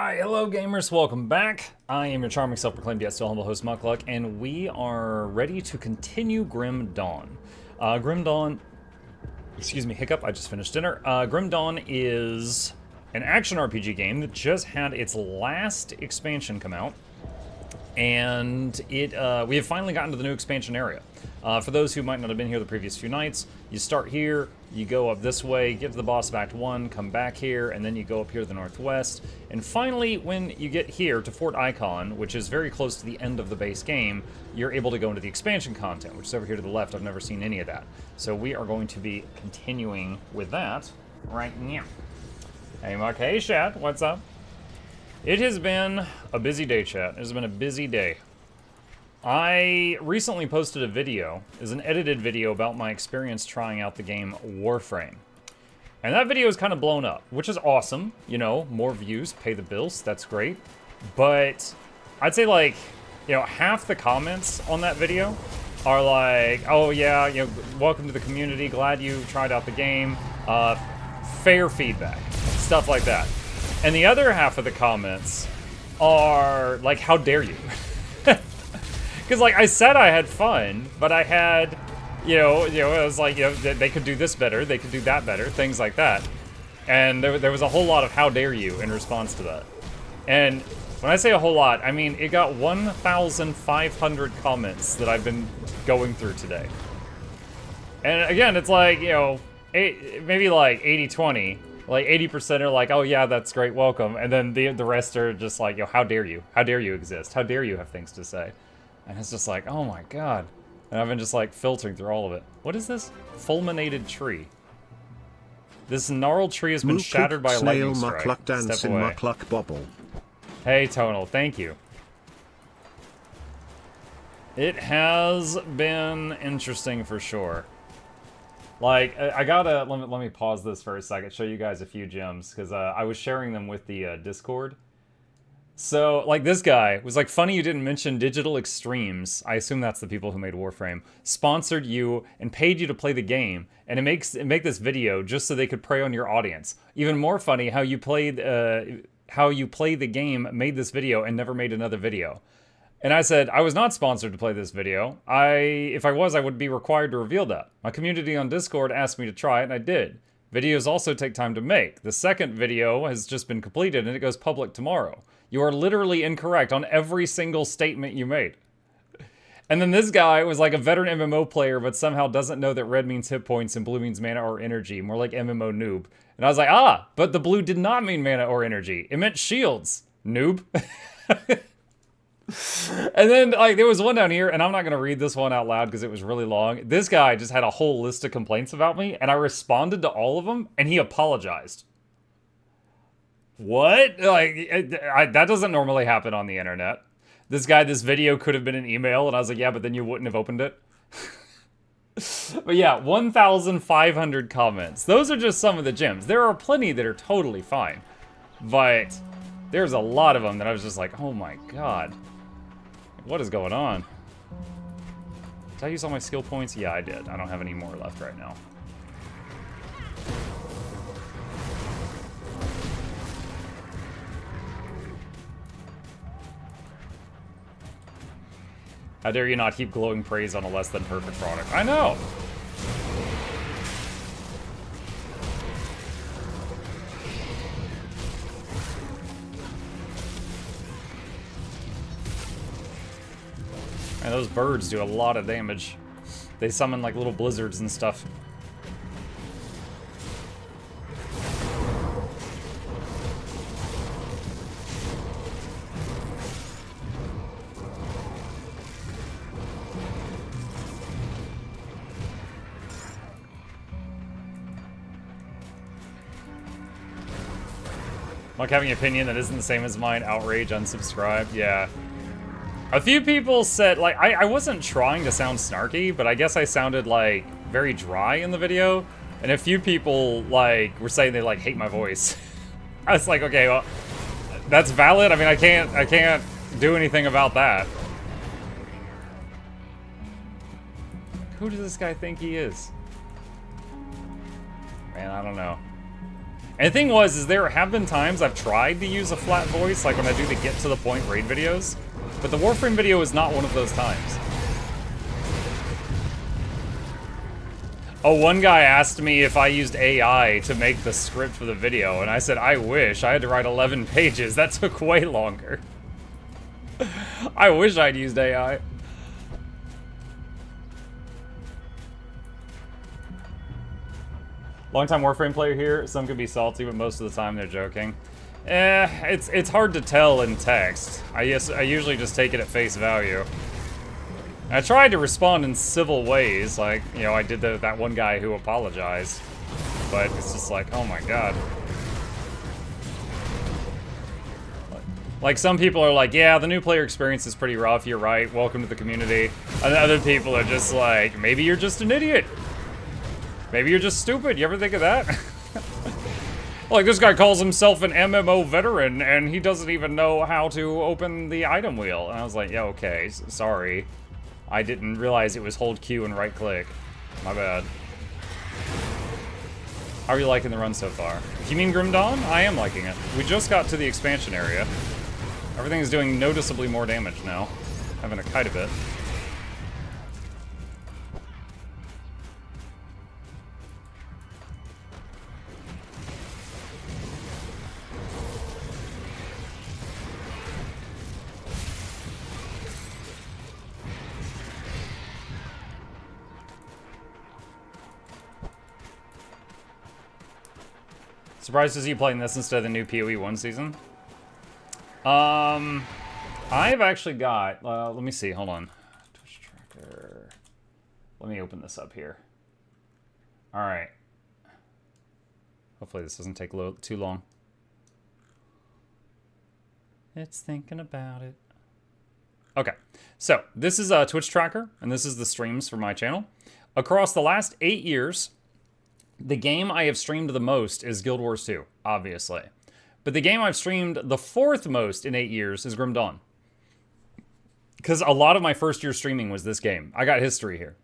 Alright, hello gamers, welcome back. I am your charming, self-proclaimed yet still humble host, Mukluk, and we are ready to continue Grim Dawn. Grim Dawn, excuse me, hiccup, I just finished dinner. Grim Dawn is an action RPG game that just had its last expansion come out. And we have finally gotten to the new expansion area. For those who might not have been here the previous few nights, you start here, you go up this way, get to the boss of Act 1, come back here, and then you go up here to the northwest. And finally, when you get here to Fort Icon, which is very close to the end of the base game, you're able to go into the expansion content, which is over here to the left. I've never seen any of that. So we are going to be continuing with that right now. Hey, Mark. Hey, chat. What's up? It has been a busy day, chat. It has been a busy day. I recently posted a video, is an edited video about my experience trying out the game Warframe. And that video is kind of blown up, which is awesome. You know, more views, pay the bills, that's great. But I'd say like, you know, half the comments on that video are like, oh yeah, you know, welcome to the community, glad you tried out the game, fair feedback, stuff like that. And the other half of the comments are like, how dare you? Because like I said I had fun, but I had, you know, it was like, you know, they could do this better, they could do that better, things like that. And there was a whole lot of how dare you in response to that. And when I say a whole lot, I mean it got 1,500 comments that I've been going through today. And again, it's like, you know, maybe like 80-20. Like 80% are like, oh yeah, that's great, welcome. And then the rest are just like, yo, how dare you? How dare you exist? How dare you have things to say? And it's just like, oh my god. And I've been just like filtering through all of it. What is this? Fulminated tree. This gnarled tree has been shattered by a lightning strike. Mukluk dancing, Mukluk bobble. Hey Tonal, thank you. It has been interesting for sure. Like, I gotta, let me pause this for a second, show you guys a few gems, because I was sharing them with the Discord. So, like, this guy was like, funny you didn't mention Digital Extremes, I assume that's the people who made Warframe, sponsored you and paid you to play the game, and make this video just so they could prey on your audience. Even more funny, how you play the game made this video and never made another video. And I said, I was not sponsored to play this video. If I was, I would be required to reveal that. My community on Discord asked me to try it, and I did. Videos also take time to make. The second video has just been completed, and it goes public tomorrow. You are literally incorrect on every single statement you made. And then this guy was like a veteran MMO player, but somehow doesn't know that red means hit points and blue means mana or energy, more like MMO noob. And I was like, ah, but the blue did not mean mana or energy. It meant shields, noob. And then, like, there was one down here, and I'm not going to read this one out loud because it was really long. This guy just had a whole list of complaints about me, and I responded to all of them, and he apologized. What? Like, that doesn't normally happen on the internet. This video could have been an email, and I was like, yeah, but then you wouldn't have opened it. But yeah, 1,500 comments. Those are just some of the gems. There are plenty that are totally fine, but there's a lot of them that I was just like, oh my god. What is going on? Did I use all my skill points? Yeah, I did. I don't have any more left right now. How dare you not heap glowing praise on a less than perfect product? I know! And those birds do a lot of damage. They summon like little blizzards and stuff. Like having an opinion that isn't the same as mine, outrage, unsubscribe, yeah. A few people said, like, I wasn't trying to sound snarky, but I guess I sounded, like, very dry in the video. And a few people, like, were saying they, like, hate my voice. I was like, okay, well, that's valid. I mean, I can't do anything about that. Who does this guy think he is? Man, I don't know. And the thing was, is there have been times I've tried to use a flat voice, like when I do the get to the point raid videos, but the Warframe video is not one of those times. Oh, one guy asked me if I used AI to make the script for the video, and I said, I wish. I had to write 11 pages. That took way longer. I wish I'd used AI. Long-time Warframe player here. Some could be salty, but most of the time they're joking. It's hard to tell in text. I usually just take it at face value. I tried to respond in civil ways, like, you know, I did that one guy who apologized. But it's just like, oh my god. Like, some people are like, yeah, the new player experience is pretty rough, you're right, welcome to the community. And other people are just like, maybe you're just an idiot. Maybe you're just stupid, you ever think of that? Like, this guy calls himself an MMO veteran, and he doesn't even know how to open the item wheel. And I was like, yeah, okay, sorry. I didn't realize it was hold Q and right click. My bad. How are you liking the run so far? If you mean Grim Dawn? I am liking it. We just got to the expansion area. Everything is doing noticeably more damage now. Having a kite a bit. Surprised to see you playing this instead of the new PoE 1 season. I've actually got, let me see, hold on. Twitch tracker. Let me open this up here. Alright. Hopefully this doesn't take too long. It's thinking about it. Okay, so this is a Twitch tracker, and this is the streams for my channel. Across the last 8 years, the game I have streamed the most is Guild Wars 2, obviously. But the game I've streamed the 4th most in 8 years is Grim Dawn. Because a lot of my first year streaming was this game. I got history here.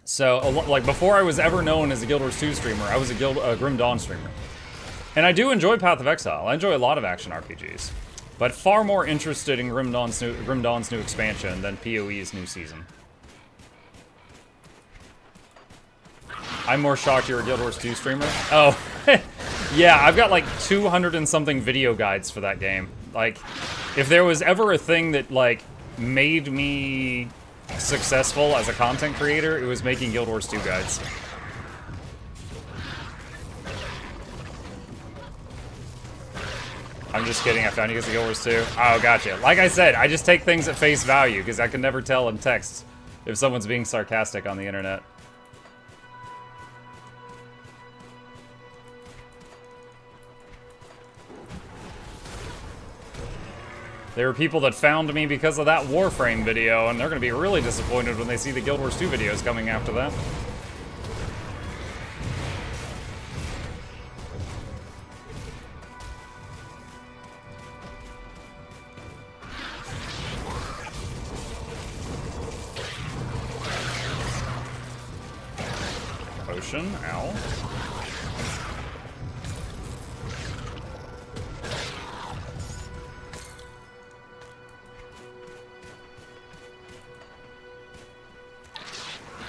So, like, before I was ever known as a Guild Wars 2 streamer, I was a Grim Dawn streamer. And I do enjoy Path of Exile. I enjoy a lot of action RPGs. But far more interested in Grim Dawn's new expansion than PoE's new season. I'm more shocked you're a Guild Wars 2 streamer. Oh, yeah, I've got like 200 and something video guides for that game. Like, if there was ever a thing that, like, made me successful as a content creator, it was making Guild Wars 2 guides. I'm just kidding, I found you guys at Guild Wars 2. Oh, gotcha. Like I said, I just take things at face value, because I can never tell in text if someone's being sarcastic on the internet. There are people that found me because of that Warframe video, and they're going to be really disappointed when they see the Guild Wars 2 videos coming after that. Potion, ow.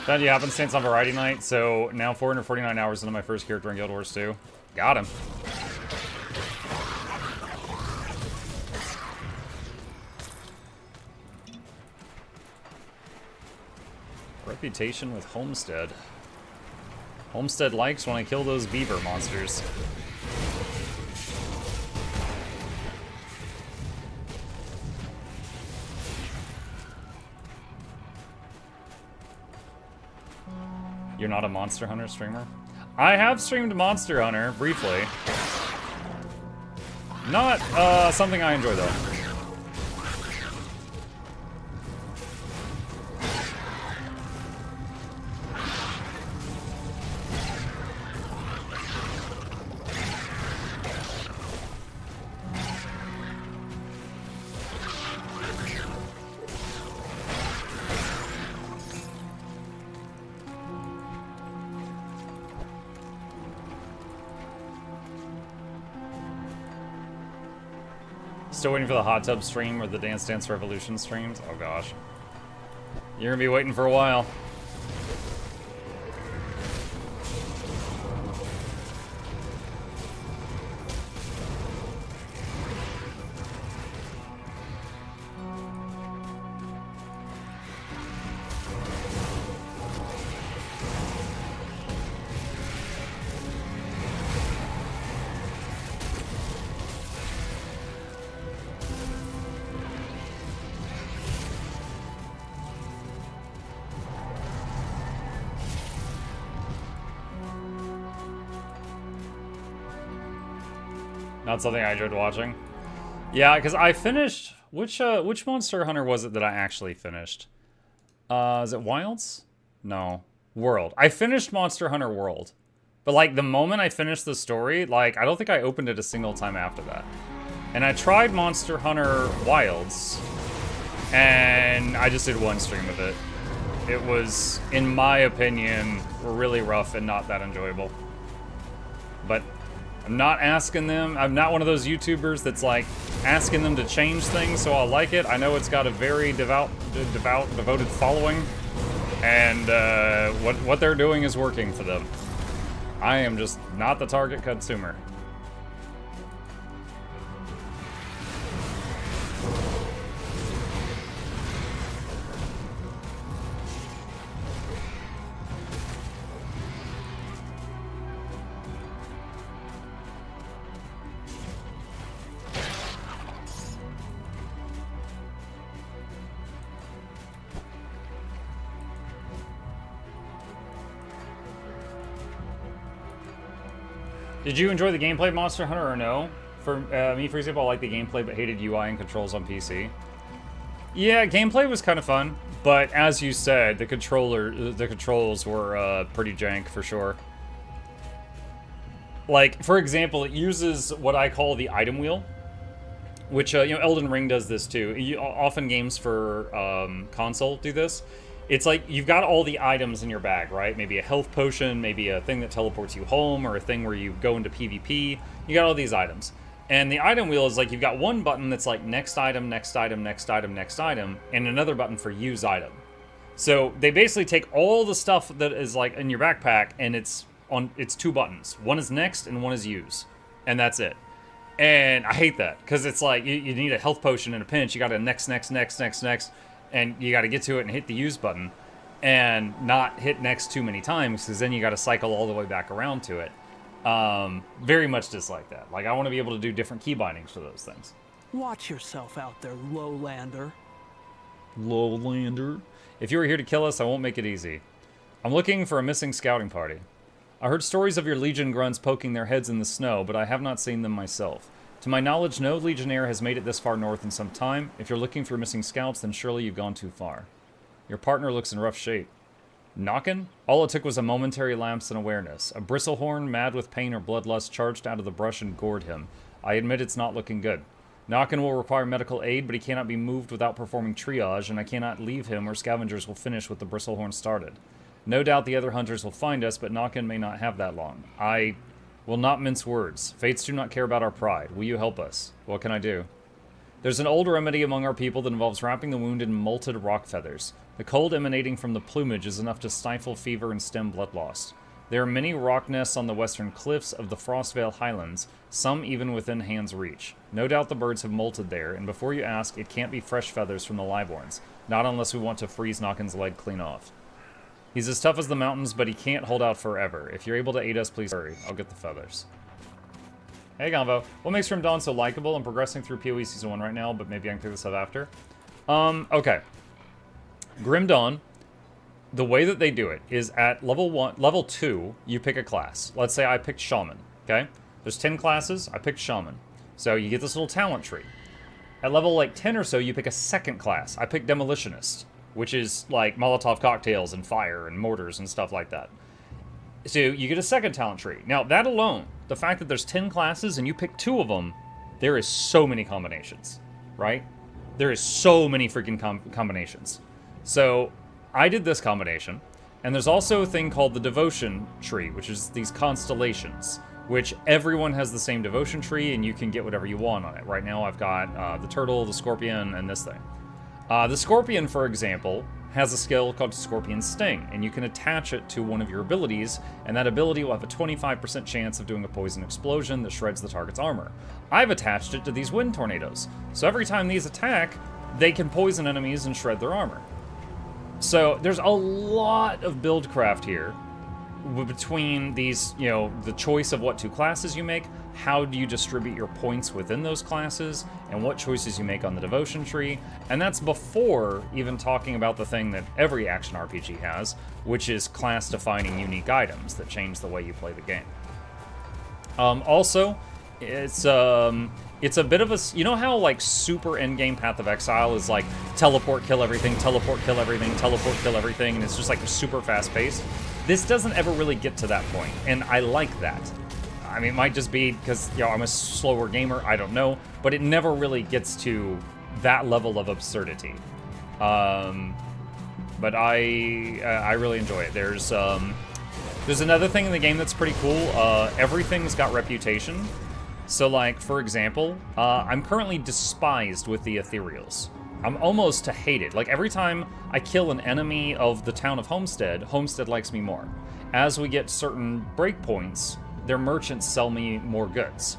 Found you happenstance on Variety Night, so now 449 hours into my first character in Guild Wars 2. Got him. Reputation with Homestead. Homestead likes when I kill those beaver monsters. You're not a Monster Hunter streamer? I have streamed Monster Hunter, briefly. Not something I enjoy, though. Still waiting for the hot tub stream or the Dance Dance Revolution streams? Oh gosh. You're gonna be waiting for a while. Not something I enjoyed watching. Yeah, because I finished... Which Monster Hunter was it that I actually finished? Is it Wilds? No. World. I finished Monster Hunter World. But, like, the moment I finished the story, like, I don't think I opened it a single time after that. And I tried Monster Hunter Wilds, and I just did one stream of it. It was, in my opinion, really rough and not that enjoyable. But I'm not asking them. I'm not one of those YouTubers that's like asking them to change things so I'll like it. I know it's got a very devoted following, and what they're doing is working for them. I am just not the target consumer. Did you enjoy the gameplay of Monster Hunter or no? For me, for example, I like the gameplay but hated UI and controls on PC. Yeah, gameplay was kind of fun, but as you said, the controls were pretty jank for sure. Like, for example, it uses what I call the item wheel, which, you know, Elden Ring does this too. Often games for console do this. It's like you've got all the items in your bag, right? Maybe a health potion, maybe a thing that teleports you home, or a thing where you go into PvP. You got all these items. And the item wheel is like you've got one button that's like next item, next item, next item, next item, and another button for use item. So they basically take all the stuff that is like in your backpack, and it's two buttons. One is next and one is use. And that's it. And I hate that, because it's like you need a health potion in a pinch. You got to next, and you got to get to it and hit the use button, and not hit next too many times, because then you got to cycle all the way back around to it. Very much dislike that. Like, I want to be able to do different key bindings for those things. Watch yourself out there, lowlander. Lowlander? If you were here to kill us, I won't make it easy. I'm looking for a missing scouting party. I heard stories of your Legion grunts poking their heads in the snow, but I have not seen them myself. To my knowledge, no Legionnaire has made it this far north in some time. If you're looking for missing scouts, then surely you've gone too far. Your partner looks in rough shape. Knockin'? All it took was a momentary lapse in awareness. A bristlehorn, mad with pain or bloodlust, charged out of the brush and gored him. I admit it's not looking good. Knockin' will require medical aid, but he cannot be moved without performing triage, and I cannot leave him or scavengers will finish what the bristlehorn started. No doubt the other hunters will find us, but Knockin' may not have that long. I will not mince words. Fates do not care about our pride. Will you help us? What can I do? There's an old remedy among our people that involves wrapping the wound in molted rock feathers. The cold emanating from the plumage is enough to stifle fever and stem blood loss. There are many rock nests on the western cliffs of the Frostvale Highlands, some even within hand's reach. No doubt the birds have molted there, and before you ask, it can't be fresh feathers from the live ones. Not unless we want to freeze Knockin's leg clean off. He's as tough as the mountains, but he can't hold out forever. If you're able to aid us, please hurry. I'll get the feathers. Hey, Gonvo. What makes Grim Dawn so likable? I'm progressing through PoE Season 1 right now, but maybe I can pick this up after. Okay. Grim Dawn, the way that they do it is at level 2, you pick a class. Let's say I picked Shaman, okay? There's 10 classes, I picked Shaman. So you get this little talent tree. At level like 10 or so, you pick a second class. I picked Demolitionist, which is like Molotov cocktails and fire and mortars and stuff like that. So you get a second talent tree. Now, that alone, the fact that there's 10 classes and you pick 2 of them, there is so many combinations, right? There is so many freaking combinations. So I did this combination, and there's also a thing called the devotion tree, which is these constellations. which everyone has the same devotion tree, and you can get whatever you want on it. Right now I've got the turtle, the scorpion, and this thing. The scorpion, for example, has a skill called Scorpion Sting, and you can attach it to one of your abilities, and that ability will have a 25% chance of doing a poison explosion that shreds the target's armor. I've attached it to these wind tornadoes, so every time these attack, they can poison enemies and shred their armor. So there's a lot of buildcraft here between these, you know, the choice of what two classes you make, how do you distribute your points within those classes, and what choices you make on the devotion tree. And that's before even talking about the thing that every action RPG has, which is class-defining unique items that change the way you play the game. Also, it's a bit of a, you know how like super endgame Path of Exile is like teleport, kill everything, teleport, kill everything, teleport, kill everything, and it's just like super fast-paced? This doesn't ever really get to that point, and I like that. I mean, it might just be because, you know, I'm a slower gamer, I don't know, but it never really gets to that level of absurdity. But I really enjoy it. There's another thing in the game that's pretty cool. Everything's got reputation. So, like, for example, I'm currently despised with the ethereals. I'm almost to hated. Like, every time I kill an enemy of the town of Homestead, Homestead likes me more. As we get certain breakpoints, their merchants sell me more goods.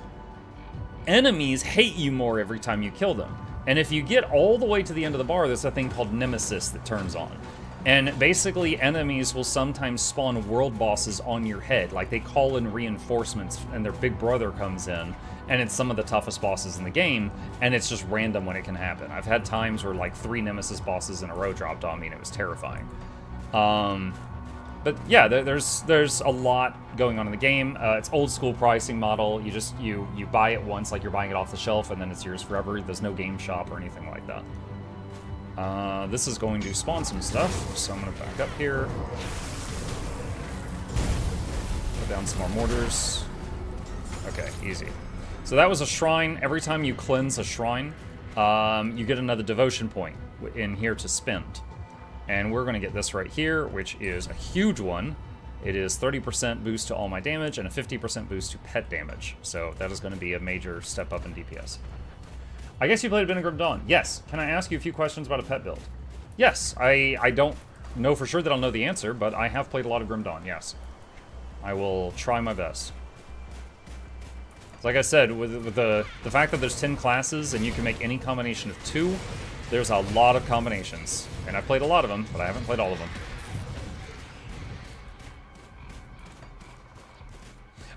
Enemies hate you more every time you kill them. And if you get all the way to the end of the bar, there's a thing called Nemesis that turns on. And basically, enemies will sometimes spawn world bosses on your head. Like, they call in reinforcements, and their big brother comes in, and it's some of the toughest bosses in the game, and it's just random when it can happen. I've had times where, like, 3 Nemesis bosses in a row dropped on me, and it was terrifying. But yeah, there's a lot going on in the game. It's old school pricing model. You buy it once, like you're buying it off the shelf, and then it's yours forever. There's no game shop or anything like that. This is going to spawn some stuff, so I'm going to back up here. Put down some more mortars. Okay, easy. So that was a shrine. Every time you cleanse a shrine, you get another devotion point in here to spend. And we're going to get this right here, which is a huge one. It is 30% boost to all my damage and a 50% boost to pet damage. So that is going to be a major step up in DPS. I guess you played Vinegar Dawn. Yes. Can I ask you a few questions about a pet build? Yes. I don't know for sure that I'll know the answer, but I have played a lot of Grim Dawn, yes. I will try my best. Like I said, with the fact that there's 10 classes and you can make any combination of 2, there's a lot of combinations. And I've played a lot of them, but I haven't played all of them.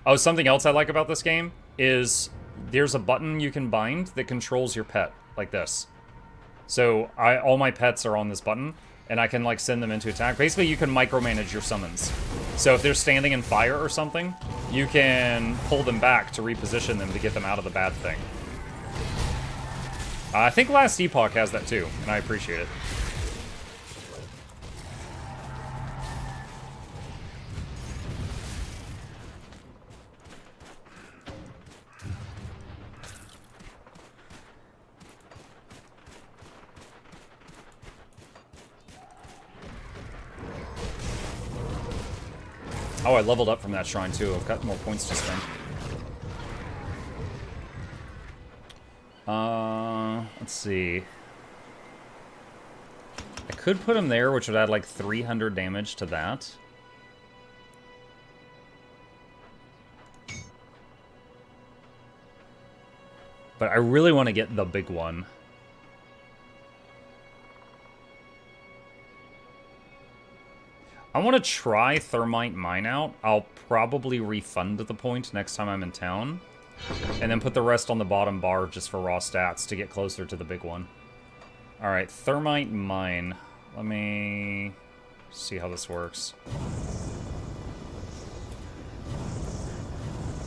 Oh, something else I like about this game is there's a button you can bind that controls your pet, like this. So all my pets are on this button, and I can like send them into attack. Basically, you can micromanage your summons. So if they're standing in fire or something, you can pull them back to reposition them to get them out of the bad thing. I think Last Epoch has that too, and I appreciate it. Oh, I leveled up from that shrine too. I've got more points to spend. Let's see. I could put him there, which would add like 300 damage to that. But I really want to get the big one. I want to try Thermite Mine out. I'll probably refund the point next time I'm in town. And then put the rest on the bottom bar just for raw stats to get closer to the big one. Alright, Thermite Mine. Let me see how this works.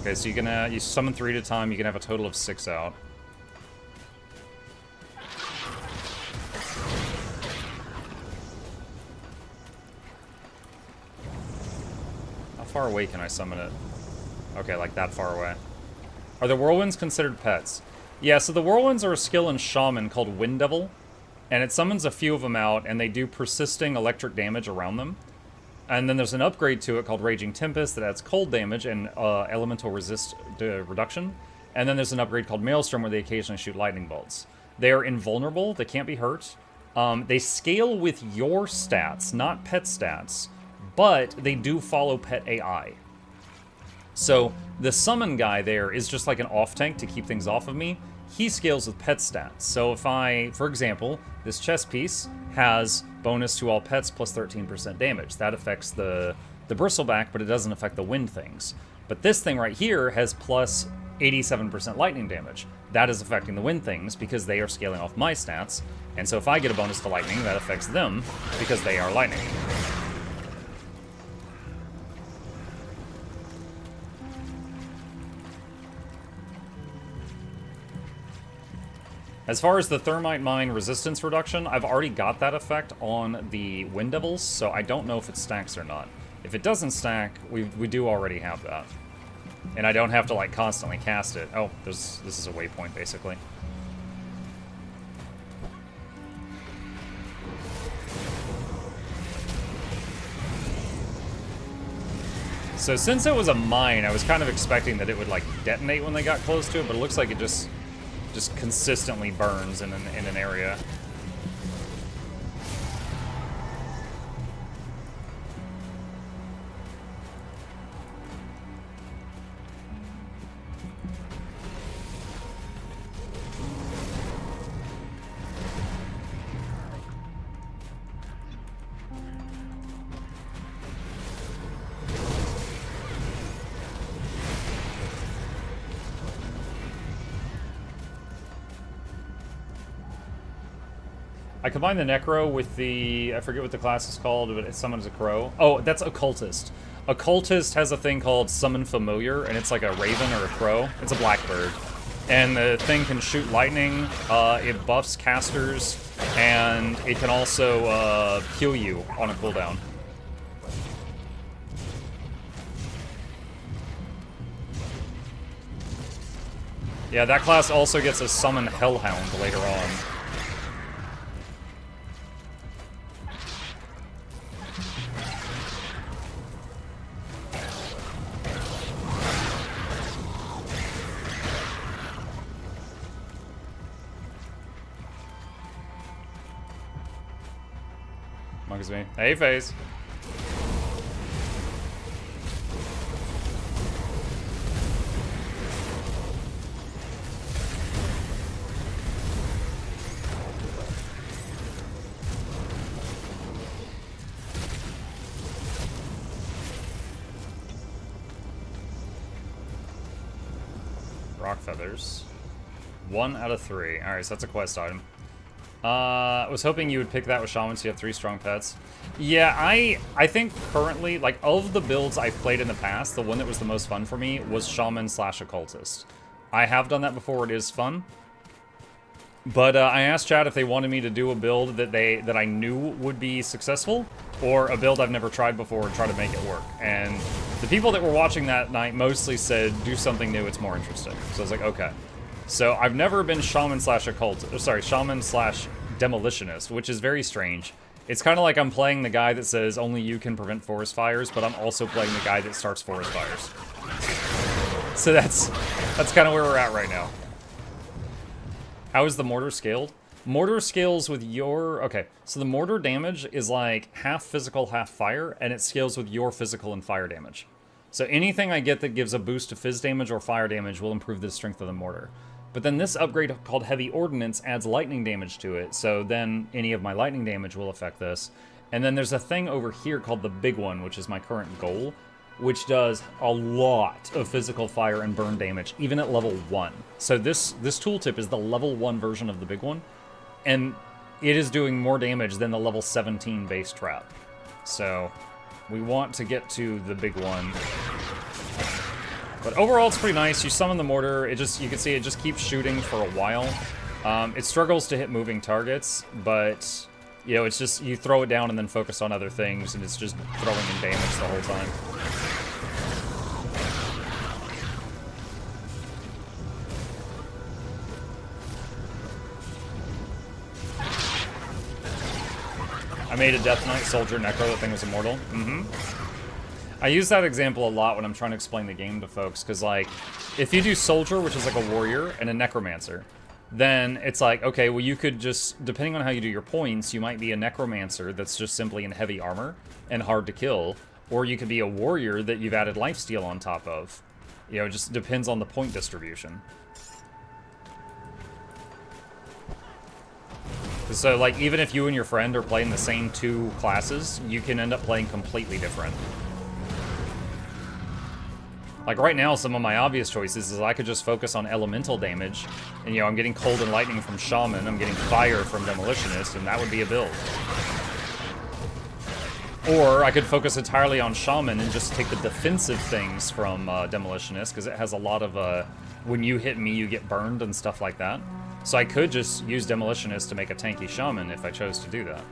Okay, so you summon 3 at a time. You can have a total of 6 out. How far away can I summon it? Okay, like that far away. Are the whirlwinds considered pets? Yeah, so the whirlwinds are a skill in Shaman called Wind Devil, and it summons a few of them out, and they do persisting electric damage around them. And then there's an upgrade to it called Raging Tempest that adds cold damage and elemental resist reduction. And then there's an upgrade called Maelstrom where they occasionally shoot lightning bolts. They are invulnerable, they can't be hurt. They scale with your stats, not pet stats, but they do follow pet AI. So the summon guy there is just like an off tank to keep things off of me. He scales with pet stats. So if I, for example, this chest piece has bonus to all pets plus 13% damage. That affects the bristleback, but it doesn't affect the wind things. But this thing right here has plus 87% lightning damage. That is affecting the wind things because they are scaling off my stats. And so if I get a bonus to lightning, that affects them because they are lightning. As far as the Thermite Mine resistance reduction, I've already got that effect on the Wind Devils, so I don't know if it stacks or not. If it doesn't stack, we do already have that. And I don't have to, like, constantly cast it. Oh, this is a waypoint, basically. So since it was a mine, I was kind of expecting that it would, like, detonate when they got close to it, but it looks like it just consistently burns in an area. I combine the Necro with the, I forget what the class is called, but it summons a crow. Oh, that's Occultist. Occultist has a thing called Summon Familiar, and it's like a raven or a crow. It's a blackbird. And the thing can shoot lightning, it buffs casters, and it can also heal you on a cooldown. Yeah, that class also gets a Summon Hellhound later on. Me. Hey, FaZe. Rock feathers. 1 out of 3. Alright, so that's a quest item. I was hoping you would pick that with Shaman so you have 3 strong pets. Yeah, I think currently, like, of the builds I've played in the past, the one that was the most fun for me was Shaman / Occultist. I have done that before, it is fun. But I asked chat if they wanted me to do a build that I knew would be successful, or a build I've never tried before and try to make it work. And the people that were watching that night mostly said, do something new, it's more interesting. So I was like, okay. So I've never been Shaman / Shaman / Demolitionist, which is very strange. It's kind of like I'm playing the guy that says only you can prevent forest fires, but I'm also playing the guy that starts forest fires. So that's kind of where we're at right now. How is the mortar scaled? Mortar scales with your... Okay, so the mortar damage is like half physical, half fire, and it scales with your physical and fire damage. So anything I get that gives a boost to fizz damage or fire damage will improve the strength of the mortar. But then this upgrade called Heavy Ordnance adds lightning damage to it, so then any of my lightning damage will affect this. And then there's a thing over here called the Big One, which is my current goal, which does a lot of physical fire and burn damage, even at level 1. So this tooltip is the level 1 version of the Big One, and it is doing more damage than the level 17 base trap. So we want to get to the Big One. But overall, it's pretty nice. You summon the mortar. You can see it just keeps shooting for a while. It struggles to hit moving targets, but you know, it's just you throw it down and then focus on other things, and it's just throwing in damage the whole time. I made a Death Knight Soldier Necro, that thing was immortal. I use that example a lot when I'm trying to explain the game to folks, because, like, if you do Soldier, which is like a warrior, and a Necromancer, then it's like, okay, well, you could just, depending on how you do your points, you might be a Necromancer that's just simply in heavy armor and hard to kill, or you could be a warrior that you've added lifesteal on top of. You know, it just depends on the point distribution. So, like, even if you and your friend are playing the same two classes, you can end up playing completely different. Like, right now, some of my obvious choices is I could just focus on elemental damage, and, you know, I'm getting cold and lightning from Shaman, I'm getting fire from Demolitionist, and that would be a build. Or I could focus entirely on Shaman and just take the defensive things from Demolitionist, because it has a lot of, when you hit me, you get burned and stuff like that. So I could just use Demolitionist to make a tanky Shaman if I chose to do that.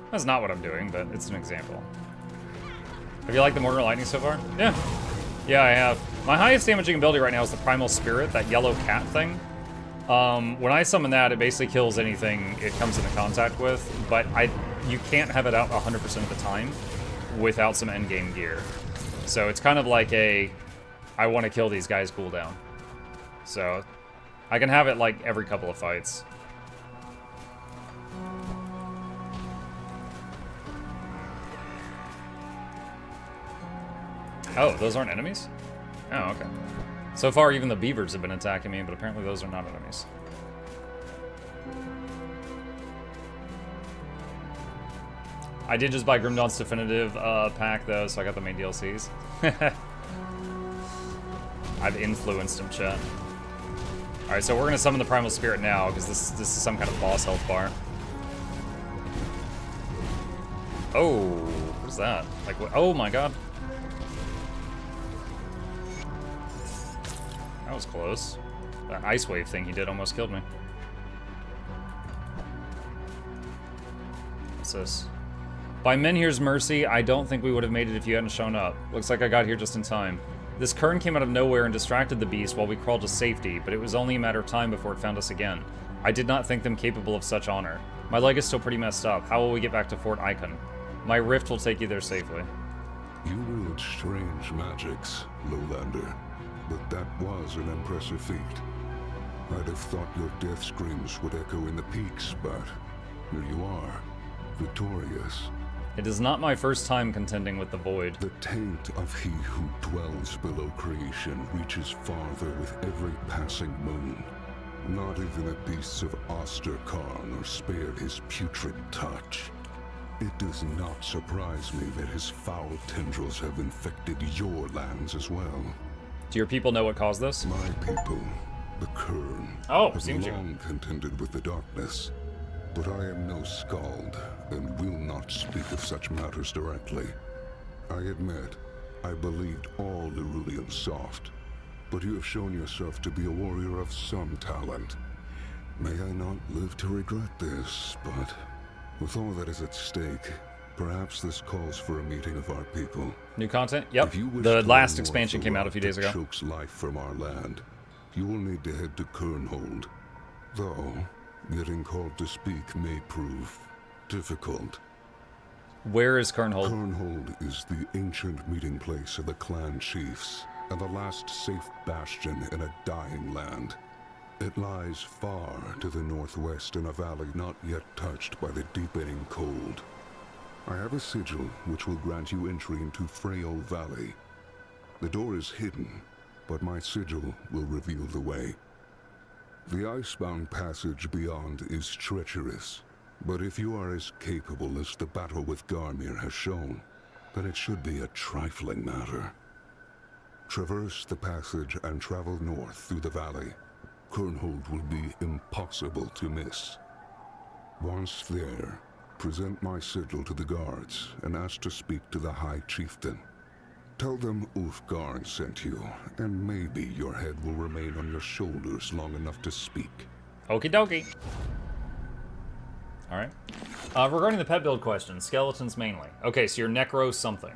That's not what I'm doing, but it's an example. Have you liked the Mortar Lightning so far? Yeah. Yeah, I have. My highest damaging ability right now is the Primal Spirit, that yellow cat thing. When I summon that, it basically kills anything it comes into contact with, but you can't have it out 100% of the time without some endgame gear. So it's kind of like a, I want to kill these guys cooldown. So I can have it like every couple of fights. Oh, those aren't enemies? Oh, okay. So far, even the beavers have been attacking me, but apparently those are not enemies. I did just buy Grim Dawn's Definitive pack, though, so I got the main DLCs. I've influenced him, chat. Alright, so we're going to summon the Primal Spirit now, because this is some kind of boss health bar. Oh, what is that? Like, what? Oh my god. That was close. That ice wave thing he did almost killed me. What's this? By Menhir's mercy, I don't think we would have made it if you hadn't shown up. Looks like I got here just in time. This Kern came out of nowhere and distracted the beast while we crawled to safety, but it was only a matter of time before it found us again. I did not think them capable of such honor. My leg is still pretty messed up. How will we get back to Fort Icon? My rift will take you there safely. You wield strange magics, Lowlander, but that was an impressive feat. I'd have thought your death screams would echo in the peaks, but here you are, victorious. It is not my first time contending with the void. The taint of he who dwells below creation reaches farther with every passing moon. Not even the beasts of Osterkarn are spared his putrid touch. It does not surprise me that his foul tendrils have infected your lands as well. Do your people know what caused this? My people, the Kern, have long contended with the darkness. But I am no skald, and will not speak of such matters directly. I admit, I believed all Irulians soft, but you have shown yourself to be a warrior of some talent. May I not live to regret this, but with all that is at stake, perhaps this calls for a meeting of our people. New content? Yep. The last expansion came out a few days ago. Chokes life from our land. You will need to head to Kernhold. Though, getting called to speak may prove difficult. Where is Kernhold? Kernhold is the ancient meeting place of the clan chiefs, and the last safe bastion in a dying land. It lies far to the northwest in a valley not yet touched by the deepening cold. I have a sigil which will grant you entry into Freyol Valley. The door is hidden, but my sigil will reveal the way. The icebound passage beyond is treacherous, but if you are as capable as the battle with Garmir has shown, then it should be a trifling matter. Traverse the passage and travel north through the valley. Kernhold will be impossible to miss. Once there, present my sigil to the guards and ask to speak to the High Chieftain. Tell them Ulfgarn sent you, and maybe your head will remain on your shoulders long enough to speak. Okie dokie. Alright. Regarding the pet build question, skeletons mainly. Okay, so you're necro something.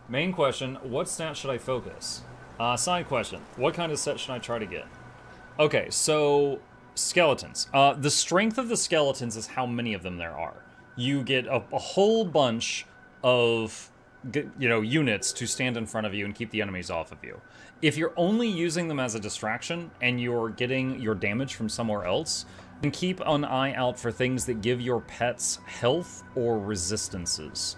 Main question, what stat should I focus? Side question, what kind of set should I try to get? Okay, so skeletons. The strength of the skeletons is how many of them there are. you get a whole bunch of, you know, units to stand in front of you and keep the enemies off of you. If you're only using them as a distraction and you're getting your damage from somewhere else, then keep an eye out for things that give your pets health or resistances.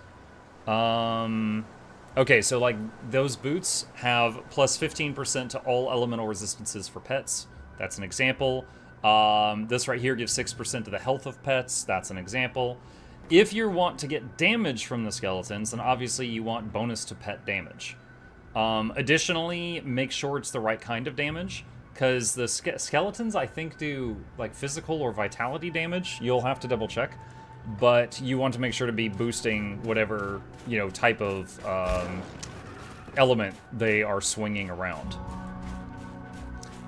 Okay, so like those boots have plus 15% to all elemental resistances for pets. That's an example. This right here gives 6% to the health of pets. That's an example. If you want to get damage from the skeletons, then obviously you want bonus to pet damage. Additionally, make sure it's the right kind of damage, because the skeletons, I think, do like physical or vitality damage. You'll have to double check. But you want to make sure to be boosting whatever, you know, type of element they are swinging around.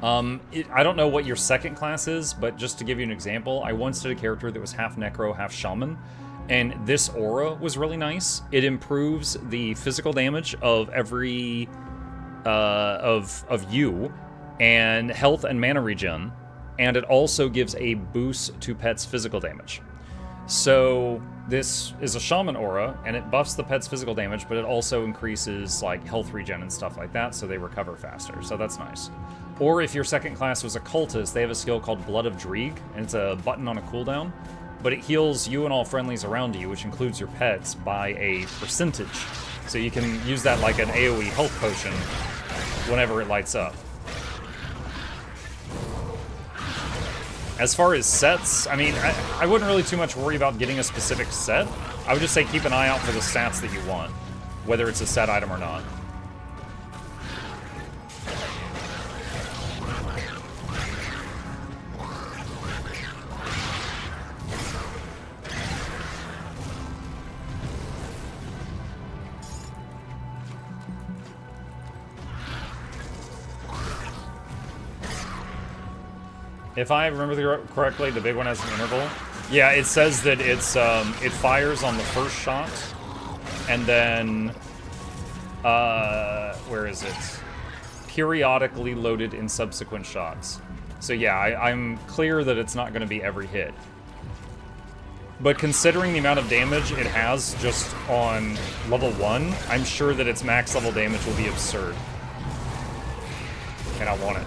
I don't know what your second class is, but just to give you an example, I once did a character that was half Necro, half Shaman, and this aura was really nice. It improves the physical damage of every, of you, and health and mana regen, and it also gives a boost to pets' physical damage. So this is a Shaman aura, and it buffs the pet's physical damage, but it also increases like health regen and stuff like that, so they recover faster, so that's nice. Or if your second class was a cultist, they have a skill called Blood of Dreeg, and it's a button on a cooldown, but it heals you and all friendlies around you, which includes your pets, by a percentage. So you can use that like an AoE health potion whenever it lights up. As far as sets, I mean, I wouldn't really too much worry about getting a specific set. I would just say keep an eye out for the stats that you want, whether it's a set item or not. If I remember correctly, the big one has an interval. Yeah, it says that it's it fires on the first shot, and then where is it? Periodically loaded in subsequent shots. So yeah, I'm clear that it's not going to be every hit. But considering the amount of damage it has just on level 1, I'm sure that its max level damage will be absurd. And I want it.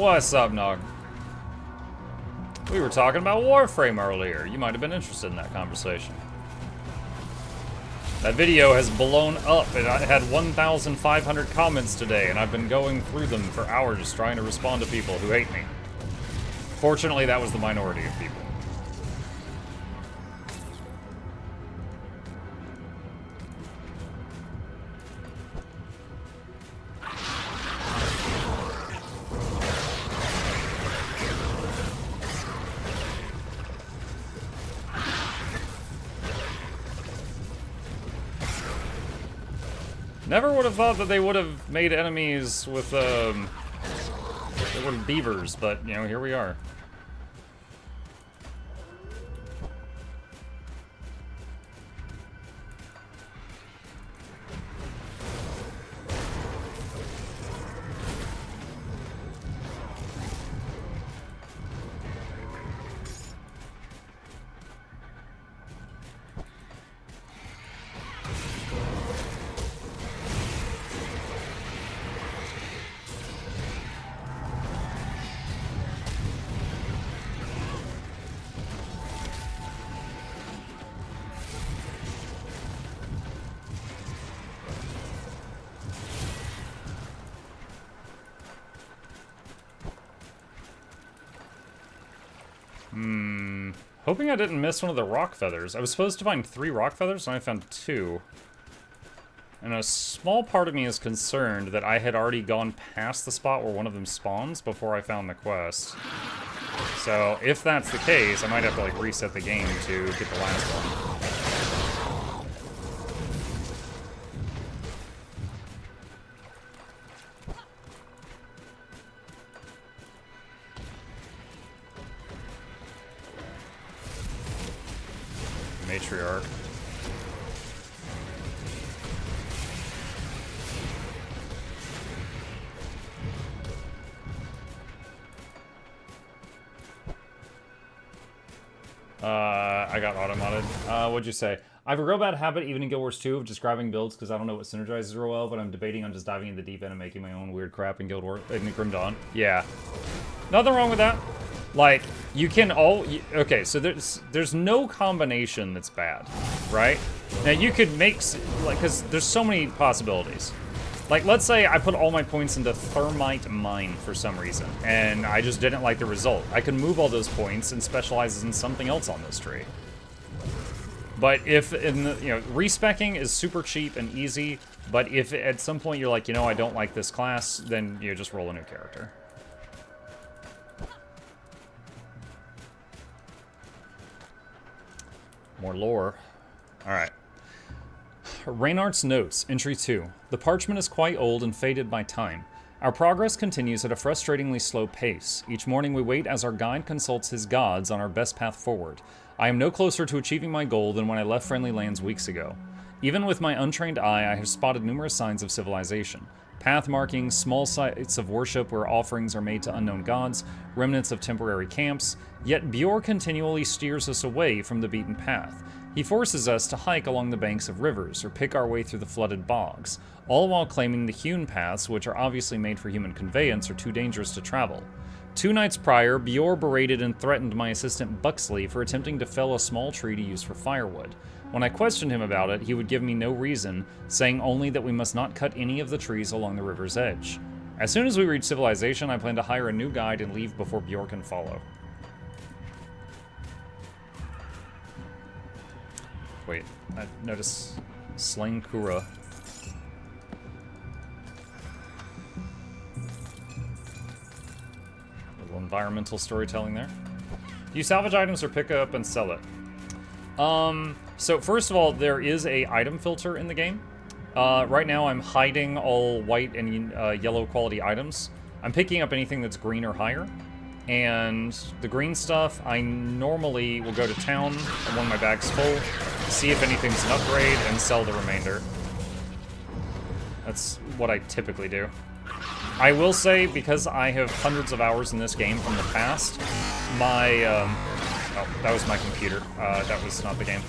What's up, Nog? We were talking about Warframe earlier. You might have been interested in that conversation. That video has blown up, and I had 1,500 comments today, and I've been going through them for hours just trying to respond to people who hate me. Fortunately, that was the minority of people. Never would have thought that they would have made enemies with, they were beavers, but, you know, here we are. Hoping I didn't miss one of the rock feathers. I was supposed to find 3 rock feathers, and I found 2. And a small part of me is concerned that I had already gone past the spot where one of them spawns before I found the quest. So, if that's the case, I might have to, like, reset the game to get the last one. Matriarch. I got auto-modded. What'd you say? I have a real bad habit, even in Guild Wars 2, of just grabbing builds because I don't know what synergizes real well, but I'm debating on just diving in the deep end and making my own weird crap in Guild Wars in Grim Dawn. Yeah. Nothing wrong with that. Like, you can okay, so there's no combination that's bad, right? Now, you could make, like, because there's so many possibilities. Like, let's say I put all my points into Thermite Mine for some reason, and I just didn't like the result. I can move all those points and specialize in something else on this tree. But if, respecking is super cheap and easy, but if at some point you're like, I don't like this class, then you just roll a new character. More lore. Alright. Reynard's Notes, Entry 2. The parchment is quite old and faded by time. Our progress continues at a frustratingly slow pace. Each morning we wait as our guide consults his gods on our best path forward. I am no closer to achieving my goal than when I left Friendly Lands weeks ago. Even with my untrained eye, I have spotted numerous signs of civilization. Path markings, small sites of worship where offerings are made to unknown gods, remnants of temporary camps, yet Bjor continually steers us away from the beaten path. He forces us to hike along the banks of rivers or pick our way through the flooded bogs, all while claiming the hewn paths, which are obviously made for human conveyance, are too dangerous to travel. 2 nights prior, Bjor berated and threatened my assistant Buxley for attempting to fell a small tree to use for firewood. When I questioned him about it, he would give me no reason, saying only that we must not cut any of the trees along the river's edge. As soon as we reach civilization, I plan to hire a new guide and leave before Bjor can follow. Wait, I noticed Slain Kura. A little environmental storytelling there. Do you salvage items or pick up and sell it? So first of all, there is a item filter in the game. Right now I'm hiding all white and yellow quality items. I'm picking up anything that's green or higher. And the green stuff, I normally will go to town when my bag's full, see if anything's an upgrade, and sell the remainder. That's what I typically do. I will say, because I have hundreds of hours in this game from the past, my, oh, that was my computer. That was not the game.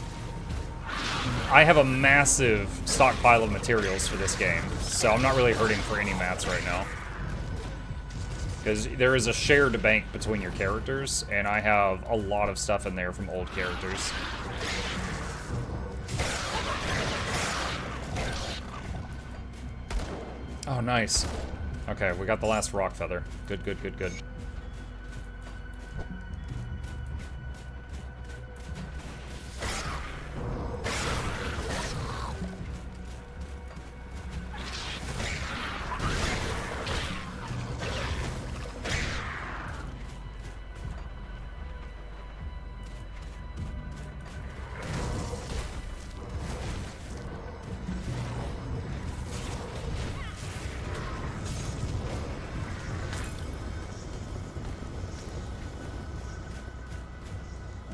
I have a massive stockpile of materials for this game, so I'm not really hurting for any mats right now. Because there is a shared bank between your characters, and I have a lot of stuff in there from old characters. Oh, nice. Okay, we got the last rock feather. Good, good, good, good.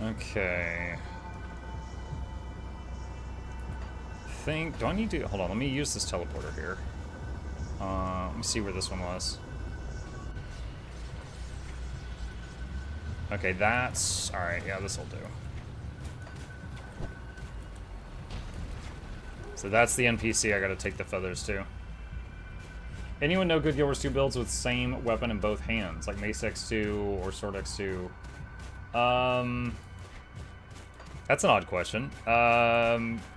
Okay. Do I need to, hold on, let me use this teleporter here. Let me see where this one was. Okay, that's, alright, yeah, this'll do. So that's the NPC I gotta take the feathers to. Anyone know good Guild Wars 2 builds with same weapon in both hands, like Mace X2 or Sword X2? That's an odd question.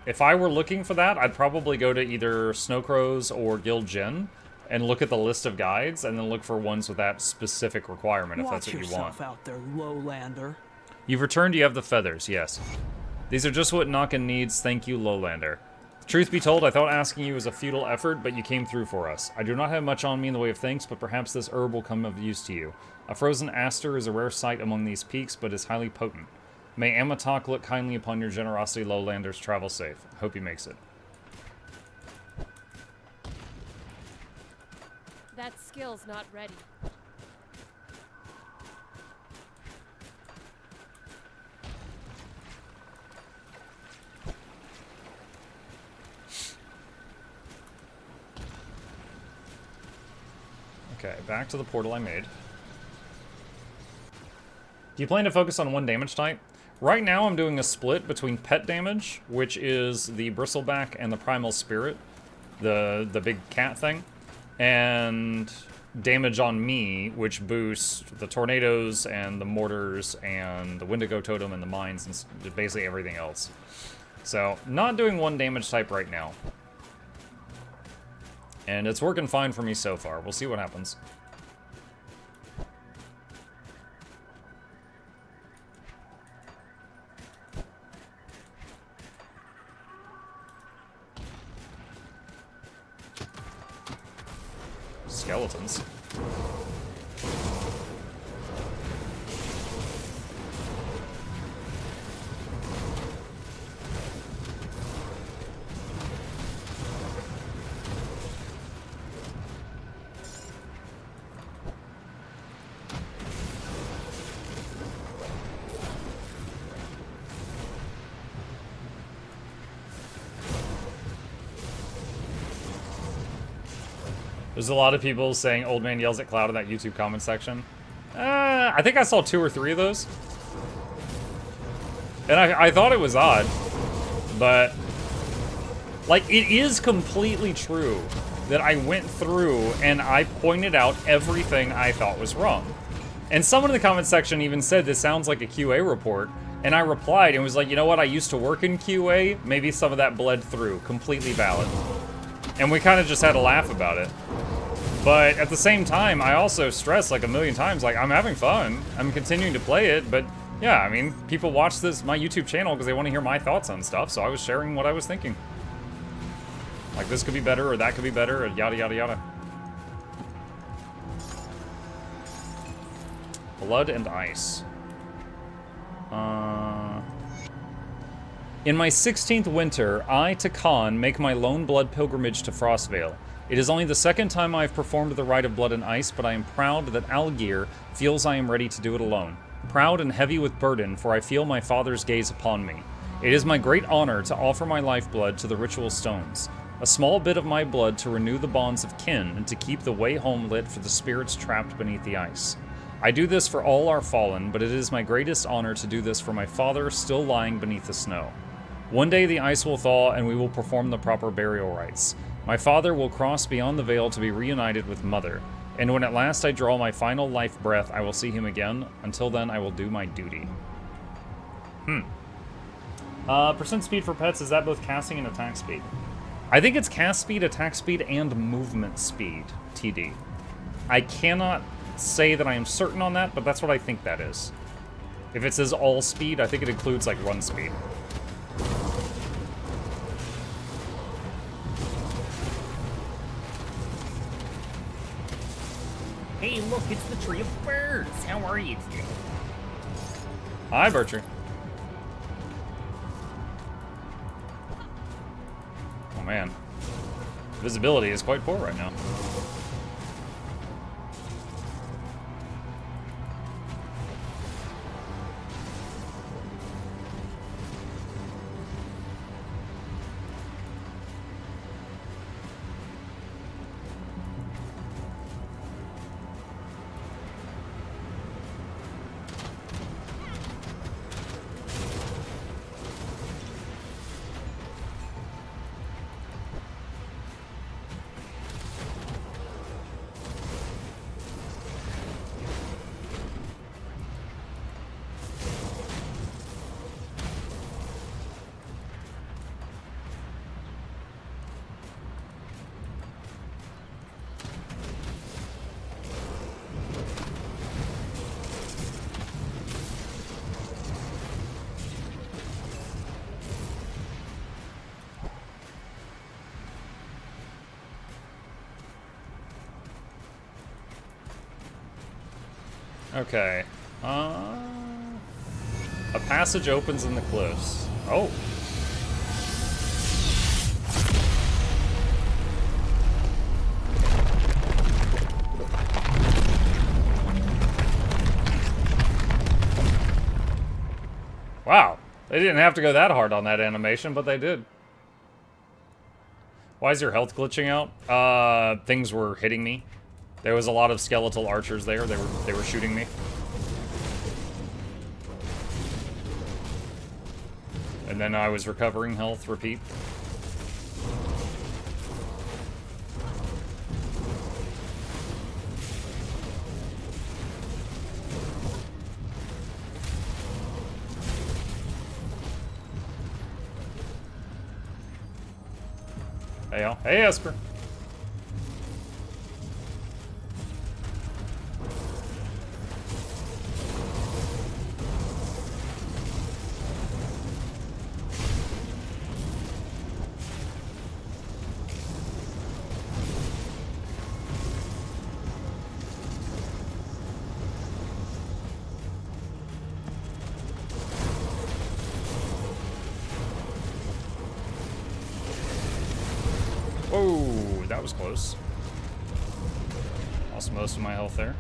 If I were looking for that, I'd probably go to either Snowcrows or Guild Gen and look at the list of guides and then look for ones with that specific requirement, if that's what you want. Watch yourself out there, lowlander. You've returned, you have the feathers, yes. These are just what Noxxi needs, thank you, lowlander. Truth be told, I thought asking you was a futile effort, but you came through for us. I do not have much on me in the way of thanks, but perhaps this herb will come of use to you. A frozen aster is a rare sight among these peaks, but is highly potent. May Amatok look kindly upon your generosity, lowlanders. Travel safe. Hope he makes it. That skill's not ready. Okay, back to the portal I made. Do you plan to focus on one damage type? Right now I'm doing a split between pet damage, which is the bristleback and the primal spirit, the big cat thing, and damage on me, which boosts the tornadoes and the mortars and the Wendigo totem and the mines and basically everything else. So, not doing one damage type right now. And it's working fine for me so far. We'll see what happens. Skeletons. There's a lot of people saying Old Man Yells at Cloud in that YouTube comment section. I think I saw 2 or 3 of those. And I thought it was odd. But, like, it is completely true that I went through and I pointed out everything I thought was wrong. And someone in the comment section even said this sounds like a QA report. And I replied and was like, you know what, I used to work in QA. Maybe some of that bled through. Completely valid. And we kind of just had a laugh about it. But at the same time, I also stress like a million times, like, I'm having fun. I'm continuing to play it, but yeah, I mean, people watch my YouTube channel because they want to hear my thoughts on stuff, so I was sharing what I was thinking. Like, this could be better, or that could be better, or yada yada yada. Blood and ice. In my 16th winter, I, Takan, make my lone blood pilgrimage to Frostvale. It is only the second time I have performed the rite of blood and ice, but I am proud that Algir feels I am ready to do it alone. Proud and heavy with burden, for I feel my father's gaze upon me. It is my great honor to offer my lifeblood to the ritual stones. A small bit of my blood to renew the bonds of kin and to keep the way home lit for the spirits trapped beneath the ice. I do this for all our fallen, but it is my greatest honor to do this for my father still lying beneath the snow. One day the ice will thaw and we will perform the proper burial rites. My father will cross beyond the veil to be reunited with Mother, and when at last I draw my final life breath, I will see him again. Until then, I will do my duty. Percent speed for pets, is that both casting and attack speed? I think it's cast speed, attack speed, and movement speed, TD. I cannot say that I am certain on that, but that's what I think that is. If it says all speed, I think it includes, like, run speed. Hey, look, it's the Tree of Birds. How are you today? Hi, Bertrand. Oh, man. Visibility is quite poor right now. Okay. A passage opens in the cliffs. Oh. Wow. They didn't have to go that hard on that animation, but they did. Why is your health glitching out? Things were hitting me. There was a lot of skeletal archers there. They were shooting me. And then I was recovering health, repeat. Hey, Al. Hey, Esper. Whoa, that was close. Lost most of my health there.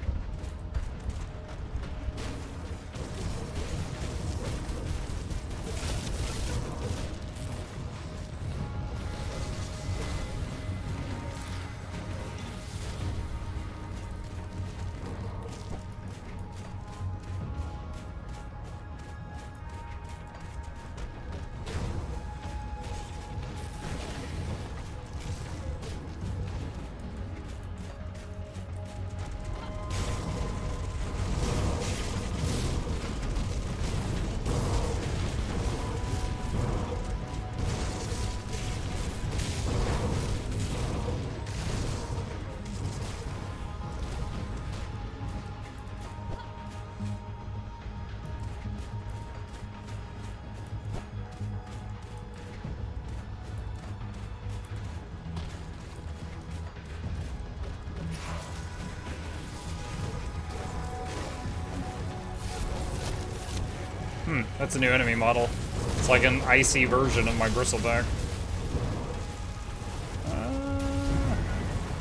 That's a new enemy model. It's like an icy version of my bristleback.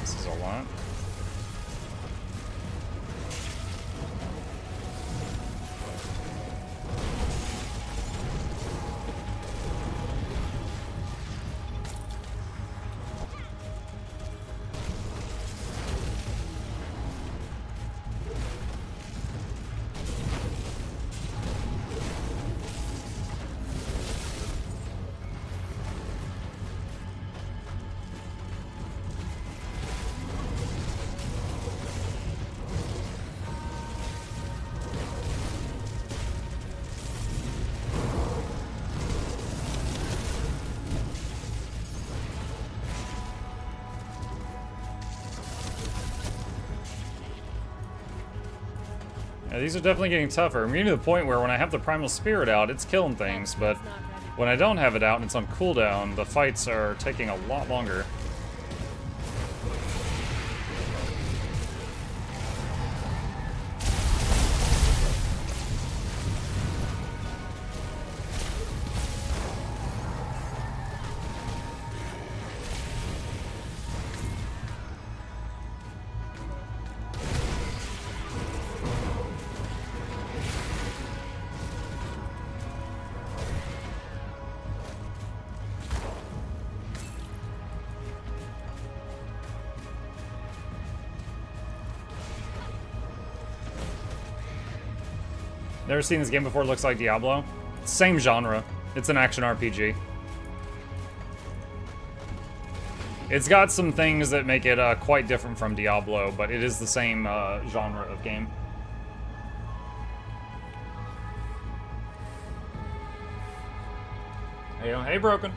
This is a lot. Yeah, these are definitely getting tougher. I'm getting to the point where when I have the Primal Spirit out, it's killing things, but when I don't have it out and it's on cooldown, the fights are taking a lot longer. Never seen this game before. It looks like Diablo. Same genre. It's an action RPG. It's got some things that make it quite different from Diablo, but it is the same genre of game. Hey, Broken.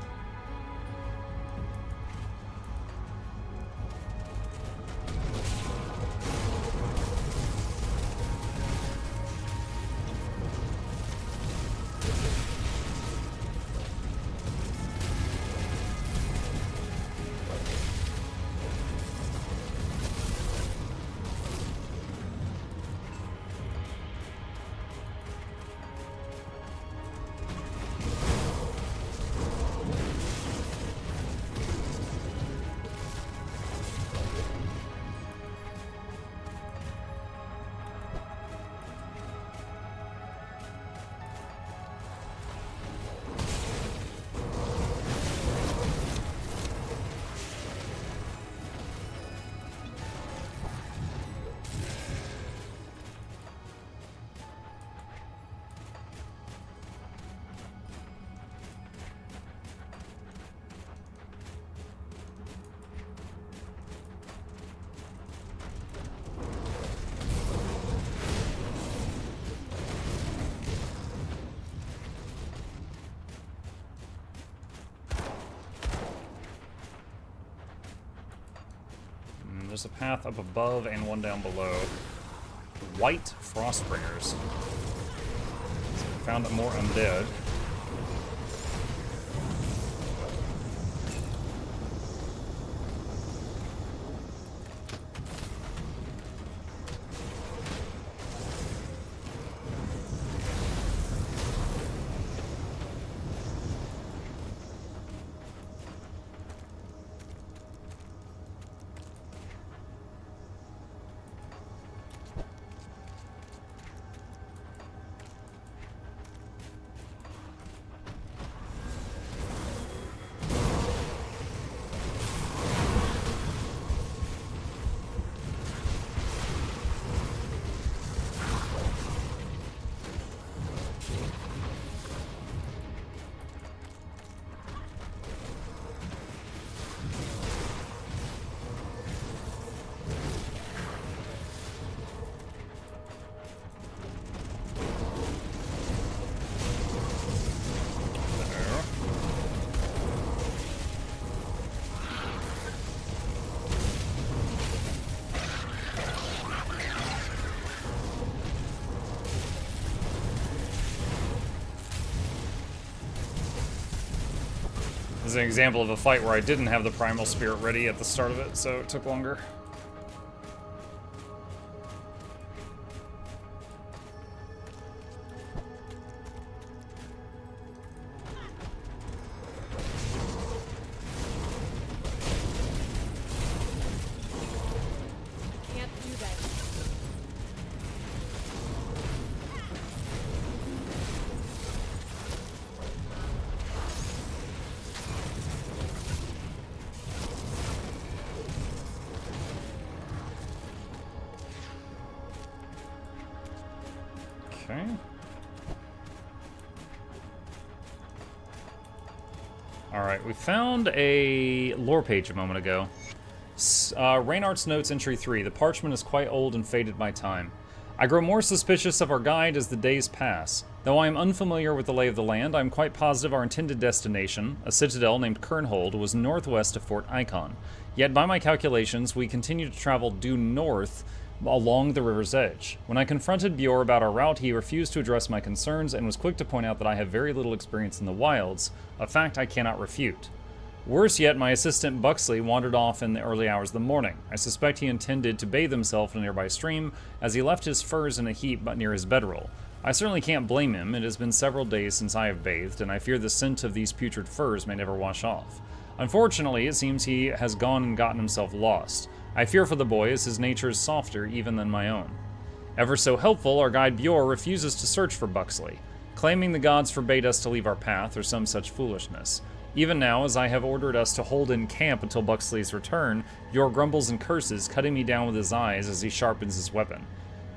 There's a path up above and one down below. White frostbringers. So we found more undead. This is an example of a fight where I didn't have the primal spirit ready at the start of it, so it took longer. Can't do that. Okay. Alright, we found a lore page a moment ago. Reynard's Notes, Entry 3. The parchment is quite old and faded by time. I grow more suspicious of our guide as the days pass. Though I am unfamiliar with the lay of the land, I am quite positive our intended destination, a citadel named Kernhold, was northwest of Fort Icon. Yet by my calculations, we continue to travel due north along the river's edge. When I confronted Bjor about our route, he refused to address my concerns and was quick to point out that I have very little experience in the wilds, a fact I cannot refute. Worse yet, my assistant Buxley wandered off in the early hours of the morning. I suspect he intended to bathe himself in a nearby stream, as he left his furs in a heap near his bedroll. I certainly can't blame him. It has been several days since I have bathed, and I fear the scent of these putrid furs may never wash off. Unfortunately, it seems he has gone and gotten himself lost. I fear for the boy, as his nature is softer even than my own. Ever so helpful, our guide Bjor refuses to search for Buxley, claiming the gods forbade us to leave our path or some such foolishness. Even now, as I have ordered us to hold in camp until Buxley's return, Bjor grumbles and curses, cutting me down with his eyes as he sharpens his weapon.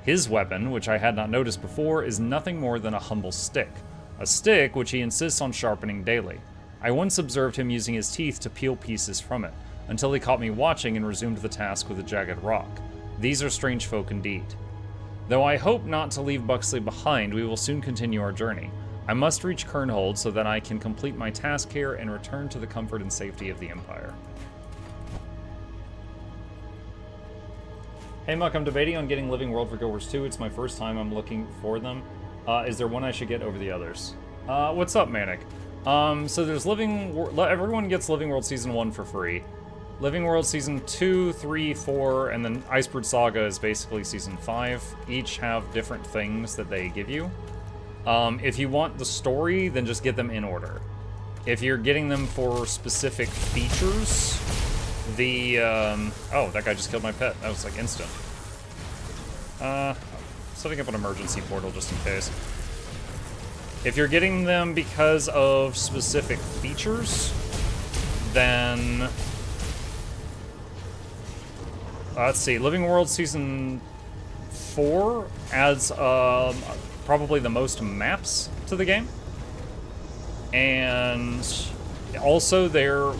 His weapon, which I had not noticed before, is nothing more than a humble stick. A stick which he insists on sharpening daily. I once observed him using his teeth to peel pieces from it, until he caught me watching and resumed the task with a jagged rock. These are strange folk indeed. Though I hope not to leave Buxley behind, we will soon continue our journey. I must reach Kernhold so that I can complete my task here and return to the comfort and safety of the Empire. Hey Muck, I'm debating on getting Living World for Guild Wars 2. It's my first time I'm looking for them. Is there one I should get over the others? What's up, Manic? So there's everyone gets Living World Season 1 for free. Living World Season 2, 3, 4, and then Icebird Saga is basically Season 5. Each have different things that they give you. If you want the story, then just get them in order. If you're getting them for specific features, oh, that guy just killed my pet. That was like instant. Setting up an emergency portal just in case. If you're getting them because of specific features, then... let's see, Living World Season 4 adds probably the most maps to the game. And also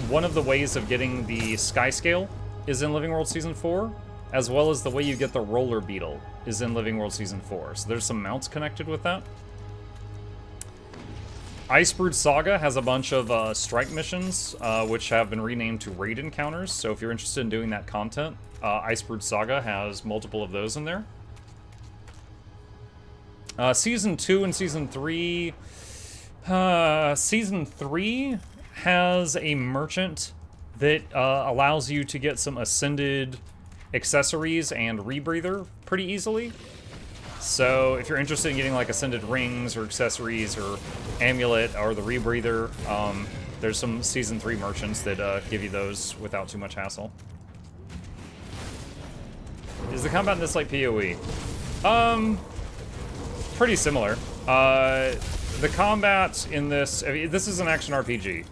one of the ways of getting the sky scale is in Living World Season 4, as well as the way you get the roller beetle is in Living World Season 4. So there's some mounts connected with that. Iceberg Saga has a bunch of strike missions, which have been renamed to raid encounters. So if you're interested in doing that content, Iceberg Saga has multiple of those in there. Season 2 and Season 3... Season 3 has a merchant that allows you to get some Ascended accessories and rebreather pretty easily. So if you're interested in getting like Ascended rings or accessories or amulet or the rebreather, there's some Season 3 merchants that give you those without too much hassle. Is the combat in this like PoE? Pretty similar. The combat in this, I mean, this is an action RPG.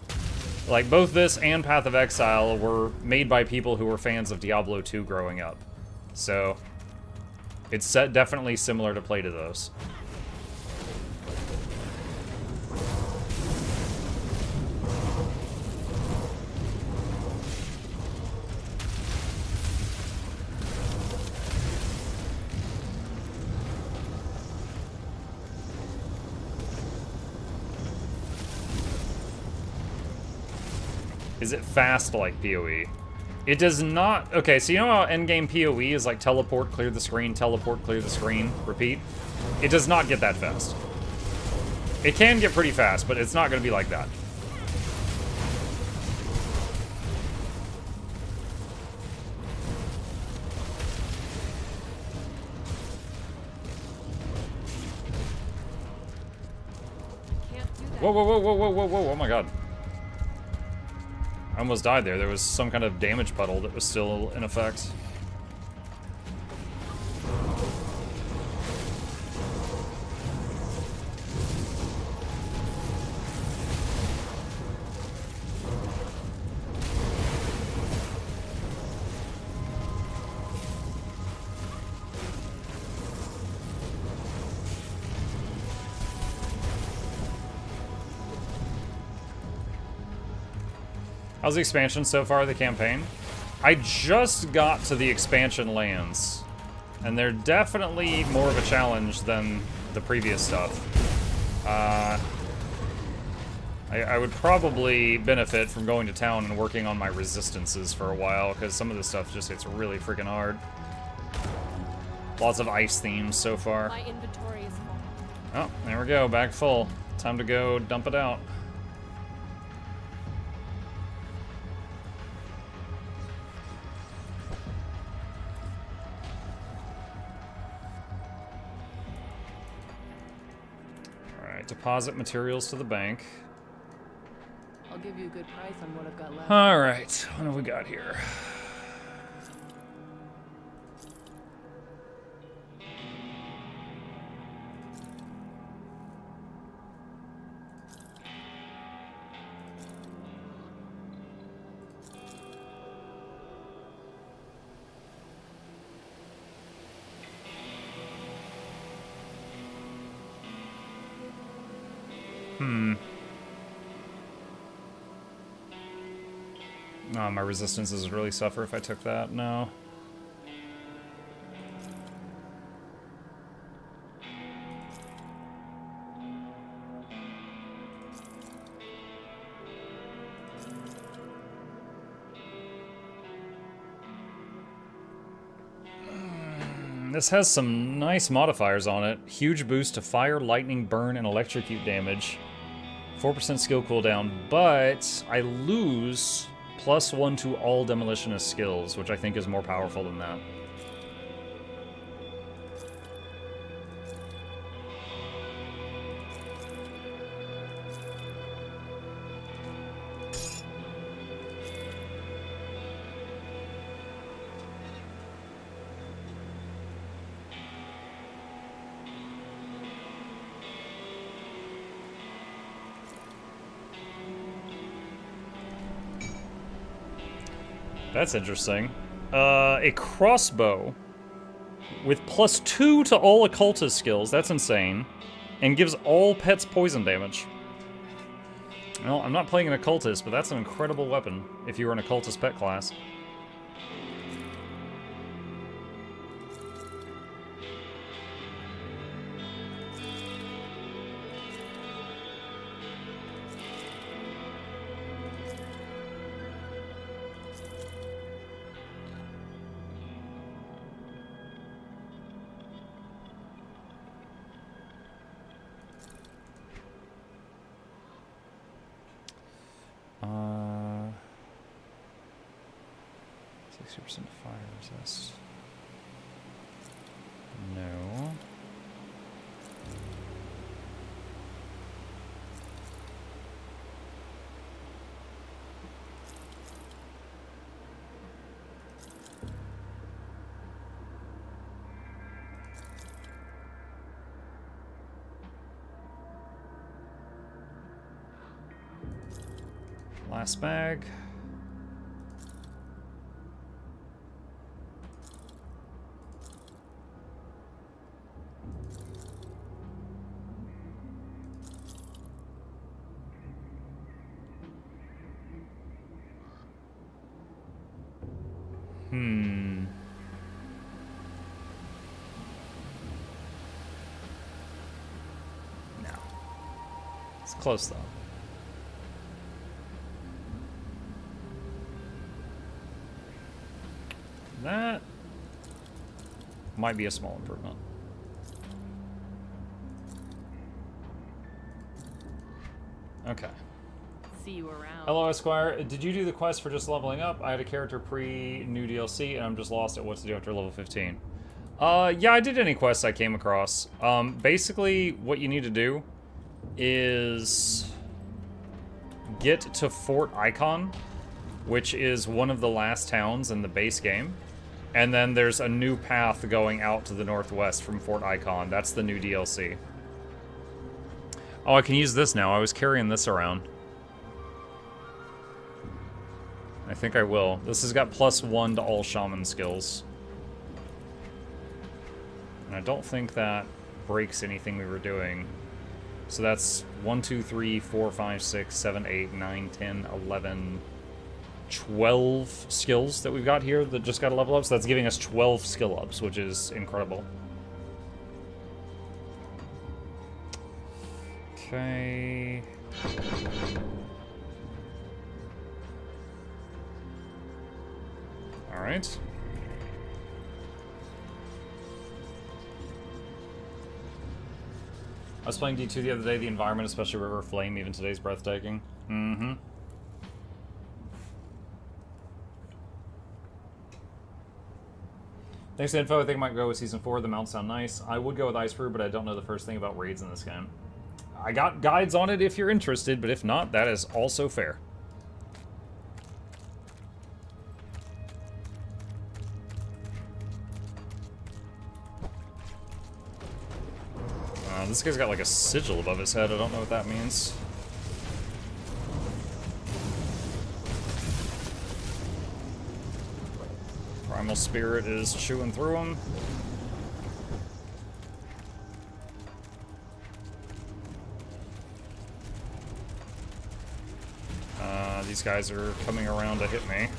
Like, both this and Path of Exile were made by people who were fans of Diablo 2 growing up. So, it's definitely similar to play to those. Is it fast like PoE? It does not... Okay, so you know how endgame PoE is like teleport, clear the screen, teleport, clear the screen, repeat? It does not get that fast. It can get pretty fast, but it's not going to be like that. Can't do that. Whoa, whoa, whoa, whoa, whoa, whoa, whoa, oh my god. I almost died there. There was some kind of damage puddle that was still in effect. How's the expansion so far, the campaign? I just got to the expansion lands, and they're definitely more of a challenge than the previous stuff. I would probably benefit from going to town and working on my resistances for a while, because some of this stuff just hits really freaking hard. Lots of ice themes so far. My inventory is full. Oh, there we go, back full. Time to go dump it out. Deposit materials to the bank. I'll give you a good price on what I've got left. All right, what have we got here? Oh, my resistances would really suffer if I took that. No. This has some nice modifiers on it. Huge boost to fire, lightning, burn, and electrocute damage. 4% skill cooldown, but I lose +1 to all Demolitionist skills, which I think is more powerful than that. That's interesting. A crossbow with +2 to all occultist skills. That's insane. And gives all pets poison damage. Well, I'm not playing an occultist, but that's an incredible weapon if you were an occultist pet class. 60% fire resist. No. Last bag. No. It's close though. That might be a small improvement. Okay. See you around. Hello, Esquire. Did you do the quest for just leveling up? I had a character pre-new DLC, and I'm just lost at what to do after level 15. Yeah, I did any quests I came across. Basically, what you need to do is get to Fort Icon, which is one of the last towns in the base game. And then there's a new path going out to the northwest from Fort Icon. That's the new DLC. Oh, I can use this now. I was carrying this around. I think I will. This has got +1 to all Shaman skills. And I don't think that breaks anything we were doing. So that's 1, 2, 3, 4, 5, 6, 7, 8, 9, 10, 11... 12 skills that we've got here that just got a level up, so that's giving us 12 skill ups, which is incredible. Okay. Alright. I was playing D2 the other day, the environment, especially River Flame, even today's breathtaking. Mm-hmm. Thanks for the info. I think I might go with Season 4. The mounts sound nice. I would go with Ice Brew, but I don't know the first thing about raids in this game. I got guides on it if you're interested, but if not, that is also fair. This guy's got like a sigil above his head. I don't know what that means. Primal Spirit is chewing through him. These guys are coming around to hit me.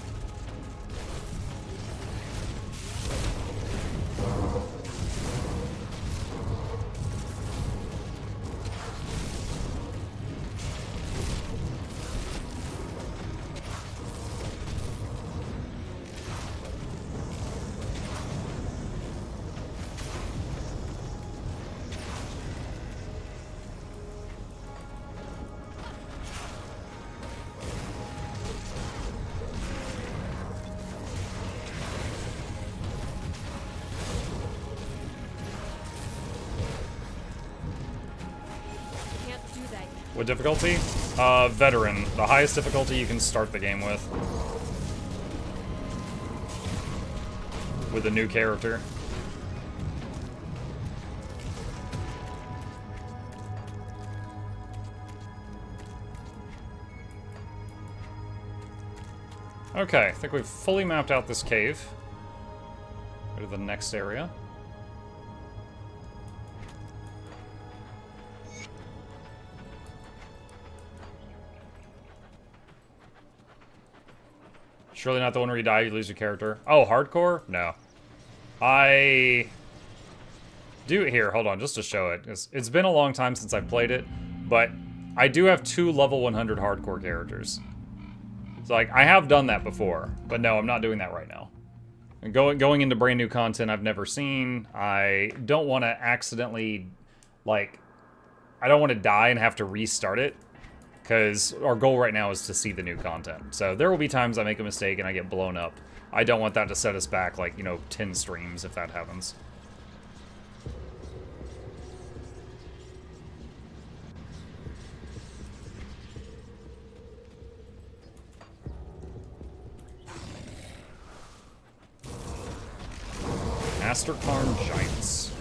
What difficulty? Veteran. The highest difficulty you can start the game with. With a new character. Okay, I think we've fully mapped out this cave. Go to the next area. Surely not the one where you die, you lose your character. Oh, hardcore? No. I do it here. Hold on, just to show it. It's been a long time since I've played it, but I do have 2 level 100 hardcore characters. So, like, I have done that before, but no, I'm not doing that right now. And going into brand new content I've never seen, I don't want to accidentally, like, I don't want to die and have to restart it. because our goal right now is to see the new content. So there will be times I make a mistake and I get blown up. I don't want that to set us back, like, you know, 10 streams if that happens. Master Karn Giants.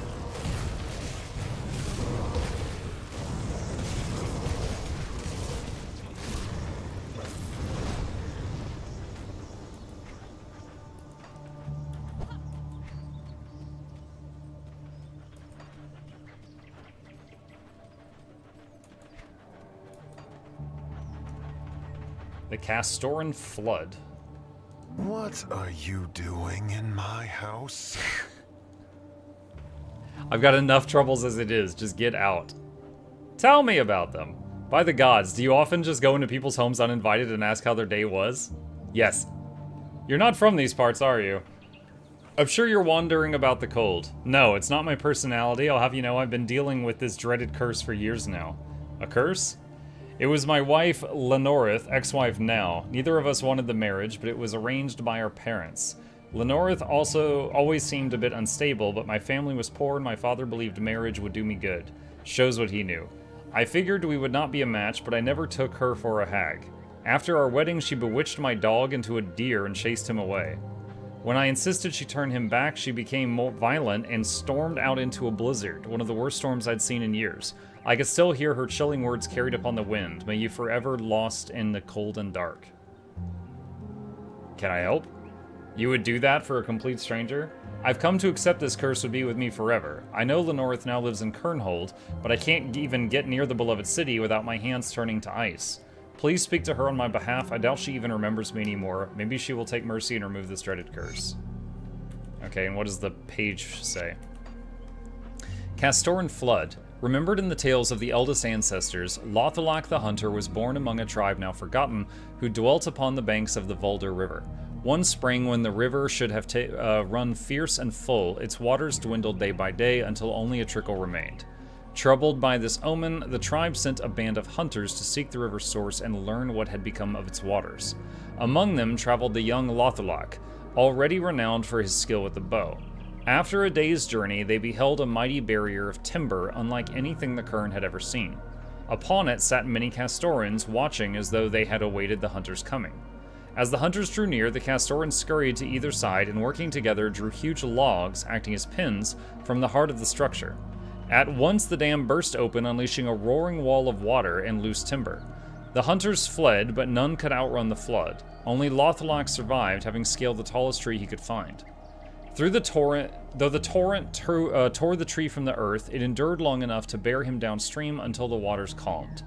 The Castoran Flood. What are you doing in my house? I've got enough troubles as it is. Just get out. Tell me about them. By the gods, do you often just go into people's homes uninvited and ask how their day was? Yes. You're not from these parts, are you? I'm sure you're wondering about the cold. No, it's not my personality. I'll have you know I've been dealing with this dreaded curse for years now. A curse? It was my wife, Lenorith, ex-wife now. Neither of us wanted the marriage, but it was arranged by our parents. Lenorith also always seemed a bit unstable, but my family was poor and my father believed marriage would do me good. Shows what he knew. I figured we would not be a match, but I never took her for a hag. After our wedding, she bewitched my dog into a deer and chased him away. When I insisted she turn him back, she became more violent and stormed out into a blizzard, one of the worst storms I'd seen in years. I could still hear her chilling words carried upon the wind. May you forever lost in the cold and dark. Can I help? You would do that for a complete stranger? I've come to accept this curse would be with me forever. I know Lenorith now lives in Kernhold, but I can't even get near the beloved city without my hands turning to ice. Please speak to her on my behalf. I doubt she even remembers me anymore. Maybe she will take mercy and remove this dreaded curse. Okay, and what does the page say? Castoran Flood. Remembered in the tales of the eldest ancestors, Lothalak the Hunter was born among a tribe now forgotten who dwelt upon the banks of the Vulder River. One spring, when the river should have run fierce and full, its waters dwindled day by day until only a trickle remained. Troubled by this omen, the tribe sent a band of hunters to seek the river's source and learn what had become of its waters. Among them traveled the young Lothalak, already renowned for his skill with the bow. After a day's journey, they beheld a mighty barrier of timber unlike anything the Kern had ever seen. Upon it sat many Castorans, watching as though they had awaited the hunters' coming. As the hunters drew near, the Castorans scurried to either side and working together drew huge logs, acting as pins, from the heart of the structure. At once the dam burst open, unleashing a roaring wall of water and loose timber. The hunters fled, but none could outrun the flood. Only Lothalak survived, having scaled the tallest tree he could find. Though the torrent tore the tree from the earth, it endured long enough to bear him downstream until the waters calmed.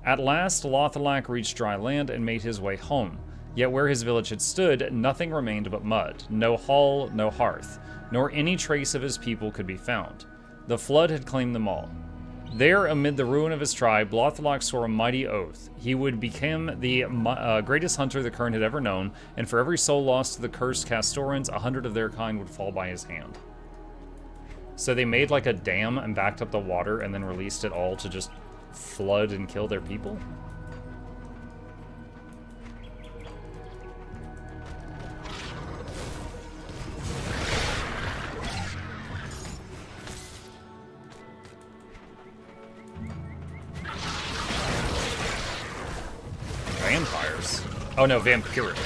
At last, Lothalak reached dry land and made his way home. Yet where his village had stood, nothing remained but mud. No hall, no hearth, nor any trace of his people could be found. The flood had claimed them all. There, amid the ruin of his tribe, Lothalak swore a mighty oath. He would become the greatest hunter the Kern had ever known, and for every soul lost to the cursed Castorans, 100 of their kind would fall by his hand. So they made like a dam and backed up the water and then released it all to just flood and kill their people? Vampires. Oh no, vampiric.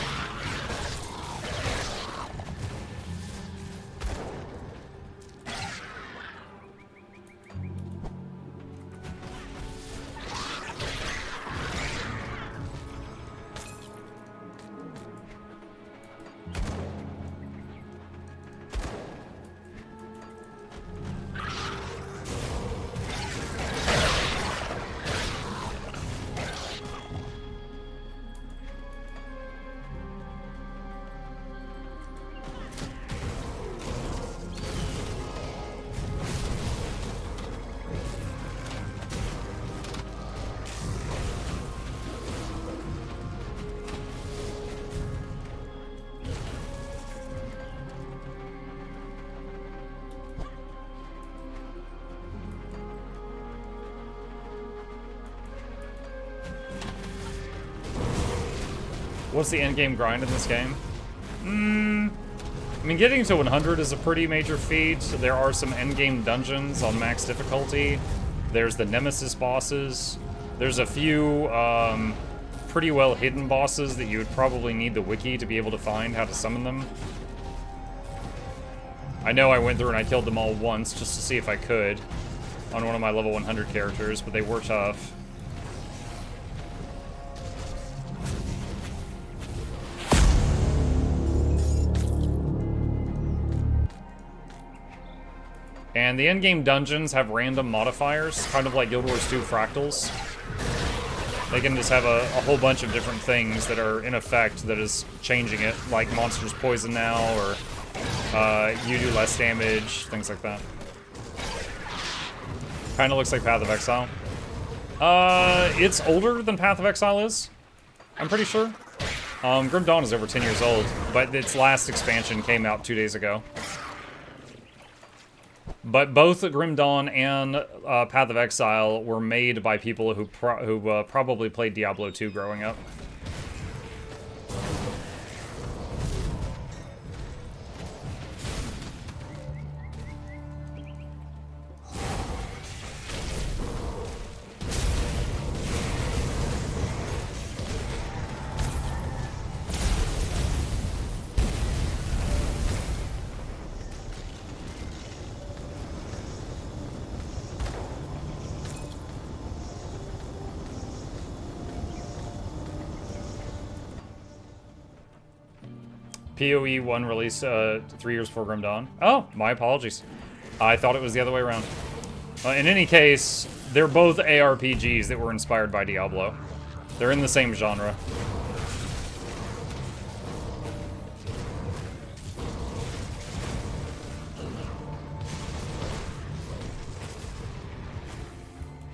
What's the end game grind in this game? I mean, getting to 100 is a pretty major feat. There are some end game dungeons on max difficulty. There's the Nemesis bosses. There's a few pretty well hidden bosses that you would probably need the wiki to be able to find how to summon them. I know I went through and I killed them all once just to see if I could on one of my level 100 characters, but they were tough. And the endgame dungeons have random modifiers, kind of like Guild Wars 2 fractals. They can just have a whole bunch of different things that are in effect that is changing it, like monsters poison now, or you do less damage, things like that. Kind of looks like Path of Exile. It's older than Path of Exile is, I'm pretty sure. Grim Dawn is over 10 years old, but its last expansion came out 2 days ago. But both Grim Dawn and Path of Exile were made by people who probably played Diablo 2 growing up. PoE 1 released 3 years before Grim Dawn. Oh, my apologies. I thought it was the other way around. In any case, they're both ARPGs that were inspired by Diablo. They're in the same genre.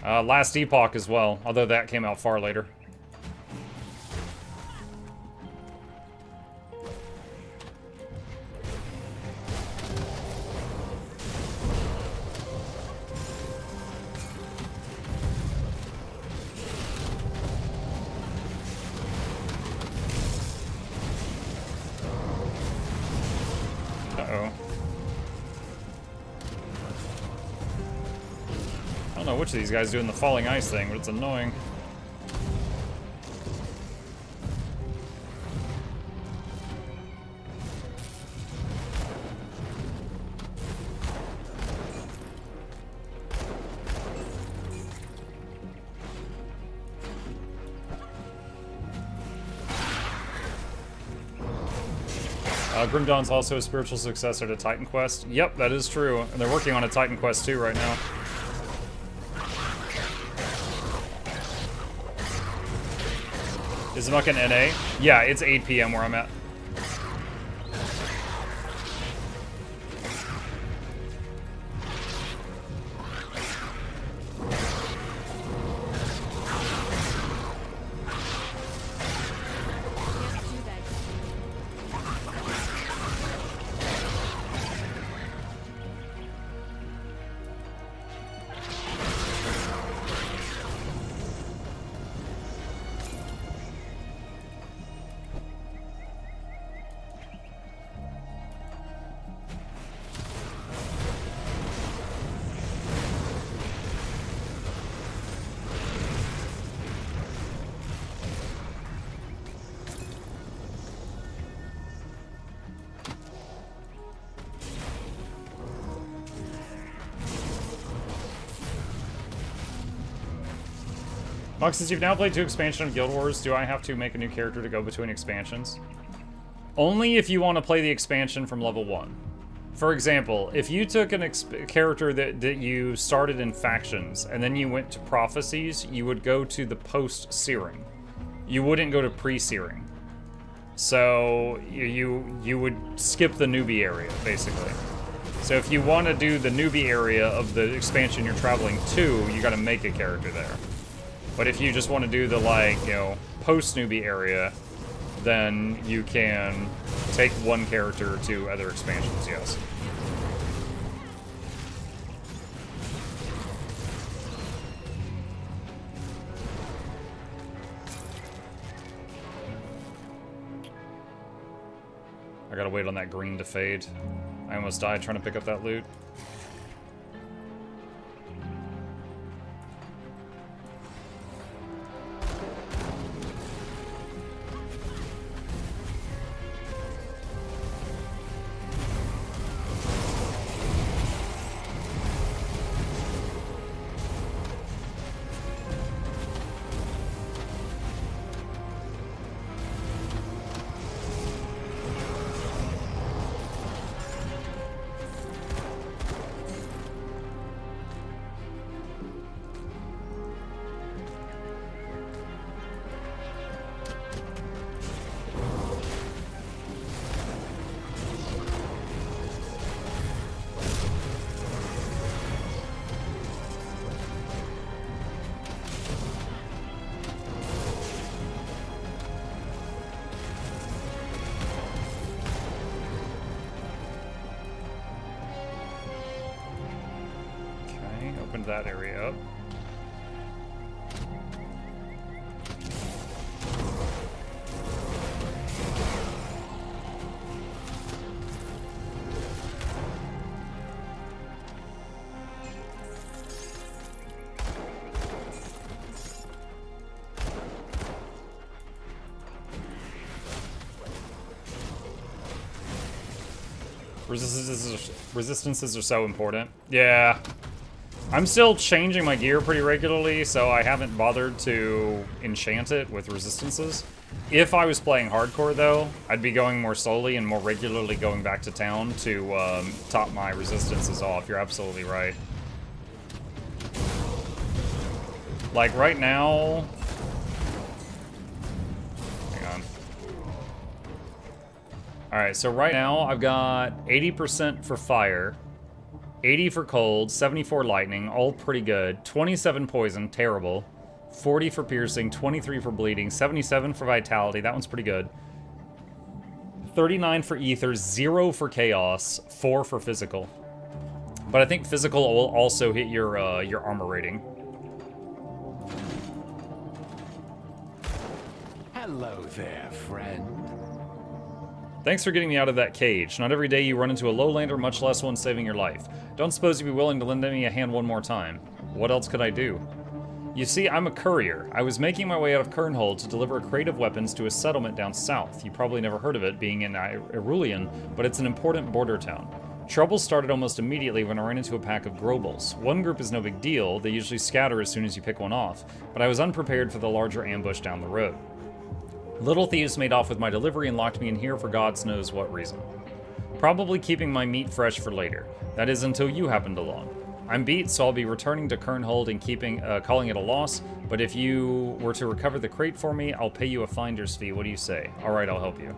Last Epoch as well, although that came out far later. I don't know which of these guys doing the falling ice thing, but it's annoying. Grim Dawn's also a spiritual successor to Titan Quest. Yep, that is true. And they're working on a Titan Quest 2 right now. Is Muck in NA? Yeah, it's 8 PM where I'm at. Mox, since you've now played 2 expansions of Guild Wars, do I have to make a new character to go between expansions? Only if you want to play the expansion from level 1. For example, if you took a character that you started in Factions, and then you went to Prophecies, you would go to the post-Searing. You wouldn't go to pre-Searing. So, you would skip the newbie area, basically. So if you want to do the newbie area of the expansion you're traveling to, you gotta make a character there. But if you just want to do the, like, you know, post-newbie area, then you can take one character to other expansions, yes. I gotta wait on that green to fade. I almost died trying to pick up that loot. Opened that area up. Resistances are so important. Yeah. I'm still changing my gear pretty regularly, so I haven't bothered to enchant it with resistances. If I was playing hardcore, though, I'd be going more slowly and more regularly going back to town to top my resistances off. You're absolutely right. Like, right now... Hang on. Alright, so right now I've got 80% for fire, 80 for cold, 74 lightning, all pretty good. 27 poison, terrible. 40 for piercing, 23 for bleeding, 77 for vitality, that one's pretty good. 39 for ether, 0 for chaos, 4 for physical. But I think physical will also hit your armor rating. Hello there, friend. Thanks for getting me out of that cage. Not every day you run into a lowlander, much less one saving your life. Don't suppose you'd be willing to lend me a hand one more time. What else could I do? You see, I'm a courier. I was making my way out of Kernhold to deliver a crate of weapons to a settlement down south. You probably never heard of it, being in Irulian, but it's an important border town. Trouble started almost immediately when I ran into a pack of Grobels. One group is no big deal, they usually scatter as soon as you pick one off, but I was unprepared for the larger ambush down the road. Little thieves made off with my delivery and locked me in here for God knows what reason. Probably keeping my meat fresh for later. That is until you happened along. I'm beat, so I'll be returning to Kernhold and calling it a loss, but if you were to recover the crate for me, I'll pay you a finder's fee. What do you say? Alright, I'll help you.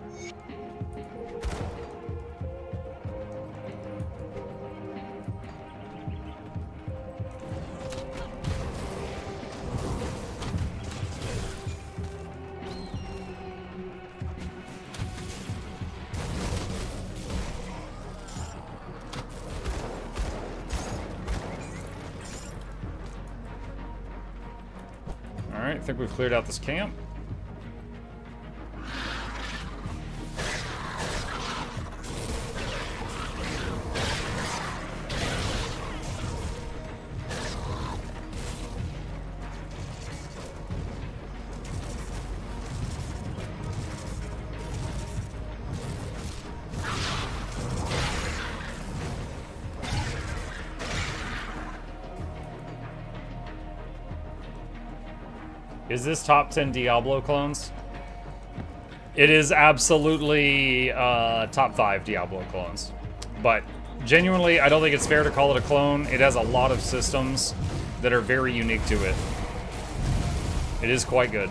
Alright, I think we've cleared out this camp. Is this top 10 Diablo clones? It is absolutely top 5 Diablo clones. But genuinely, I don't think it's fair to call it a clone. It has a lot of systems that are very unique to it. It is quite good.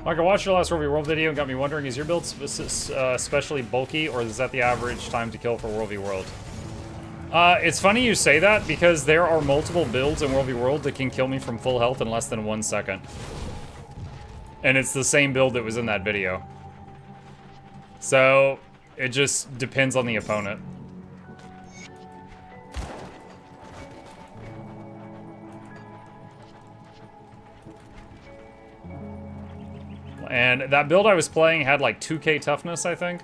Like, I watched your last World v. World video and got me wondering, is your build especially bulky, or is that the average time to kill for World v. World? It's funny you say that, because there are multiple builds in World v. World that can kill me from full health in less than 1 second. And it's the same build that was in that video. So, it just depends on the opponent. And that build I was playing had like 2k toughness, I think.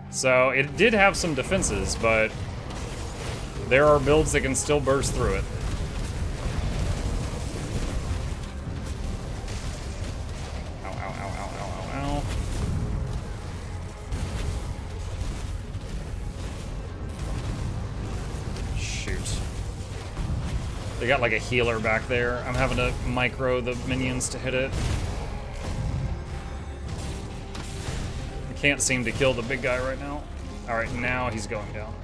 So it did have some defenses, but there are builds that can still burst through it. Ow, ow, ow, ow, ow, ow, ow. Shoot. They got like a healer back there. I'm having to micro the minions to hit it. Can't seem to kill the big guy right now. Alright, now he's going down.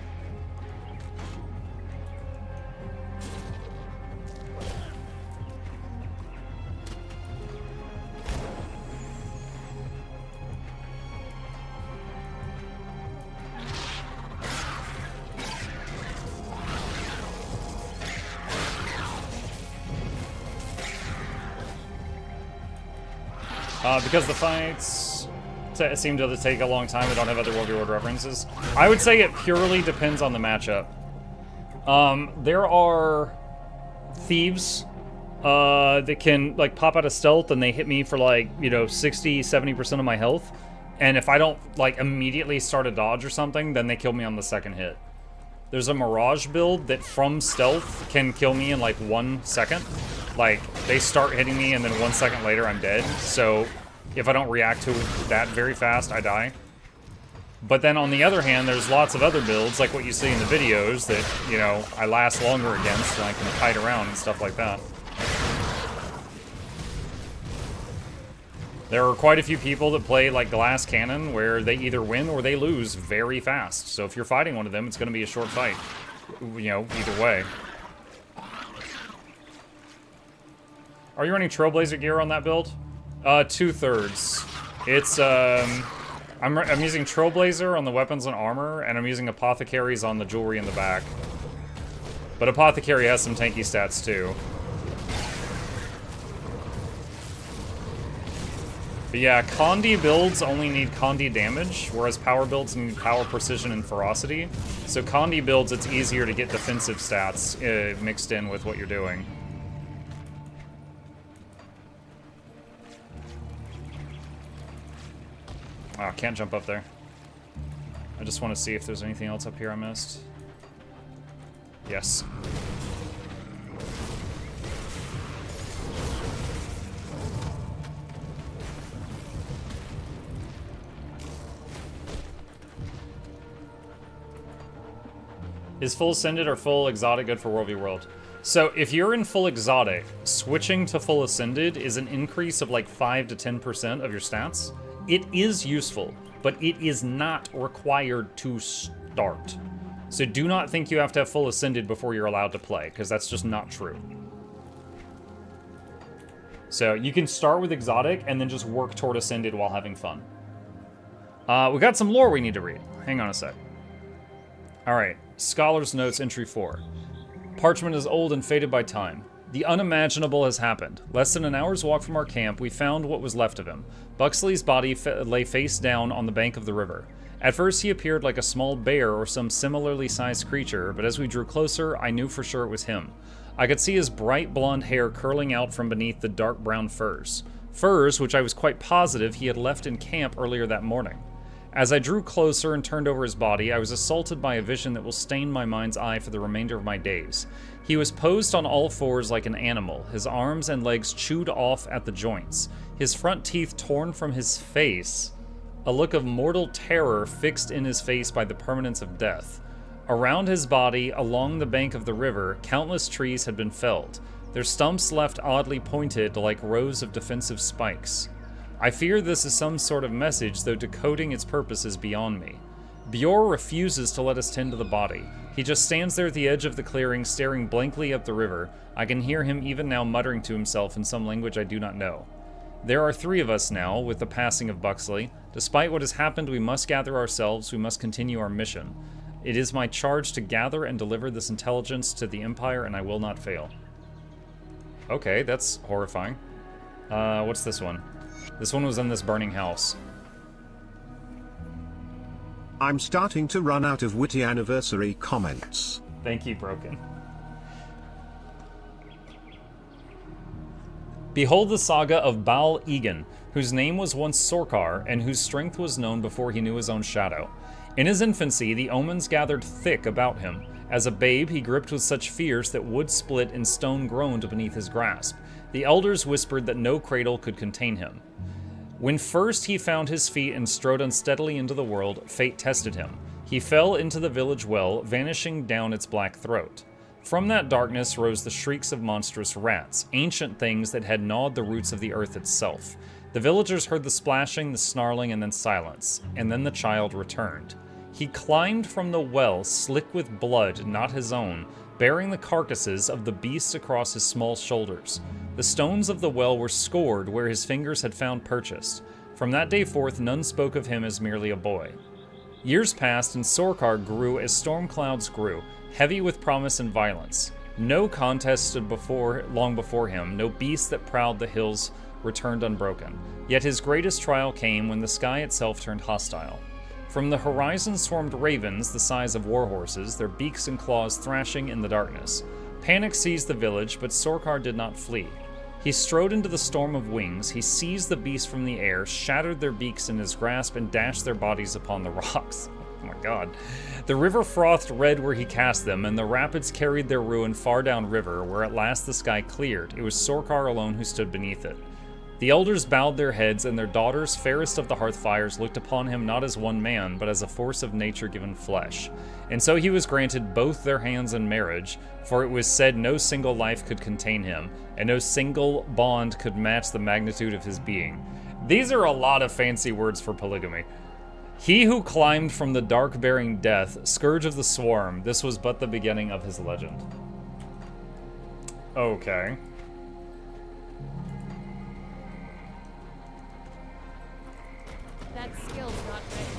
Because the fights seem to take a long time, I don't have other World v. World references. I would say it purely depends on the matchup. There are thieves that can like pop out of stealth and they hit me for like, you know, 60-70% of my health. And if I don't like immediately start a dodge or something, then they kill me on the second hit. There's a Mirage build that from stealth can kill me in like 1 second. Like, they start hitting me and then 1 second later I'm dead. So if I don't react to that very fast, I die. But then on the other hand, there's lots of other builds, like what you see in the videos, that, you know, I last longer against and I can kite around and stuff like that. There are quite a few people that play like Glass Cannon where they either win or they lose very fast. So if you're fighting one of them, it's going to be a short fight. You know, either way. Are you running Trailblazer gear on that build? 2/3. It's, I'm using Trailblazer on the weapons and armor, and I'm using Apothecaries on the jewelry in the back. But Apothecary has some tanky stats too. But yeah, Condi builds only need Condi damage, whereas power builds need power, precision, and ferocity. So Condi builds, it's easier to get defensive stats mixed in with what you're doing. Oh, can't jump up there. I just want to see if there's anything else up here I missed. Yes. Is full Ascended or full Exotic good for World v. World? So if you're in full Exotic, switching to full Ascended is an increase of like 5 to 10% of your stats. It is useful, but it is not required to start. So do not think you have to have full Ascended before you're allowed to play, because that's just not true. So you can start with Exotic and then just work toward Ascended while having fun. We got some lore we need to read. Hang on a sec. Alright, Scholar's Notes, Entry 4. Parchment is old and faded by time. The unimaginable has happened. Less than an hour's walk from our camp, we found what was left of him. Buxley's body lay face down on the bank of the river. At first he appeared like a small bear or some similarly sized creature, but as we drew closer, I knew for sure it was him. I could see his bright blonde hair curling out from beneath the dark brown furs. Furs which I was quite positive he had left in camp earlier that morning. As I drew closer and turned over his body, I was assaulted by a vision that will stain my mind's eye for the remainder of my days. He was posed on all fours like an animal, his arms and legs chewed off at the joints, his front teeth torn from his face, a look of mortal terror fixed in his face by the permanence of death. Around his body, along the bank of the river, countless trees had been felled, their stumps left oddly pointed like rows of defensive spikes. I fear this is some sort of message, though decoding its purpose is beyond me. Bjor refuses to let us tend to the body. He just stands there at the edge of the clearing, staring blankly up the river. I can hear him even now muttering to himself in some language I do not know. There are 3 of us now, with the passing of Buxley. Despite what has happened, we must gather ourselves, we must continue our mission. It is my charge to gather and deliver this intelligence to the Empire, and I will not fail. Okay, that's horrifying. What's this one? This one was in this burning house. I'm starting to run out of witty anniversary comments. Thank you, Broken. Behold the saga of Baal Egan, whose name was once Sorkar, and whose strength was known before he knew his own shadow. In his infancy, the omens gathered thick about him. As a babe, he gripped with such fears that wood split and stone groaned beneath his grasp. The elders whispered that no cradle could contain him. When first he found his feet and strode unsteadily into the world, fate tested him. He fell into the village well, vanishing down its black throat. From that darkness rose the shrieks of monstrous rats, ancient things that had gnawed the roots of the earth itself. The villagers heard the splashing, the snarling, and then silence, and then the child returned. He climbed from the well, slick with blood not his own, bearing the carcasses of the beasts across his small shoulders. The stones of the well were scored where his fingers had found purchase. From that day forth, none spoke of him as merely a boy. Years passed, and Sorkar grew as storm clouds grew, heavy with promise and violence. No contest stood long before him, no beast that prowled the hills returned unbroken. Yet his greatest trial came when the sky itself turned hostile. From the horizon swarmed ravens the size of warhorses, their beaks and claws thrashing in the darkness. Panic seized the village, but Sorkar did not flee. He strode into the storm of wings, he seized the beasts from the air, shattered their beaks in his grasp, and dashed their bodies upon the rocks. Oh my god. The river frothed red where he cast them, and the rapids carried their ruin far down river, where at last the sky cleared. It was Sorkar alone who stood beneath it. The elders bowed their heads, and their daughters, fairest of the hearthfires, looked upon him not as one man, but as a force of nature given flesh. And so he was granted both their hands in marriage, for it was said no single life could contain him, and no single bond could match the magnitude of his being. These are a lot of fancy words for polygamy. He who climbed from the dark bearing death, scourge of the swarm, this was but the beginning of his legend. Okay. That skill's not ready.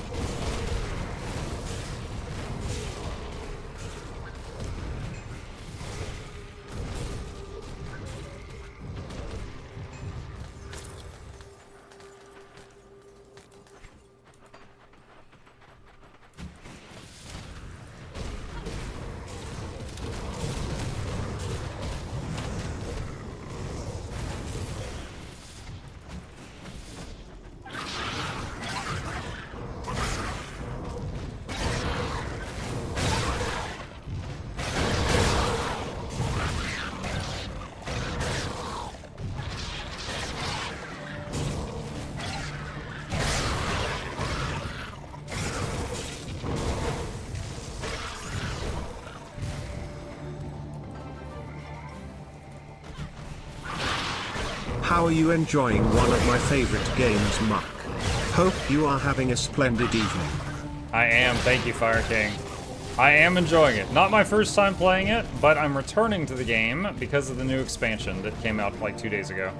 How are you enjoying one of my favorite games, Muck? Hope you are having a splendid evening. I am, thank you, Fire King. I am enjoying it. Not my first time playing it, but I'm returning to the game because of the new expansion that came out like 2 days ago.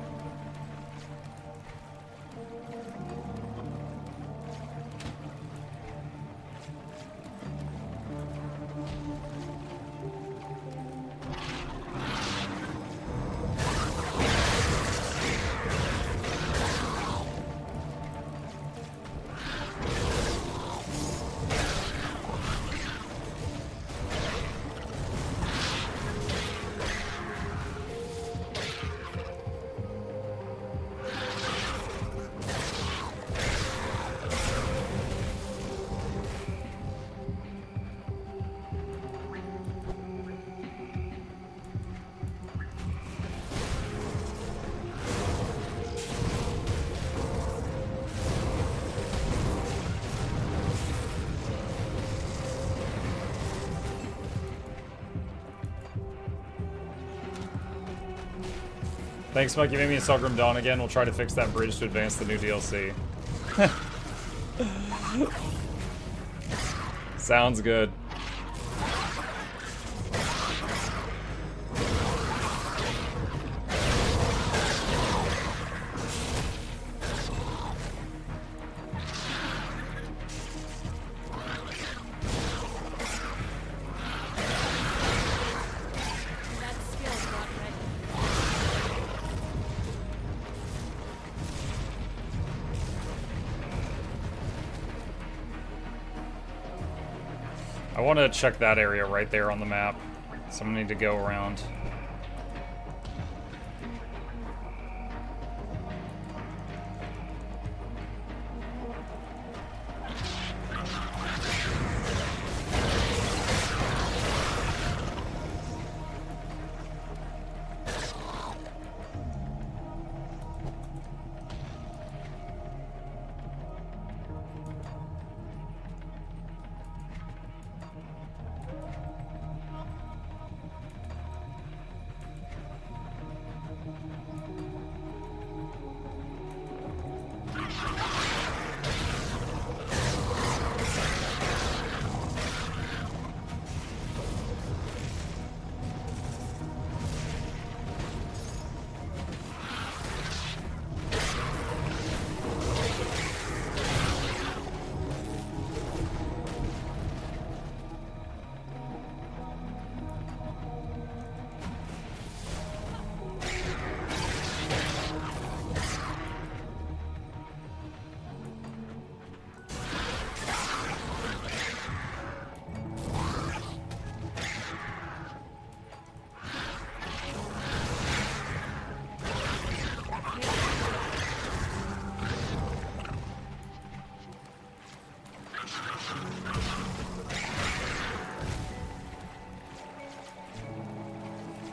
Thanks, Mike. You made me install Grim Dawn again. We'll try to fix that bridge to advance the new DLC. Sounds good. I want to check that area right there on the map. So I'm gonna need to go around.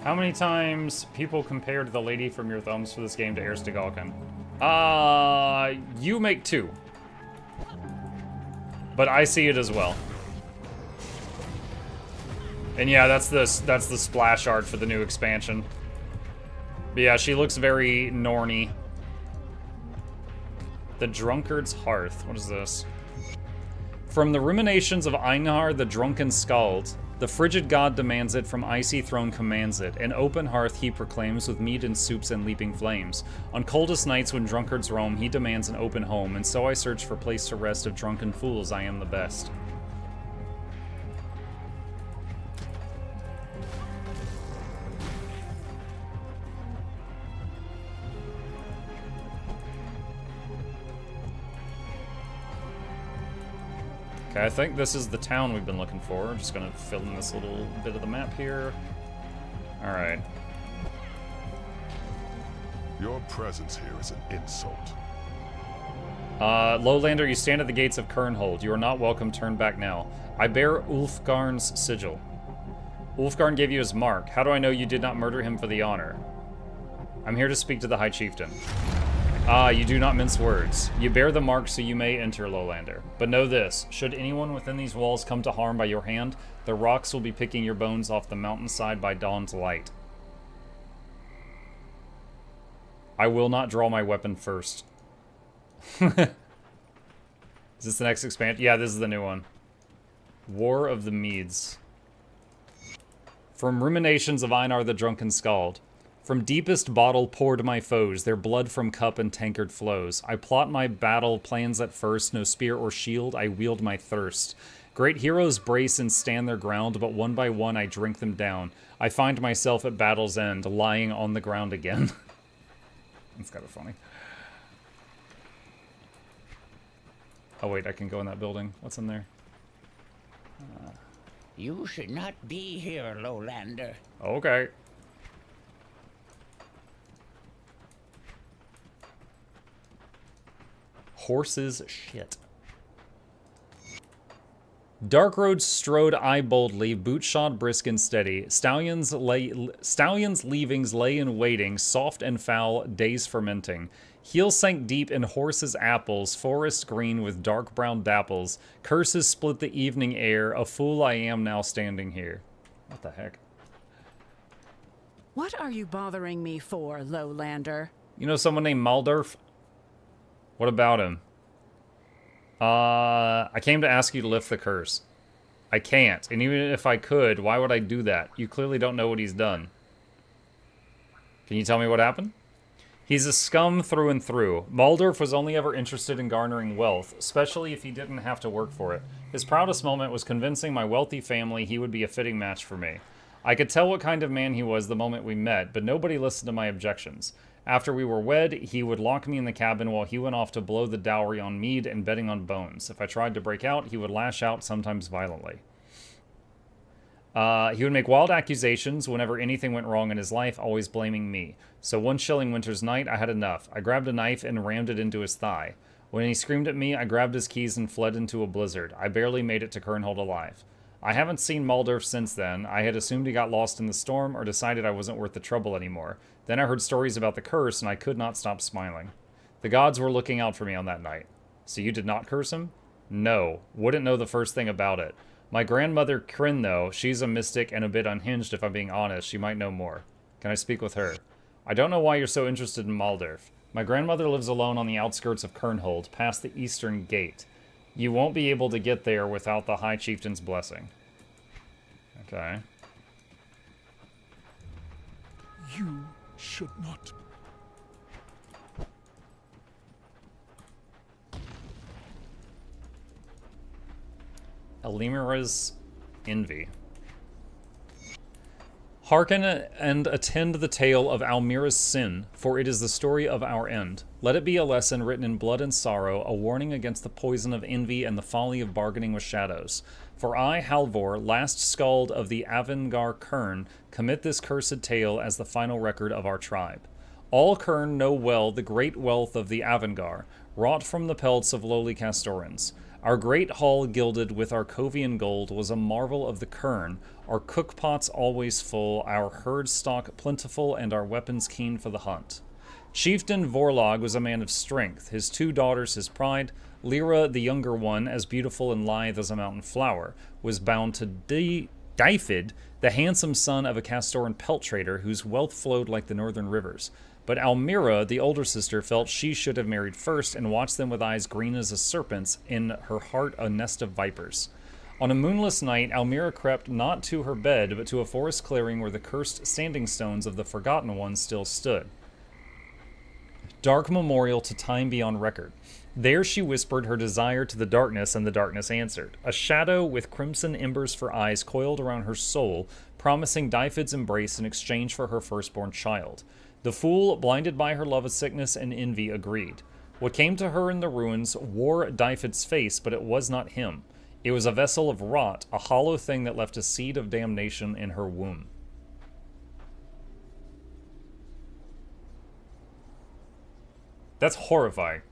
How many times people compared the lady from your thumbs for this game to Erst Galkin? You make 2. But I see it as well. And yeah, that's the splash art for the new expansion. But yeah, she looks very Norny. The Drunkard's Hearth. What is this? From the ruminations of Einar the Drunken Skald, the frigid god demands it, from icy throne commands it. An open hearth he proclaims, with meat and soups and leaping flames. On coldest nights when drunkards roam, he demands an open home, and so I search for place to rest of drunken fools, I am the best. Okay, I think this is the town we've been looking for. I'm just gonna fill in this little bit of the map here. Alright. Your presence here is an insult. Lowlander, you stand at the gates of Kernhold. You are not welcome, turn back now. I bear Ulfgarn's sigil. Ulfgarn gave you his mark. How do I know you did not murder him for the honor? I'm here to speak to the High Chieftain. You do not mince words. You bear the mark so you may enter, Lowlander. But know this, should anyone within these walls come to harm by your hand, the rocks will be picking your bones off the mountainside by dawn's light. I will not draw my weapon first. Is this the next expansion? Yeah, this is the new one. War of the Meads. From ruminations of Einar the Drunken Skald. From deepest bottle poured my foes, their blood from cup and tankard flows. I plot my battle plans at first, no spear or shield, I wield my thirst. Great heroes brace and stand their ground, but one by one I drink them down. I find myself at battle's end, lying on the ground again. That's kind of funny. Oh wait, I can go in that building. What's in there? You should not be here, Lowlander. Okay. Horses shit. Dark roads strode I boldly, boot shod brisk and steady. Stallions leavings lay in waiting, soft and foul, days fermenting. Heels sank deep in horses' apples, forest green with dark brown dapples. Curses split the evening air, a fool I am now standing here. What the heck? What are you bothering me for, Lowlander? You know someone named Maldorf? What about him? I came to ask you to lift the curse. I can't, and even if I could, why would I do that? You clearly don't know what he's done. Can you tell me what happened? He's a scum through and through. Maldorf was only ever interested in garnering wealth, especially if he didn't have to work for it. His proudest moment was convincing my wealthy family he would be a fitting match for me. I could tell what kind of man he was the moment we met, but nobody listened to my objections. After we were wed, he would lock me in the cabin while he went off to blow the dowry on mead and betting on bones. If I tried to break out, he would lash out, sometimes violently. He would make wild accusations whenever anything went wrong in his life, always blaming me. So one chilling winter's night, I had enough. I grabbed a knife and rammed it into his thigh. When he screamed at me, I grabbed his keys and fled into a blizzard. I barely made it to Kernhold alive. I haven't seen Maldorf since then. I had assumed he got lost in the storm or decided I wasn't worth the trouble anymore. Then I heard stories about the curse and I could not stop smiling. The gods were looking out for me on that night. So you did not curse him? No. Wouldn't know the first thing about it. My grandmother, Kryn, though, she's a mystic and a bit unhinged if I'm being honest. She might know more. Can I speak with her? I don't know why you're so interested in Maldorf. My grandmother lives alone on the outskirts of Kernhold, past the eastern gate. You won't be able to get there without the High Chieftain's blessing. Okay. You should not. Elimira's envy. Hearken and attend the tale of Almira's sin, for it is the story of our end. Let it be a lesson written in blood and sorrow, a warning against the poison of envy and the folly of bargaining with shadows. For I, Halvor, last skald of the Avengar Kern, commit this cursed tale as the final record of our tribe. All Kern know well the great wealth of the Avengar, wrought from the pelts of lowly Castorans. Our great hall gilded with Arcovian gold was a marvel of the Kern, our cookpots always full, our herd stock plentiful, and our weapons keen for the hunt. Chieftain Vorlog was a man of strength, his 2 daughters his pride. Lyra, the younger one, as beautiful and lithe as a mountain flower, was bound to Dyfid, the handsome son of a Castoran pelt trader whose wealth flowed like the northern rivers. But Almira, the older sister, felt she should have married first and watched them with eyes green as a serpent's, in her heart a nest of vipers. On a moonless night, Almira crept not to her bed, but to a forest clearing where the cursed standing stones of the Forgotten Ones still stood. Dark memorial to time beyond record. There she whispered her desire to the darkness, and the darkness answered. A shadow with crimson embers for eyes coiled around her soul, promising Dyfid's embrace in exchange for her firstborn child. The fool, blinded by her love of sickness and envy, agreed. What came to her in the ruins wore Dyfid's face, but it was not him. It was a vessel of rot, a hollow thing that left a seed of damnation in her womb. That's horrifying.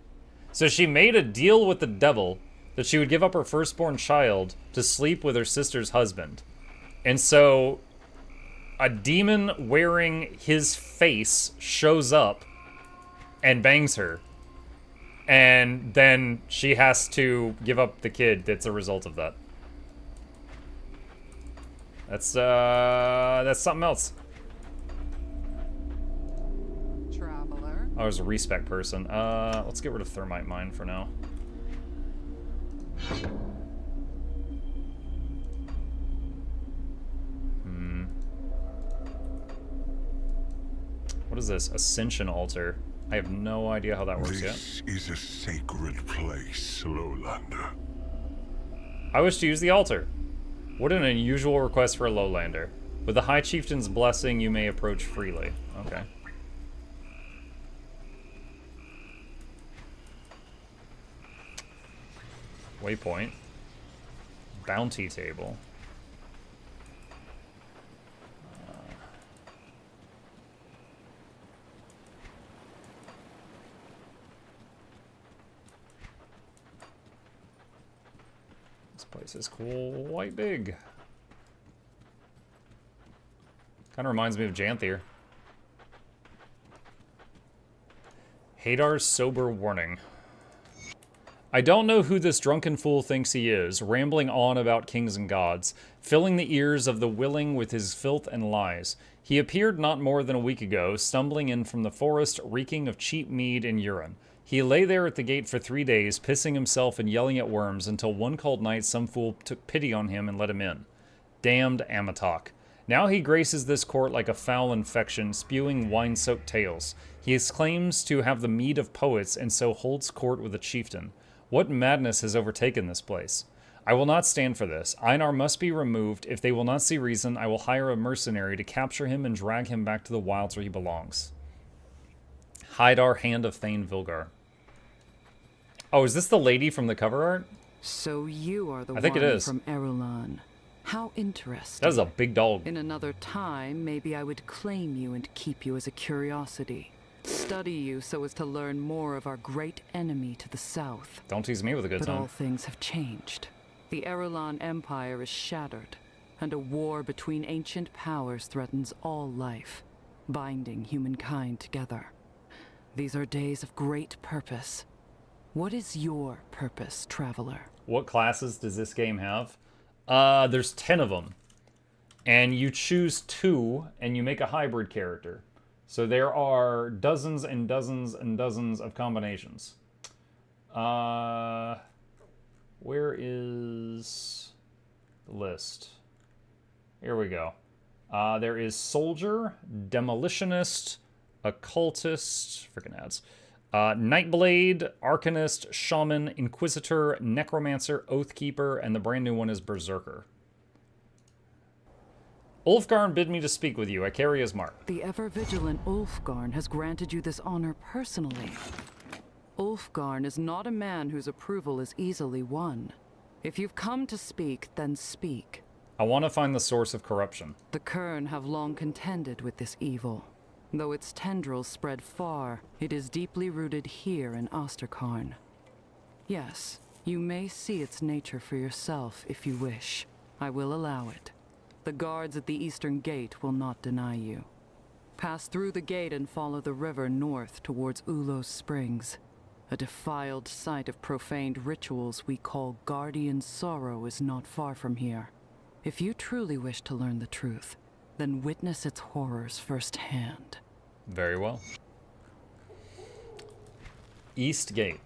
So she made a deal with the devil that she would give up her firstborn child to sleep with her sister's husband. And so a demon wearing his face shows up and bangs her. And then she has to give up the kid that's a result of that. That's something else. Traveler. I was a respec person. Let's get rid of Thermite Mine for now. What is this? Ascension Altar. I have no idea how that works yet. This is a sacred place, Lowlander. I wish to use the altar. What an unusual request for a lowlander. With the High Chieftain's blessing, you may approach freely. Okay. Waypoint. Bounty table. This place is quite big. Kind of reminds me of Janthier. Hadar's sober warning. I don't know who this drunken fool thinks he is, rambling on about kings and gods, filling the ears of the willing with his filth and lies. He appeared not more than a week ago, stumbling in from the forest, reeking of cheap mead and urine. He lay there at the gate for 3 days, pissing himself and yelling at worms, until one cold night some fool took pity on him and let him in. Damned Amatok. Now he graces this court like a foul infection, spewing wine-soaked tales. He claims to have the mead of poets, and so holds court with a chieftain. What madness has overtaken this place? I will not stand for this. Einar must be removed. If they will not see reason, I will hire a mercenary to capture him and drag him back to the wilds where he belongs. Haidar, Hand of Thane Vilgar. Oh, is this the lady from the cover art? So you are the I think it one is. from Erulan. How interesting. That is a big dog. In another time, maybe I would claim you and keep you as a curiosity. Study you so as to learn more of our great enemy to the south. Don't tease me with a good But time. all things have changed. The Erolan Empire is shattered, and a war between ancient powers threatens all life, binding humankind together. These are days of great purpose. What is your purpose, traveler? What classes does this game have? There's 10 of them. And you choose 2, and you make a hybrid character. So there are dozens and dozens and dozens of combinations. Where is the list? Here we go. There is Soldier, Demolitionist, Occultist, freaking ads. Nightblade, Arcanist, Shaman, Inquisitor, Necromancer, Oathkeeper, and the brand new one is Berserker. Ulfgarn bid me to speak with you. I carry his mark. The ever-vigilant Ulfgarn has granted you this honor personally. Ulfgarn is not a man whose approval is easily won. If you've come to speak, then speak. I want to find the source of corruption. The Kern have long contended with this evil. Though its tendrils spread far, it is deeply rooted here in Osterkarn. Yes, you may see its nature for yourself if you wish. I will allow it. The guards at the eastern gate will not deny you. Pass through the gate and follow the river north towards Ulos Springs. A defiled site of profaned rituals we call Guardian Sorrow is not far from here. If you truly wish to learn the truth, then witness its horrors firsthand. Very well. East Gate.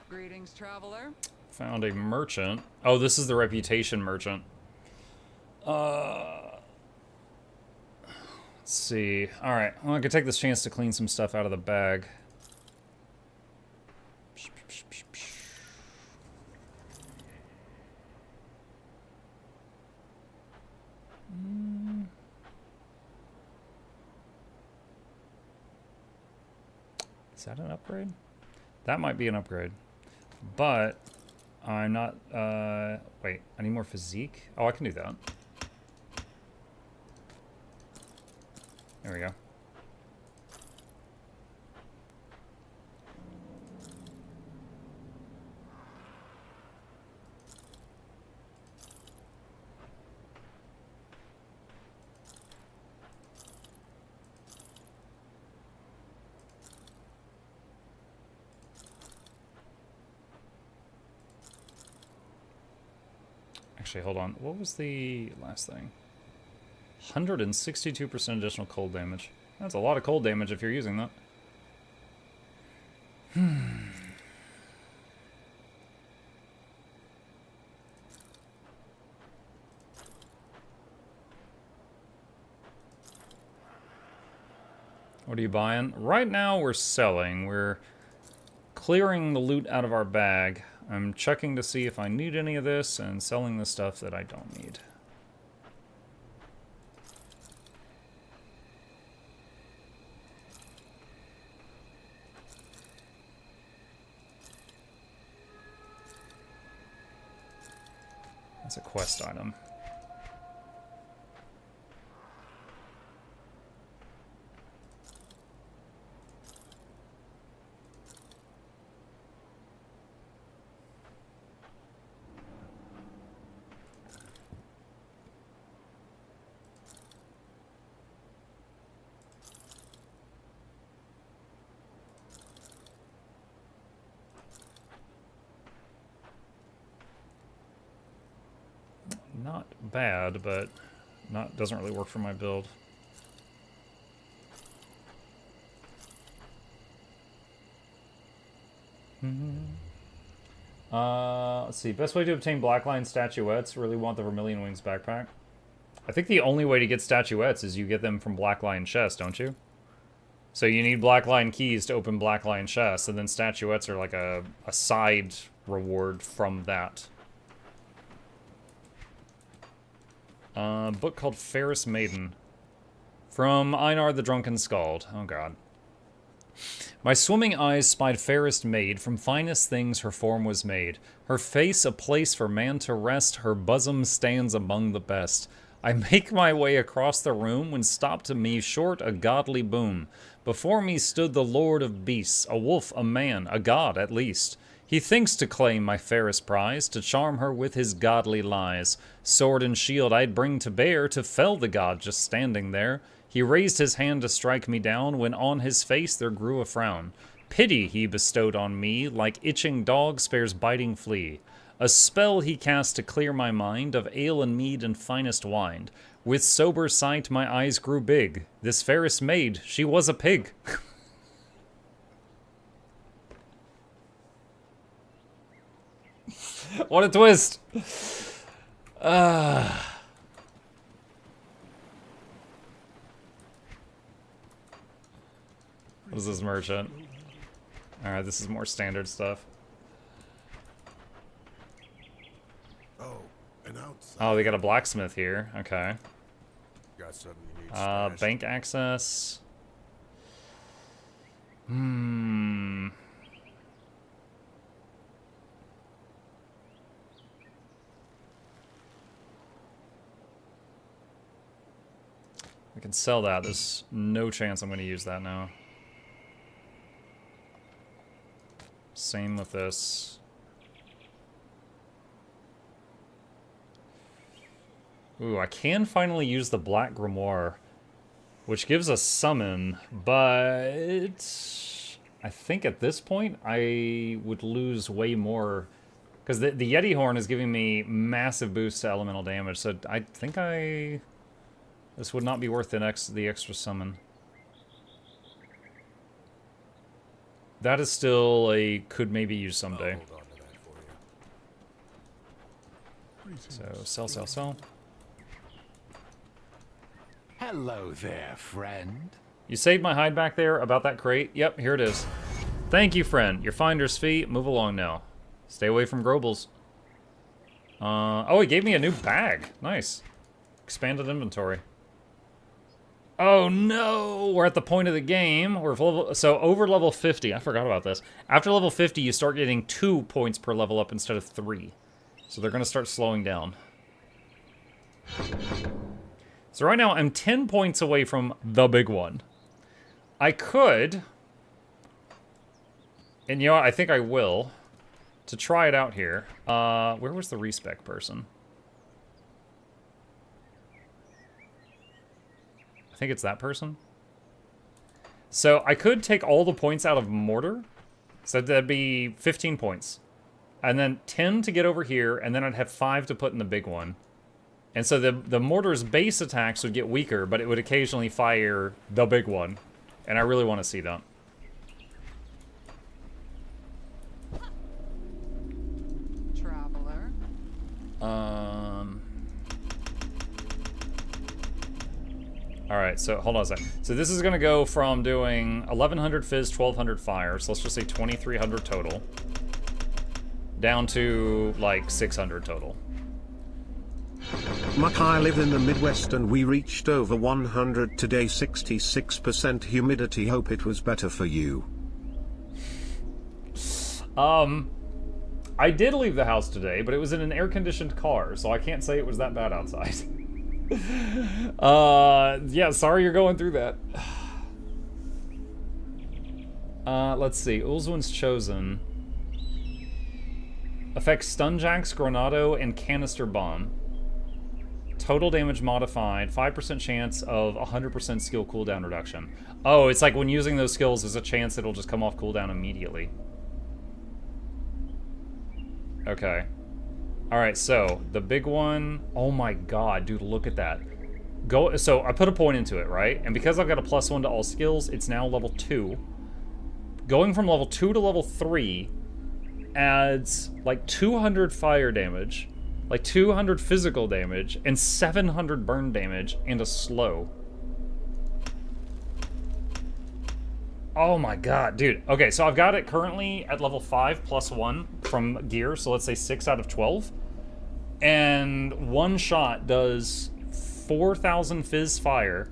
Greetings, traveler. Found a merchant. Oh, this is the reputation merchant. Let's see. Alright, well, I could take this chance to clean some stuff out of the bag. Is that an upgrade? That might be an upgrade. But I'm not, wait, I need more physique? Oh, I can do that. There we go. Actually, hold on. What was the last thing? 162% additional cold damage. That's a lot of cold damage if you're using that. What are you buying? Right now we're selling. We're clearing the loot out of our bag. I'm checking to see if I need any of this and selling the stuff that I don't need. That's a quest item. Not bad, but doesn't really work for my build. Let's see. Best way to obtain Blackline statuettes. Really want the Vermilion Wings backpack. I think the only way to get statuettes is you get them from Black Lion chests, don't you? So you need Black Lion keys to open Black Lion chests, and then statuettes are like a side reward from that. Book called Fairest Maiden. From Einar the Drunken Skald. Oh god. My swimming eyes spied fairest maid, from finest things her form was made. Her face a place for man to rest, her bosom stands among the best. I make my way across the room, when stopped to me short a godly boom. Before me stood the lord of beasts, a wolf, a man, a god at least. He thinks to claim my fairest prize, to charm her with his godly lies. Sword and shield I'd bring to bear, to fell the god just standing there. He raised his hand to strike me down, when on his face there grew a frown. Pity he bestowed on me, like itching dog spares biting flea. A spell he cast to clear my mind, of ale and mead and finest wine. With sober sight my eyes grew big. This fairest maid, she was a pig. What a twist! What is this merchant? Alright, this is more standard stuff. Oh, and outside. Oh, they got a blacksmith here. Okay. Got something you need stashed? Bank access. We can sell that. There's no chance I'm going to use that now. Same with this. Ooh, I can finally use the Black Grimoire, which gives us summon, but I think at this point I would lose way more, because the Yeti Horn is giving me massive boost to elemental damage, so I think this would not be worth the extra summon. That is still a could maybe use someday. Hold on to that for you. So sell. Hello there, friend. You saved my hide back there about that crate? Yep, here it is. Thank you, friend. Your finder's fee. Move along now. Stay away from Grobles. Oh, he gave me a new bag. Nice. Expanded inventory. Oh no! We're at the point of the game. So over level 50, I forgot about this. After level 50, you start getting 2 points per level up instead of 3. So they're going to start slowing down. So right now, I'm 10 points away from the big one. I could, and you know what, I think I will, to try it out here. Where was the respec person? I think it's that person. So I could take all the points out of Mortar. So that'd be 15 points. And then 10 to get over here, and then I'd have 5 to put in the big one. And so the Mortar's base attacks would get weaker, but it would occasionally fire the big one. And I really want to see that. Traveler. Alright, so hold on a sec. So this is going to go from doing 1100 fizz, 1200 fire, so let's just say 2300 total, down to like 600 total. Muck, I live in the Midwest and we reached over 100 today, 66% humidity. Hope it was better for you. I did leave the house today, but it was in an air-conditioned car, so I can't say it was that bad outside. Yeah, sorry you're going through that. Let's see. Ulzwin's Chosen. Affects Stunjacks, Granado, and Canister Bomb. Total damage modified. 5% chance of 100% skill cooldown reduction. Oh, it's like when using those skills, there's a chance it'll just come off cooldown immediately. Okay. Alright, so, the big one... Oh my god, dude, look at that. So, I put a point into it, right? And because I've got a +1 to all skills, it's now level 2. Going from level 2 to level 3 adds, like, 200 fire damage, Like 200 physical damage and 700 burn damage and a slow. Oh my god, dude. Okay, so I've got it currently at level 5 plus 1 from gear, so let's say 6 out of 12. And one shot does 4,000 fizz fire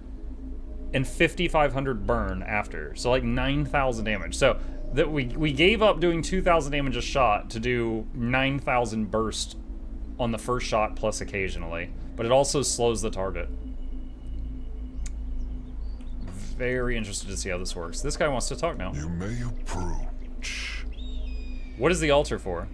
and 5,500 burn after. So like 9,000 damage. So that we gave up doing 2,000 damage a shot to do 9,000 burst on the first shot plus occasionally. But it also slows the target. Very interested to see how this works. This guy wants to talk now. You may approach. What is the altar for?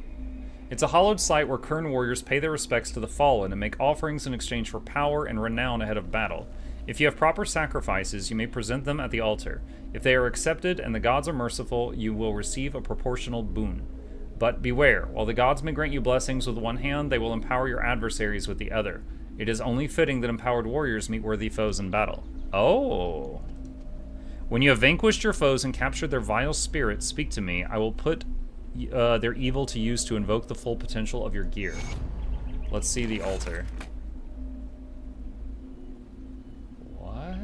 It's a hallowed site where Kern warriors pay their respects to the fallen and make offerings in exchange for power and renown ahead of battle. If you have proper sacrifices, you may present them at the altar. If they are accepted and the gods are merciful, you will receive a proportional boon. But beware, while the gods may grant you blessings with one hand, they will empower your adversaries with the other. It is only fitting that empowered warriors meet worthy foes in battle. Oh. When you have vanquished your foes and captured their vile spirits, speak to me. I will put their evil to use to invoke the full potential of your gear. Let's see the altar. What?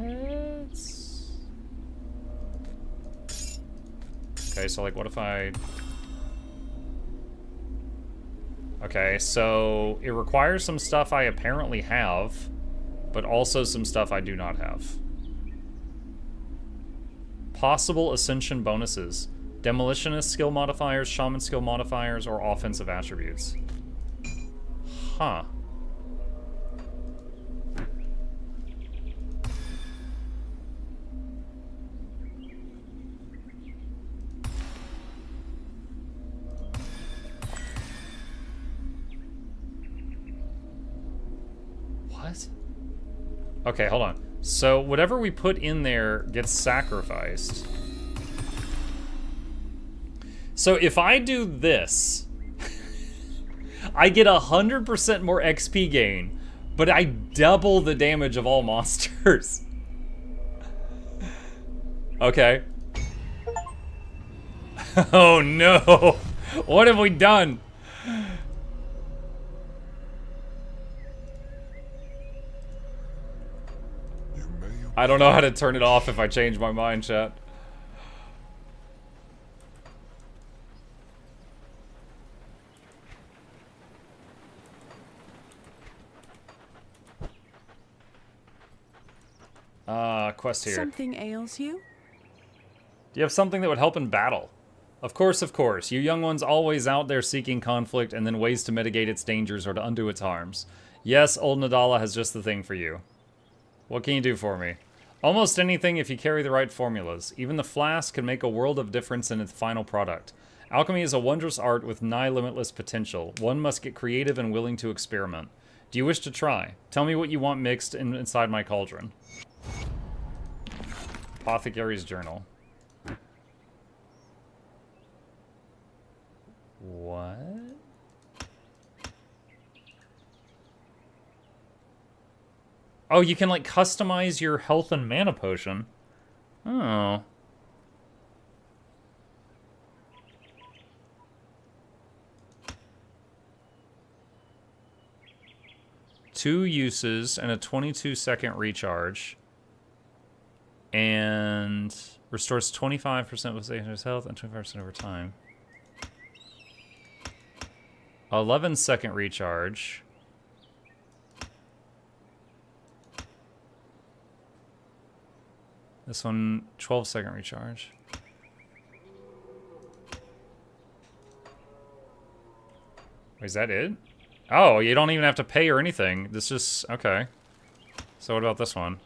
Okay, so like what if I... Okay, so it requires some stuff I apparently have, but also some stuff I do not have. Possible ascension bonuses. Demolitionist skill modifiers, Shaman skill modifiers, or offensive attributes. Huh. What? Okay, hold on. So whatever we put in there gets sacrificed. So if I do this, I get 100% more XP gain, but I double the damage of all monsters. Okay. Oh no! What have we done? I don't know how to turn it off if I change my mind, chat. Quest here. Something ails you? Do you have something that would help in battle? Of course, of course. You young ones always out there seeking conflict and then ways to mitigate its dangers or to undo its harms. Yes, old Nadala has just the thing for you. What can you do for me? Almost anything if you carry the right formulas. Even the flask can make a world of difference in its final product. Alchemy is a wondrous art with nigh limitless potential. One must get creative and willing to experiment. Do you wish to try? Tell me what you want mixed inside my cauldron. Apothecary's Journal. What? Oh, you can, like, customize your health and mana potion. Oh. Two uses and a 22-second recharge. And restores 25% with his health and 25% over time. 11-second recharge. This one, 12-second recharge. Wait, is that it? Oh, you don't even have to pay or anything. This is... okay. So what about this one?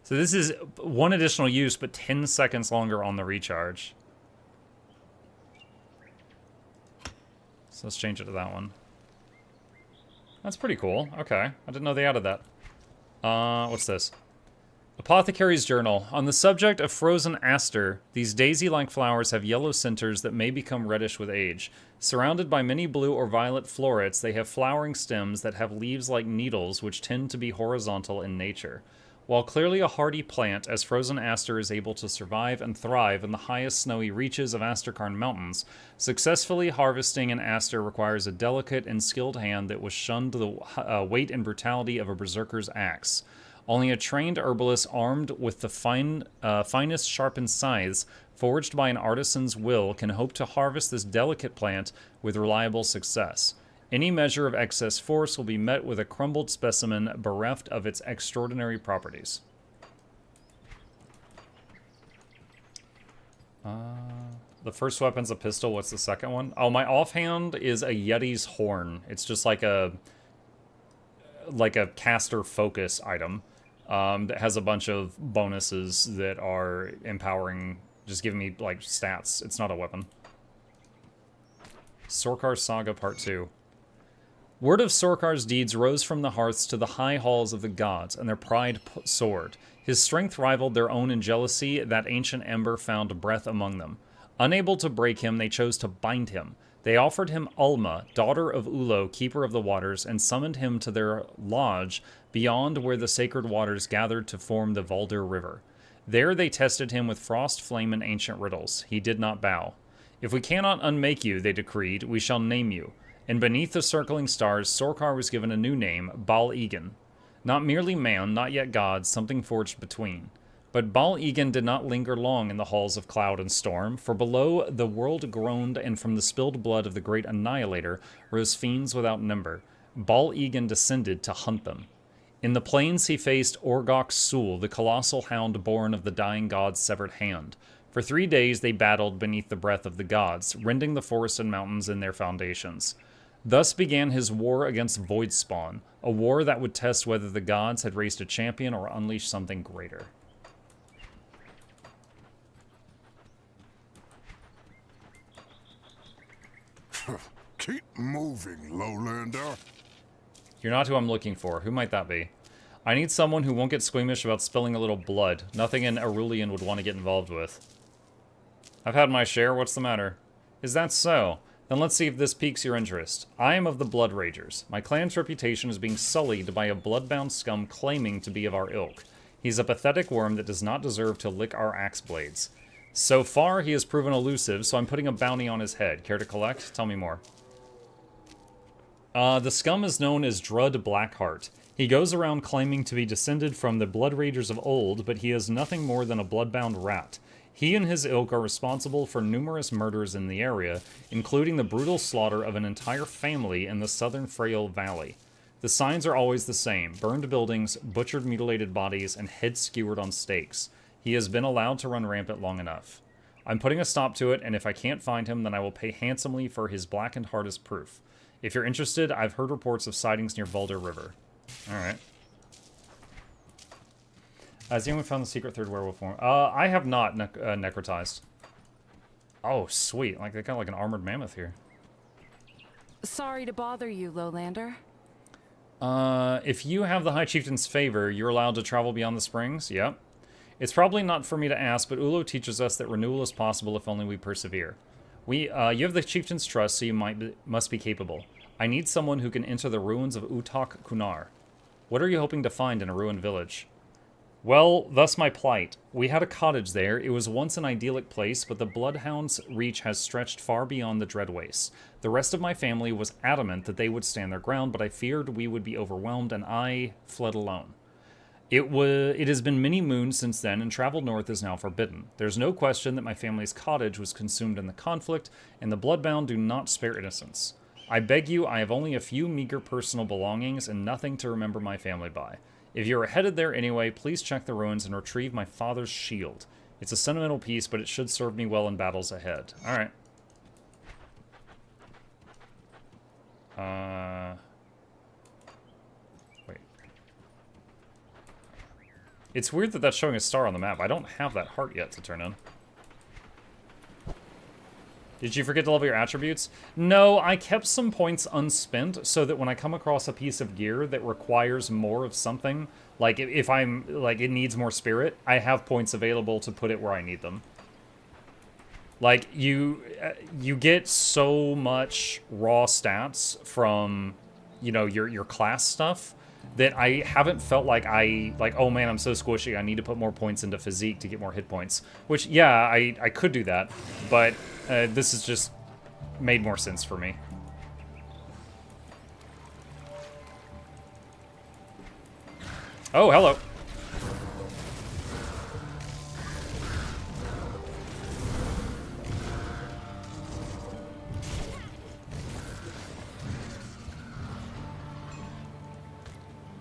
So this is one additional use, but 10 seconds longer on the recharge. So let's change it to that one. That's pretty cool. Okay. I didn't know they added that. What's this? Apothecary's Journal. On the subject of frozen aster, these daisy-like flowers have yellow centers that may become reddish with age. Surrounded by many blue or violet florets, they have flowering stems that have leaves like needles which tend to be horizontal in nature. While clearly a hardy plant, as frozen aster is able to survive and thrive in the highest snowy reaches of Asterkarn Mountains, successfully harvesting an aster requires a delicate and skilled hand that was shunned the weight and brutality of a berserker's axe. Only a trained herbalist armed with the finest sharpened scythes, forged by an artisan's will, can hope to harvest this delicate plant with reliable success. Any measure of excess force will be met with a crumbled specimen bereft of its extraordinary properties. The first weapon's a pistol. What's the second one? Oh, my offhand is a Yeti's horn. It's just like a caster focus item that has a bunch of bonuses that are empowering, just giving me like stats. It's not a weapon. Sorkar Saga Part 2. Word of Sorkar's deeds rose from the hearths to the high halls of the gods, and their pride soared. His strength rivaled their own in jealousy. That ancient ember found breath among them. Unable to break him, they chose to bind him. They offered him Ulma, daughter of Ulo, keeper of the waters, and summoned him to their lodge beyond where the sacred waters gathered to form the Valdir River. There they tested him with frost, flame, and ancient riddles. He did not bow. If we cannot unmake you, they decreed, we shall name you. And beneath the circling stars, Sorkar was given a new name, Bal Egan. Not merely man, not yet god, something forged between. But Bal Egan did not linger long in the halls of cloud and storm, for below the world groaned, and from the spilled blood of the great Annihilator rose fiends without number. Bal Egan descended to hunt them. In the plains he faced Orgok Sul, the colossal hound born of the dying god's severed hand. For 3 days they battled beneath the breath of the gods, rending the forests and mountains in their foundations. Thus began his war against Voidspawn, a war that would test whether the gods had raised a champion or unleashed something greater. Keep moving, Lowlander. You're not who I'm looking for. Who might that be? I need someone who won't get squeamish about spilling a little blood. Nothing an Arulian would want to get involved with. I've had my share. What's the matter? Is that so? Then let's see if this piques your interest. I am of the Blood Ragers. My clan's reputation is being sullied by a bloodbound scum claiming to be of our ilk. He's a pathetic worm that does not deserve to lick our axe blades. So far, he has proven elusive, so I'm putting a bounty on his head. Care to collect? Tell me more. The scum is known as Drudd Blackheart. He goes around claiming to be descended from the Blood Ragers of old, but he is nothing more than a bloodbound rat. He and his ilk are responsible for numerous murders in the area, including the brutal slaughter of an entire family in the southern Frail Valley. The signs are always the same: burned buildings, butchered mutilated bodies, and heads skewered on stakes. He has been allowed to run rampant long enough. I'm putting a stop to it, and if I can't find him, then I will pay handsomely for his blackened heart as proof. If you're interested, I've heard reports of sightings near Valdir River. Alright. Has anyone found the secret third werewolf form? I have not necrotized. Oh, sweet. Like, they got like an armored mammoth here. Sorry to bother you, Lowlander. If you have the High Chieftain's favor, you're allowed to travel beyond the springs? Yep. It's probably not for me to ask, but Ulo teaches us that renewal is possible if only we persevere. You have the Chieftain's trust, so you must be capable. I need someone who can enter the ruins of Utak Kunar. What are you hoping to find in a ruined village? Well, thus my plight. We had a cottage there. It was once an idyllic place, but the Bloodhound's reach has stretched far beyond the Dread Wastes. The rest of my family was adamant that they would stand their ground, but I feared we would be overwhelmed, and I fled alone. It has been many moons since then, and travel north is now forbidden. There's no question that my family's cottage was consumed in the conflict, and the Bloodbound do not spare innocence. I beg you, I have only a few meager personal belongings and nothing to remember my family by. If you are headed there anyway, please check the ruins and retrieve my father's shield. It's a sentimental piece, but it should serve me well in battles ahead. Alright. Wait. It's weird that that's showing a star on the map. I don't have that heart yet to turn in. Did you forget to level your attributes? No, I kept some points unspent so that when I come across a piece of gear that requires more of something, like if I'm, like it needs more spirit, I have points available to put it where I need them. Like, you get so much raw stats from, you know, your class stuff that I haven't felt like oh man, I'm so squishy, I need to put more points into physique to get more hit points. Which, yeah, I could do that, but this has just made more sense for me. Oh, hello.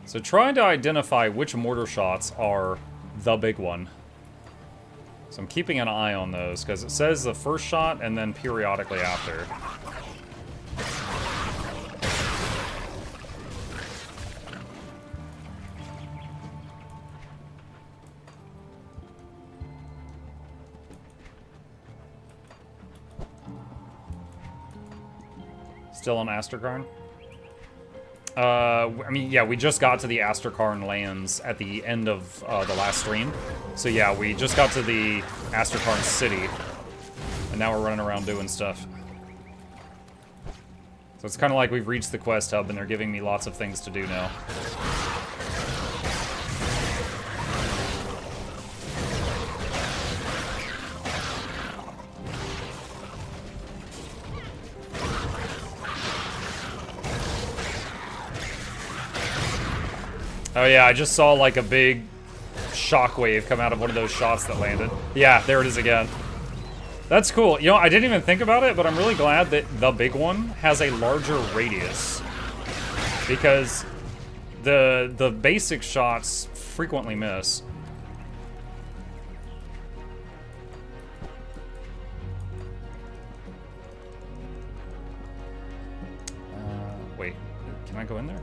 So trying to identify which mortar shots are the big one. So I'm keeping an eye on those, because it says the first shot and then periodically after. Still on Asterkarn? I mean, yeah, we just got to the Asterkarn lands at the end of the last stream. So yeah, we just got to the Asterkarn city. And now we're running around doing stuff. So it's kind of like we've reached the quest hub and they're giving me lots of things to do now. Oh yeah, I just saw like a big shockwave come out of one of those shots that landed. Yeah, there it is again. That's cool. You know, I didn't even think about it, but I'm really glad that the big one has a larger radius. Because the basic shots frequently miss. Wait, can I go in there?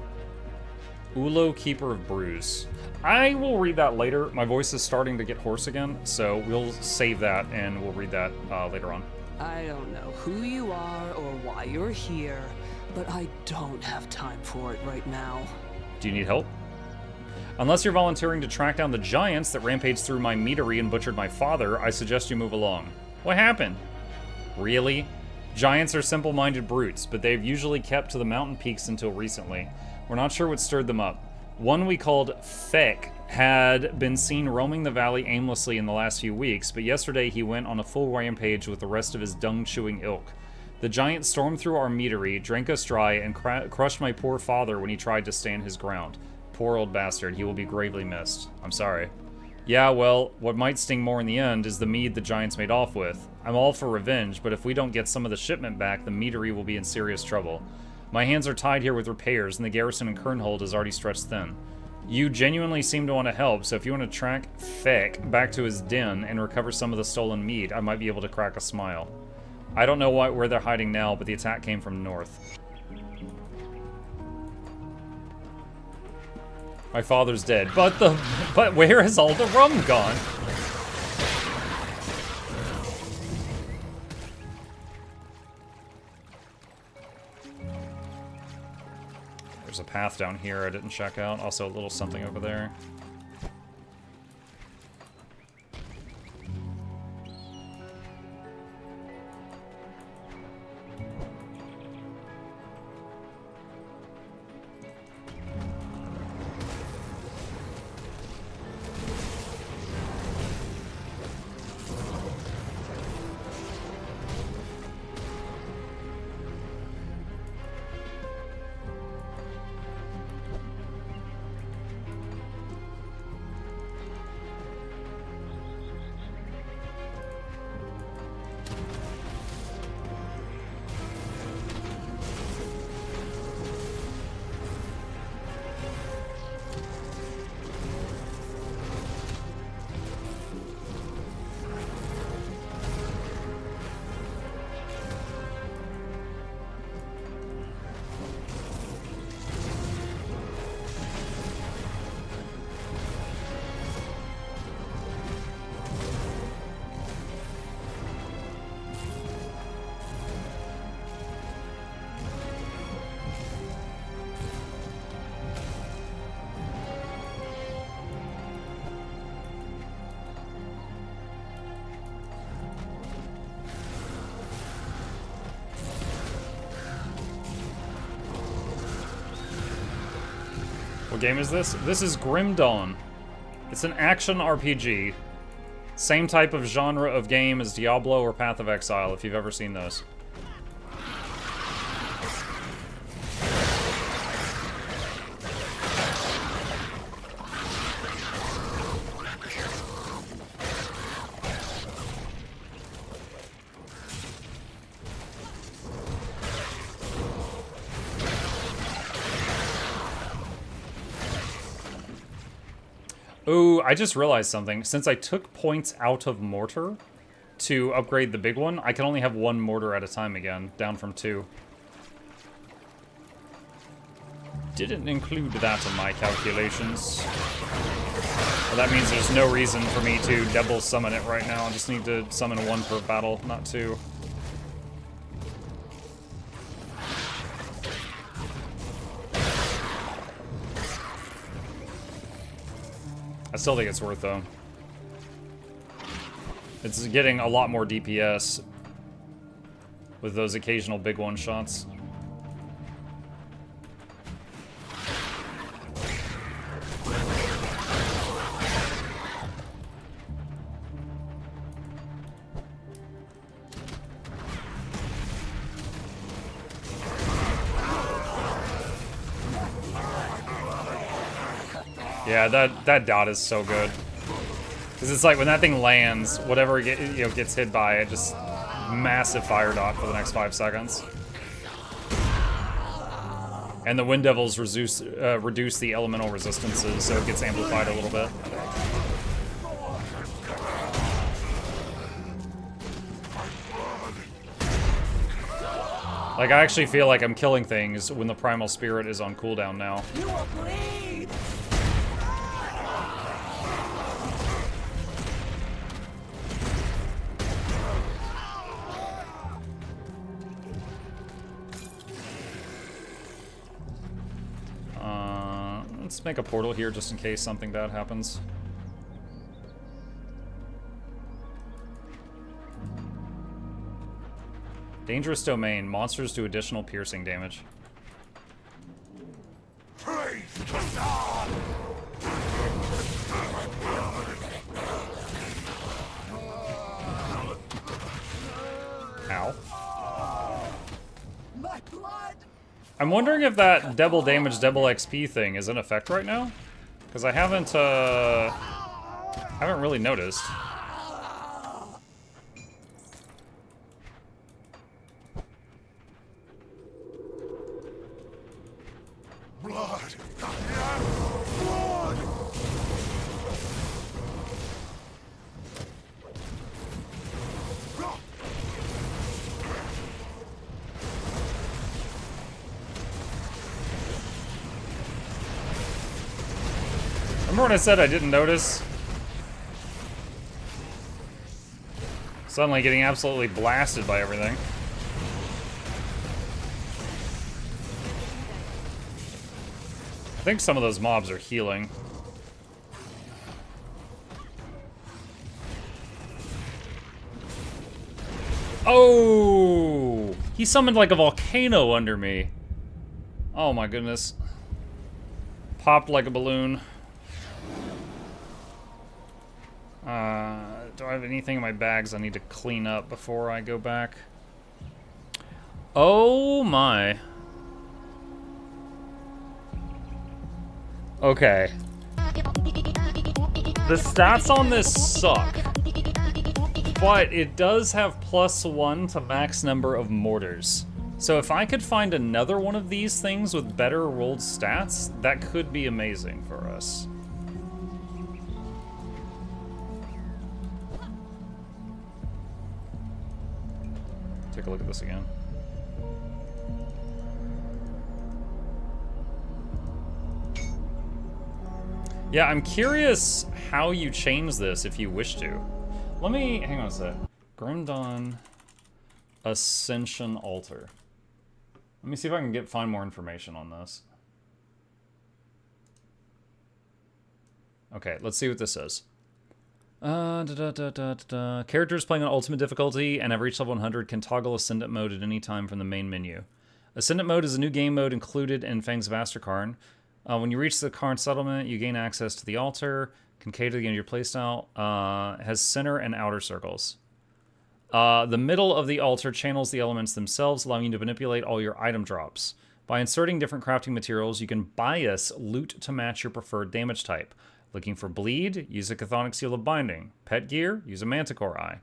Ulo, Keeper of Brews. I will read that later. My voice is starting to get hoarse again, so we'll save that and we'll read that later on. I don't know who you are or why you're here, but I don't have time for it right now. Do you need help? Unless you're volunteering to track down the giants that rampaged through my meadery and butchered my father, I suggest you move along. What happened? Really? Giants are simple-minded brutes, but they've usually kept to the mountain peaks until recently. We're not sure what stirred them up. One we called Feck had been seen roaming the valley aimlessly in the last few weeks, but yesterday he went on a full rampage with the rest of his dung-chewing ilk. The giant stormed through our meadery, drank us dry, and crushed my poor father when he tried to stand his ground. Poor old bastard, he will be gravely missed. I'm sorry. Yeah, well, what might sting more in the end is the mead the giants made off with. I'm all for revenge, but if we don't get some of the shipment back, the meadery will be in serious trouble. My hands are tied here with repairs, and the garrison in Kernhold is already stretched thin. You genuinely seem to want to help, so if you want to track Feck back to his den and recover some of the stolen meat, I might be able to crack a smile. I don't know where they're hiding now, but the attack came from north. My father's dead, but where has all the rum gone? There's a path down here I didn't check out. Also a little something over there. What game is this? This is Grim Dawn. It's an action RPG. Same type of genre of game as Diablo or Path of Exile, if you've ever seen those. Ooh, I just realized something. Since I took points out of Mortar to upgrade the big one, I can only have one mortar at a time again, down from 2. Didn't include that in my calculations. Well, that means there's no reason for me to double summon it right now. I just need to summon 1 per battle, not 2. I still think it's worth, though. It's getting a lot more DPS with those occasional big one-shots. Yeah, that dot is so good. Because it's like when that thing lands, whatever it gets hit by, it just massive fire dot for the next 5 seconds. And the Wind Devils reduce the elemental resistances, so it gets amplified a little bit. Like, I actually feel like I'm killing things when the Primal Spirit is on cooldown now. You will bleed! Let's make a portal here just in case something bad happens. Dangerous domain. Monsters do additional piercing damage. Praise to God! Ow. My blood! I'm wondering if that double damage, double XP thing is in effect right now? Because I haven't really noticed. Blood! Blood! Remember when I said I didn't notice? Suddenly getting absolutely blasted by everything. I think some of those mobs are healing. Oh! He summoned like a volcano under me. Oh my goodness. Popped like a balloon. Do I have anything in my bags I need to clean up before I go back? Oh my. Okay. The stats on this suck. But it does have +1 to max number of mortars. So if I could find another one of these things with better rolled stats, that could be amazing for us. Take a look at this again. Yeah, I'm curious how you change this if you wish to. Let me, hang on a sec. Grim Dawn Ascension Altar. Let me see if I can find more information on this. Okay, let's see what this says. Characters playing on Ultimate difficulty and have reached level 100 can toggle Ascendant mode at any time from the main menu. Ascendant mode is a new game mode included in Fangs of Astrakarn. When you reach the Karn settlement, you gain access to the altar. Concave to the end of your playstyle. Has center and outer circles. The middle of the altar channels the elements themselves, allowing you to manipulate all your item drops. By inserting different crafting materials, you can bias loot to match your preferred damage type. Looking for bleed? Use a Chthonic Seal of Binding. Pet gear? Use a Manticore Eye.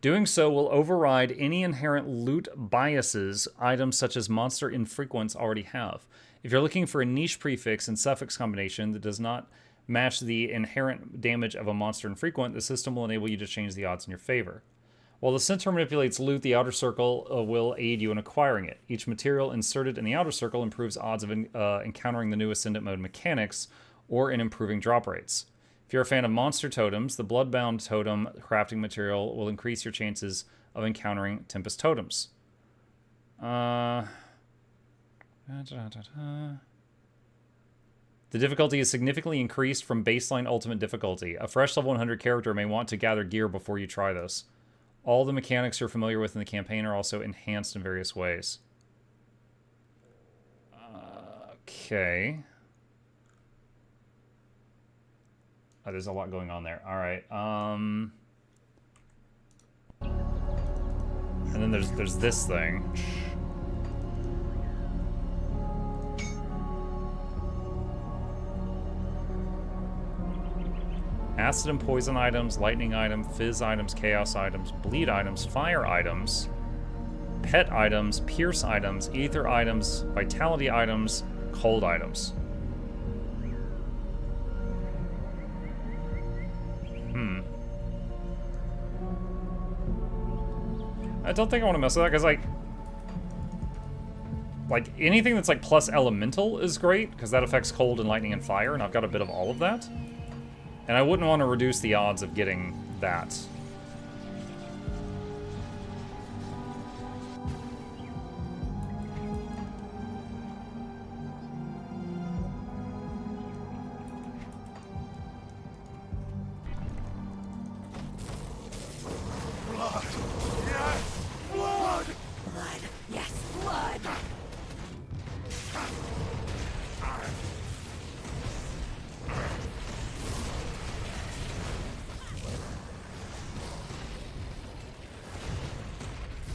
Doing so will override any inherent loot biases items such as monster infrequents already have. If you're looking for a niche prefix and suffix combination that does not match the inherent damage of a monster infrequent, the system will enable you to change the odds in your favor. While the center manipulates loot, the outer circle will aid you in acquiring it. Each material inserted in the outer circle improves odds of encountering the new Ascendant Mode mechanics or in improving drop rates. If you're a fan of monster totems, the Bloodbound Totem crafting material will increase your chances of encountering Tempest Totems. The difficulty is significantly increased from baseline ultimate difficulty. A fresh level 100 character may want to gather gear before you try this. All the mechanics you're familiar with in the campaign are also enhanced in various ways. Okay. Oh, there's a lot going on there. All right. And then there's this thing. Acid and poison items, lightning items, fizz items, chaos items, bleed items, fire items, pet items, pierce items, ether items, vitality items, cold items. I don't think I want to mess with that, because, like, anything that's, like, plus elemental is great, because that affects cold and lightning and fire, and I've got a bit of all of that. And I wouldn't want to reduce the odds of getting that. Blood! Yes! Blood! Blood. Yes, blood.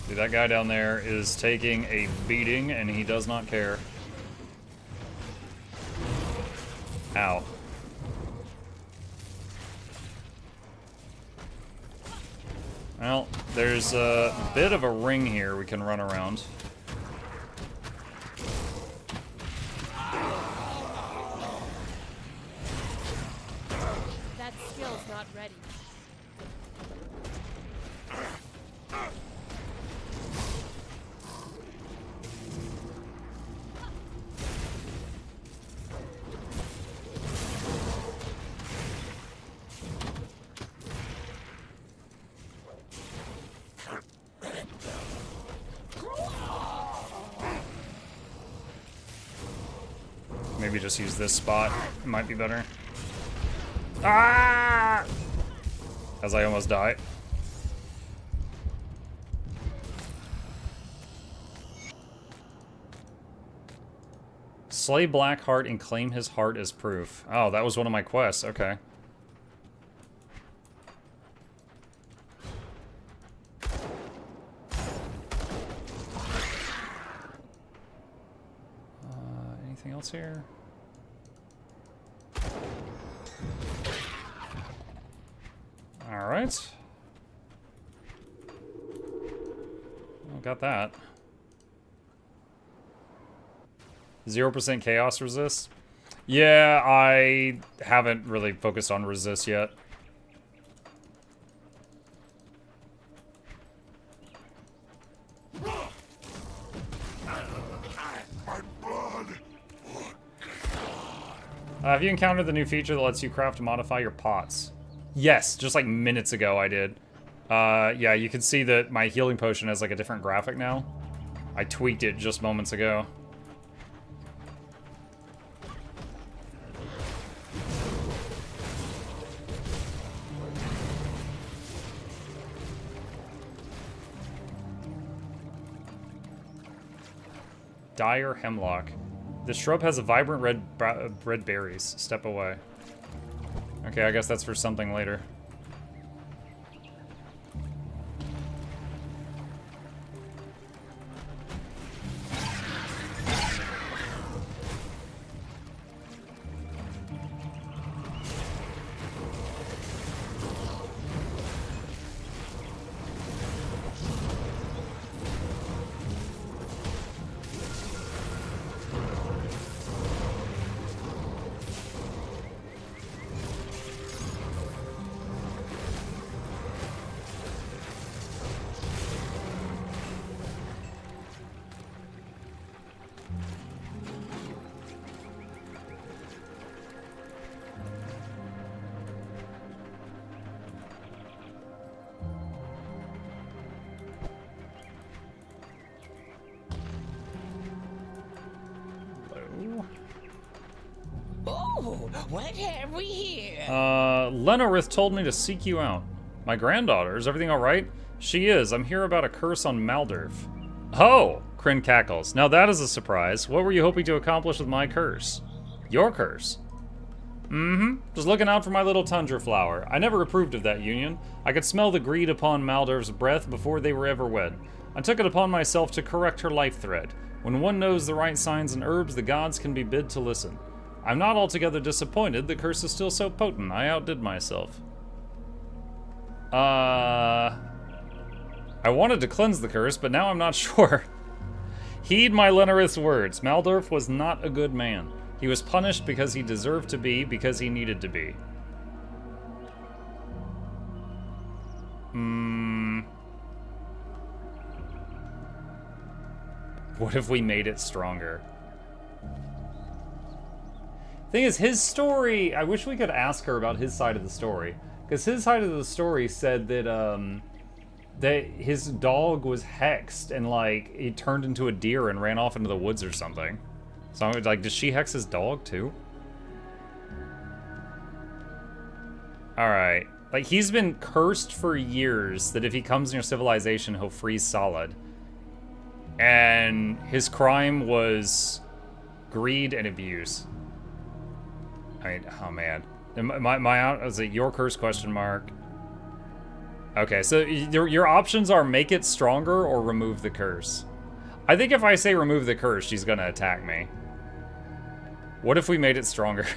Dude, that guy down there is taking a beating, and he does not care. Ow. Well, there's a bit of a ring here we can run around. That skill's not ready. Maybe just use this spot. It might be better. Ah! As I almost die. Slay Blackheart and claim his heart as proof. Oh, that was one of my quests. Okay. Anything else here? All right. Well, got that. 0% chaos resist? Yeah, I haven't really focused on resist yet. Have you encountered the new feature that lets you craft and modify your pots? Yes, just like minutes ago I did. Yeah, you can see that my healing potion has like a different graphic now. I tweaked it just moments ago. Dire Hemlock. The shrub has a vibrant red berries. Step away. Okay, I guess that's for something later. Oh, what have we here? Lenarith told me to seek you out. My granddaughter, is everything alright? She is. I'm here about a curse on Maldorf. Oh! Kryn cackles. Now that is a surprise. What were you hoping to accomplish with my curse? Your curse? Mm-hmm. Just looking out for my little tundra flower. I never approved of that union. I could smell the greed upon Maldorf's breath before they were ever wed. I took it upon myself to correct her life thread. When one knows the right signs and herbs, the gods can be bid to listen. I'm not altogether disappointed. The curse is still so potent. I outdid myself. I wanted to cleanse the curse, but now I'm not sure. Heed my Lenarith's words. Maldorf was not a good man. He was punished because he deserved to be, because he needed to be. What if we made it stronger? Thing is, his story, I wish we could ask her about his side of the story. Because his side of the story said that, that his dog was hexed and, like, he turned into a deer and ran off into the woods or something. So I'm like, did she hex his dog too? Alright. Like, he's been cursed for years that if he comes near civilization, he'll freeze solid. And his crime was greed and abuse. I mean, oh man. Was it your curse question mark? Okay, so your options are make it stronger or remove the curse. I think if I say remove the curse, she's gonna attack me. What if we made it stronger?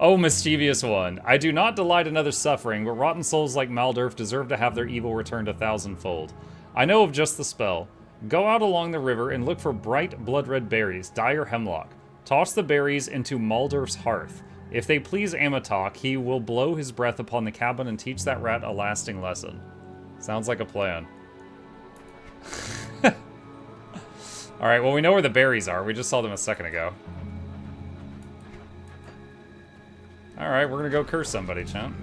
Oh, mischievous one. I do not delight in other suffering, but rotten souls like Maldorf deserve to have their evil returned 1,000-fold. I know of just the spell. Go out along the river and look for bright blood-red berries, dire hemlock. Toss the berries into Maldorf's hearth. If they please Amatok, he will blow his breath upon the cabin and teach that rat a lasting lesson. Sounds like a plan. Alright, well we know where the berries are. We just saw them a second ago. Alright, we're gonna go curse somebody, champ.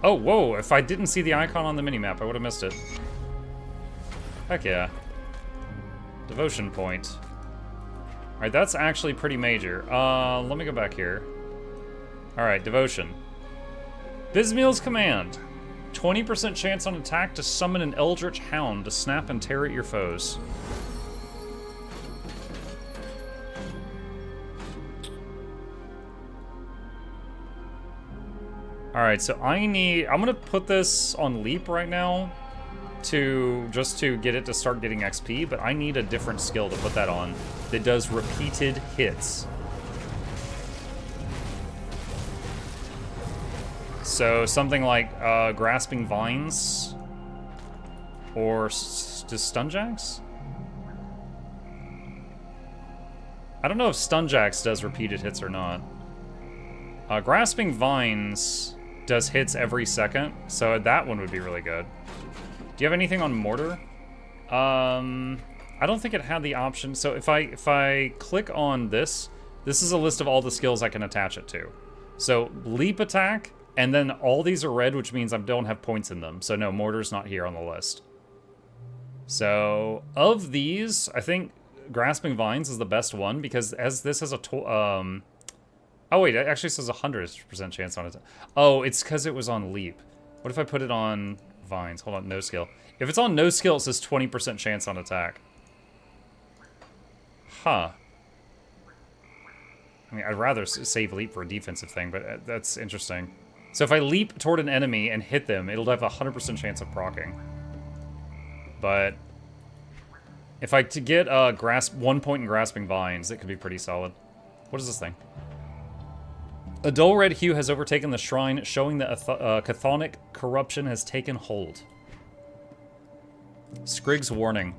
Oh, whoa, if I didn't see the icon on the minimap, I would have missed it. Heck yeah. Devotion point. Alright, that's actually pretty major. Let me go back here. Alright, devotion. Bismiel's command. 20% chance on attack to summon an eldritch hound to snap and tear at your foes. Alright, so I'm gonna put this on Leap right now just to get it to start getting XP, but I need a different skill to put that on that does repeated hits. So something like Grasping Vines or just Stunjacks? I don't know if Stunjacks does repeated hits or not. Grasping Vines does hits every second, so that one would be really good. Do you have anything on Mortar? I don't think it had the option. So if I click on this is a list of all the skills I can attach it to. So Leap Attack, and then all these are red, which means I don't have points in them. So no, Mortar's not here on the list. So of these, I think Grasping Vines is the best one because as this has a Oh wait, it actually says 100% chance on it. Oh, it's because it was on leap. What if I put it on vines? Hold on, no skill. If it's on no skill, it says 20% chance on attack. Huh. I mean, I'd rather save leap for a defensive thing, but that's interesting. So if I leap toward an enemy and hit them, it'll have a 100% chance of proccing. But if I get 1 point in grasping vines, it could be pretty solid. What is this thing? A dull red hue has overtaken the shrine, showing that chthonic corruption has taken hold. Scrigg's warning.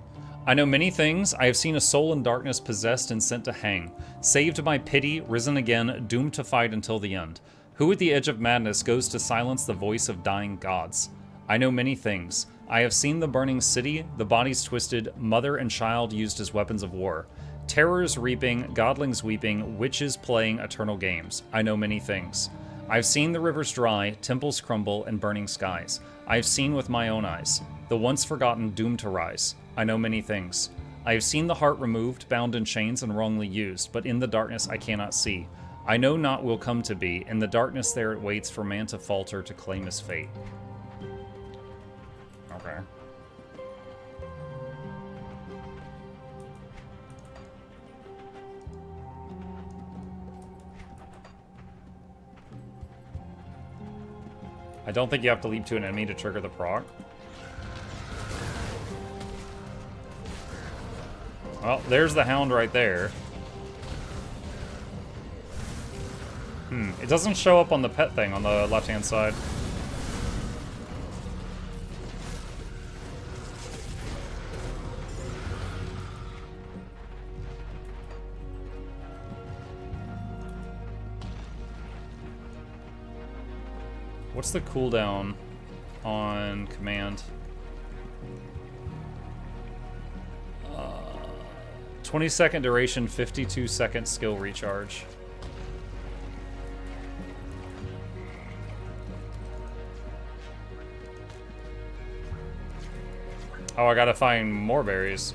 I know many things. I have seen a soul in darkness possessed and sent to hang. Saved by pity, risen again, doomed to fight until the end. Who at the edge of madness goes to silence the voice of dying gods? I know many things. I have seen the burning city, the bodies twisted, mother and child used as weapons of war. Terrors reaping, godlings weeping, witches playing eternal games. I know many things. I've seen the rivers dry, temples crumble, and burning skies. I've seen with my own eyes. The once forgotten doomed to rise. I know many things. I have seen the heart removed, bound in chains, and wrongly used, but in the darkness I cannot see. I know not will come to be. In the darkness there it waits for man to falter to claim his fate. Okay. I don't think you have to leap to an enemy to trigger the proc. Well, there's the hound right there. It doesn't show up on the pet thing on the left-hand side. What's the cooldown on command? 20-second duration, 52-second skill recharge. Oh, I gotta find more berries.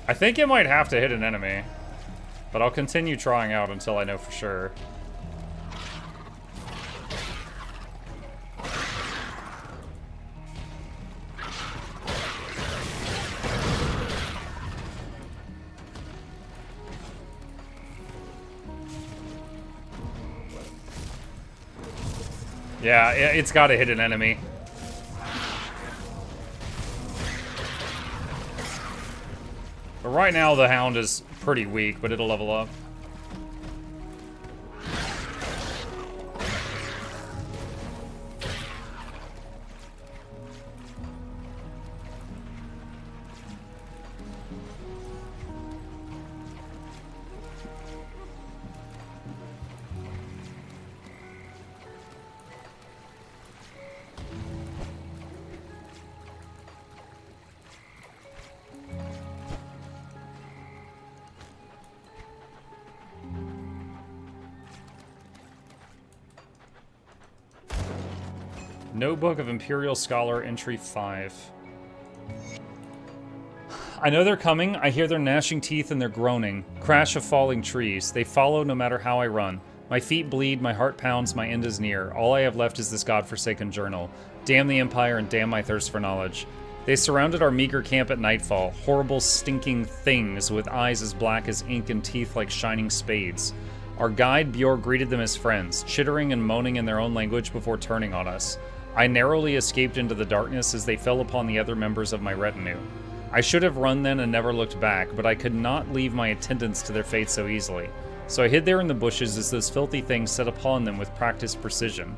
I think it might have to hit an enemy, but I'll continue trying out until I know for sure. Yeah, it's got to hit an enemy. But right now the hound is pretty weak, but it'll level up. Notebook of Imperial Scholar, entry 5. I know they're coming. I hear their gnashing teeth and their groaning. Crash of falling trees. They follow no matter how I run. My feet bleed, my heart pounds, my end is near. All I have left is this godforsaken journal. Damn the Empire and damn my thirst for knowledge. They surrounded our meager camp at nightfall. Horrible, stinking things with eyes as black as ink and teeth like shining spades. Our guide, Bjorn, greeted them as friends, chittering and moaning in their own language before turning on us. I narrowly escaped into the darkness as they fell upon the other members of my retinue. I should have run then and never looked back, but I could not leave my attendants to their fate so easily. So I hid there in the bushes as those filthy things set upon them with practiced precision,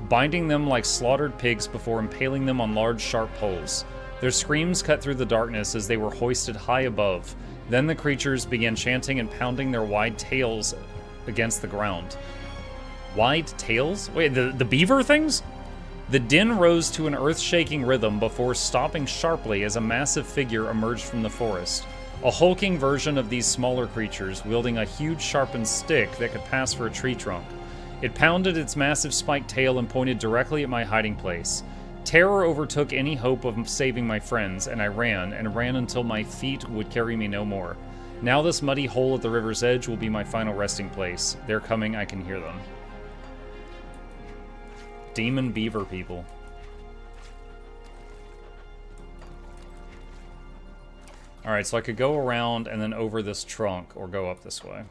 binding them like slaughtered pigs before impaling them on large sharp poles. Their screams cut through the darkness as they were hoisted high above. Then the creatures began chanting and pounding their wide tails against the ground. Wide tails? Wait, the beaver things? The din rose to an earth-shaking rhythm before stopping sharply as a massive figure emerged from the forest. A hulking version of these smaller creatures, wielding a huge sharpened stick that could pass for a tree trunk. It pounded its massive spiked tail and pointed directly at my hiding place. Terror overtook any hope of saving my friends, and I ran until my feet would carry me no more. Now this muddy hole at the river's edge will be my final resting place. They're coming, I can hear them. Demon beaver people. Alright, so I could go around and then over this trunk, or go up this way.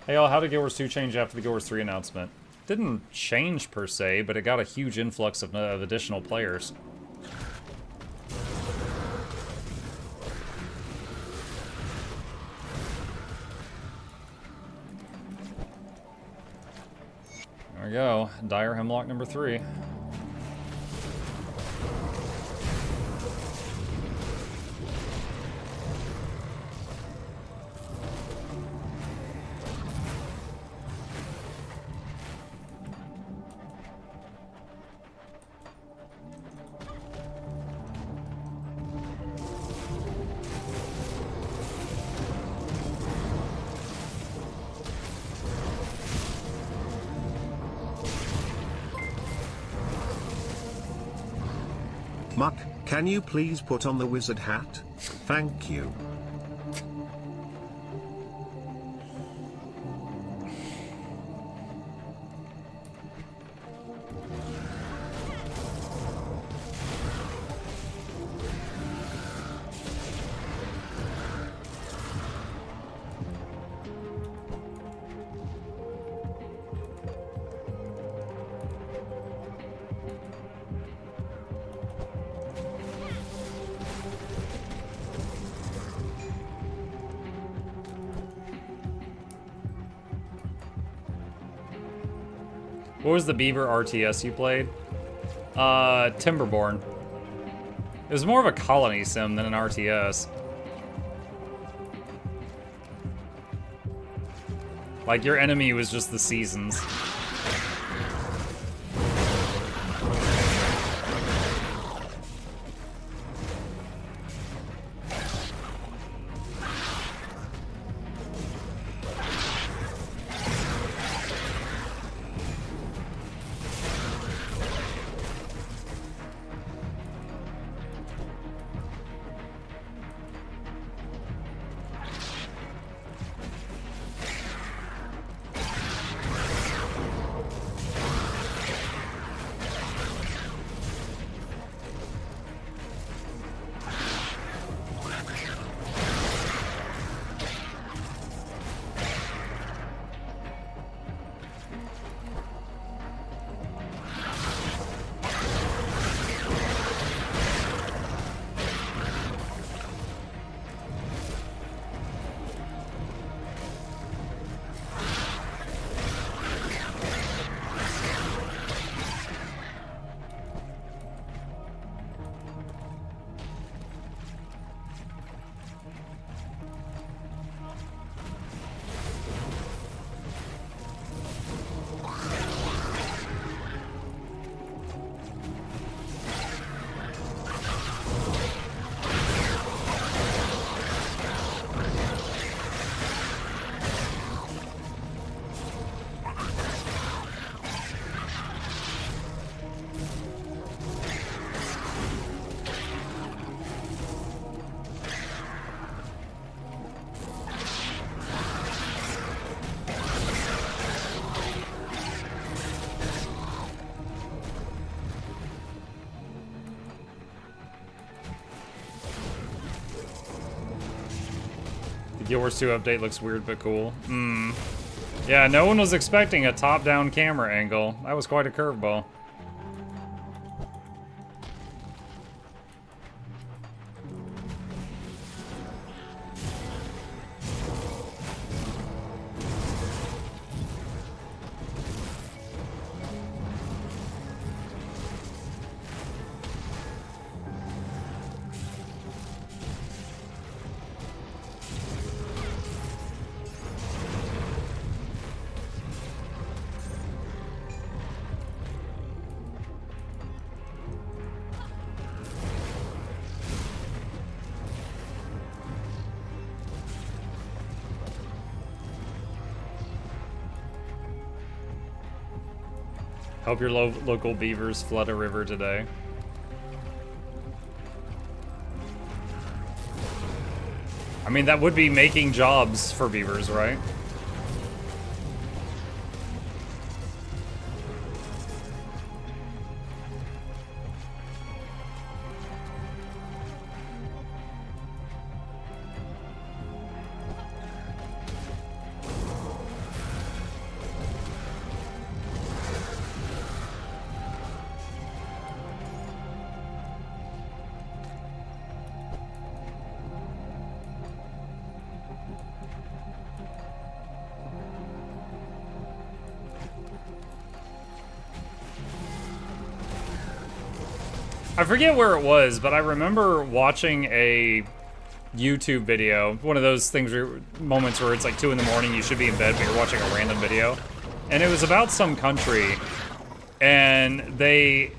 Hey y'all, how did Guild Wars 2 change after the Guild Wars 3 announcement? Didn't change per se, but it got a huge influx of additional players. There we go, Dire Hemlock number 3. Muck, can you please put on the wizard hat? Thank you. What was the Beaver RTS you played? Timberborn. It was more of a colony sim than an RTS. Like, your enemy was just the seasons. Guild Wars 2 update looks weird but cool. Yeah, no one was expecting a top-down camera angle. That was quite a curveball. Hope your local beavers flood a river today. I mean, that would be making jobs for beavers, right? I forget where it was, but I remember watching a YouTube video, one of those things moments where it's like 2 in the morning, you should be in bed, but you're watching a random video. And it was about some country, and they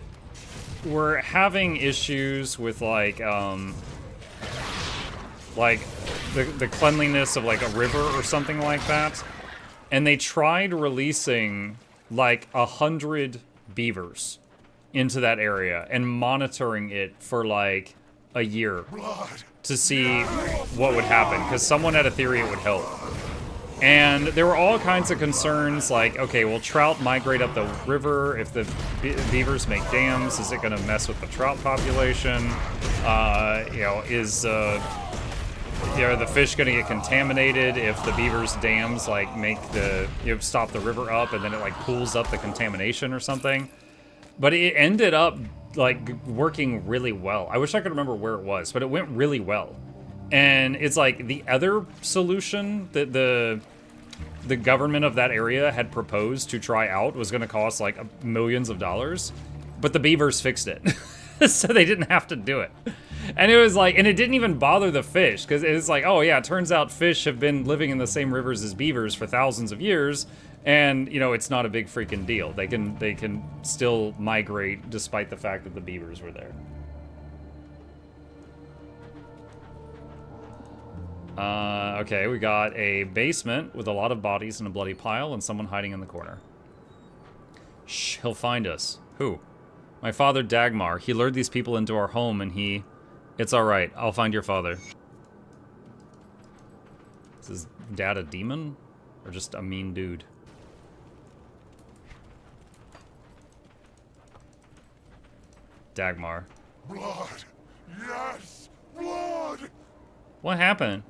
were having issues with like the cleanliness of like a river or something like that. And they tried releasing like 100 beavers into that area and monitoring it for like a year to see what would happen, because someone had a theory it would help. And there were all kinds of concerns like, okay, will trout migrate up the river if the beavers make dams? Is it going to mess with the trout population? You know, is the fish going to get contaminated if the beavers' dams like make the stop the river up and then it like pulls up the contamination or something? But it ended up like working really well. I wish I could remember where it was, but it went really well. And it's like the other solution that the government of that area had proposed to try out was going to cost like millions of dollars, but the beavers fixed it. So they didn't have to do it. And it was like, and it didn't even bother the fish, because it's like, oh yeah, it turns out fish have been living in the same rivers as beavers for thousands of years. And, you know, it's not a big freaking deal. They can still migrate despite the fact that the beavers were there. Okay, we got a basement with a lot of bodies and a bloody pile and someone hiding in the corner. Shh, he'll find us. Who? My father, Dagmar. He lured these people into our home and he... It's alright, I'll find your father. Is his dad a demon? Or just a mean dude? Dagmar. Blood! Yes! Blood! What happened?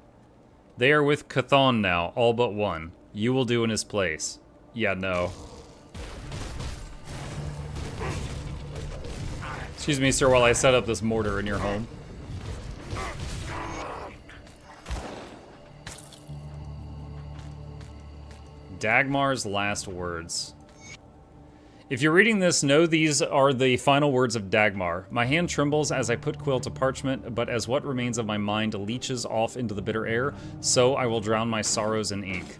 They are with Chthon now, all but one. You will do in his place. Yeah, no. Excuse me, sir, while I set up this mortar in your home. Dagmar's last words. If you're reading this, know these are the final words of Dagmar. My hand trembles as I put quill to parchment, but as what remains of my mind leaches off into the bitter air, so I will drown my sorrows in ink.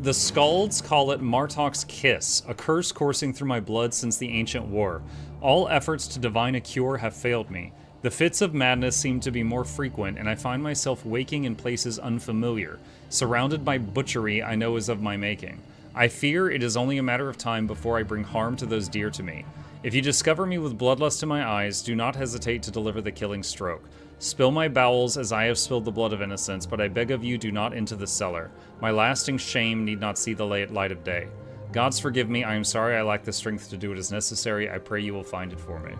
The Skalds call it Martok's Kiss, a curse coursing through my blood since the ancient war. All efforts to divine a cure have failed me. The fits of madness seem to be more frequent, and I find myself waking in places unfamiliar, surrounded by butchery I know is of my making. I fear it is only a matter of time before I bring harm to those dear to me. If you discover me with bloodlust in my eyes, do not hesitate to deliver the killing stroke. Spill my bowels as I have spilled the blood of innocence, but I beg of you do not into the cellar. My lasting shame need not see the light of day. Gods forgive me, I am sorry I lack the strength to do what is necessary. I pray you will find it for me.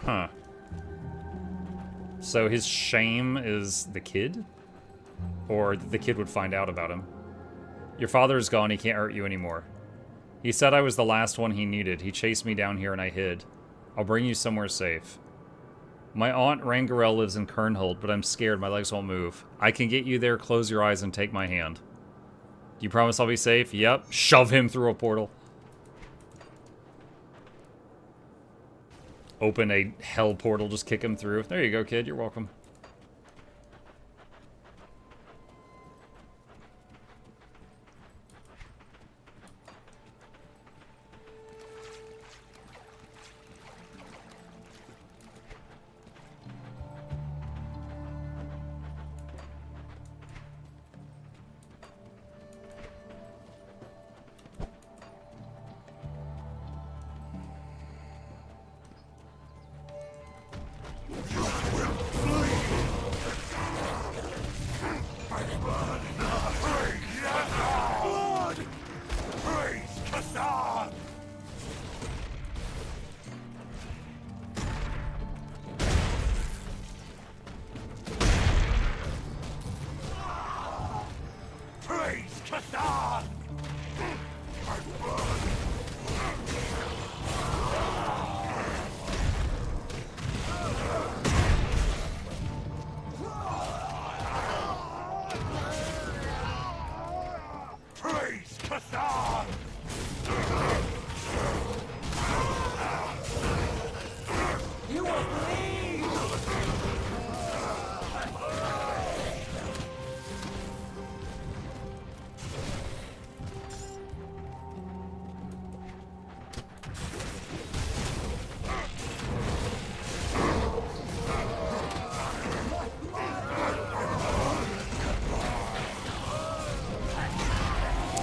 Huh. So his shame is the kid? Or the kid would find out about him. Your father is gone, he can't hurt you anymore. He said I was the last one he needed. He chased me down here and I hid. I'll bring you somewhere safe. My aunt Rangarel lives in Kernhold, but I'm scared my legs won't move. I can get you there, close your eyes and take my hand. Do you promise I'll be safe? Yep. Shove him through a portal. Open a hell portal, just kick him through. There you go, kid, you're welcome.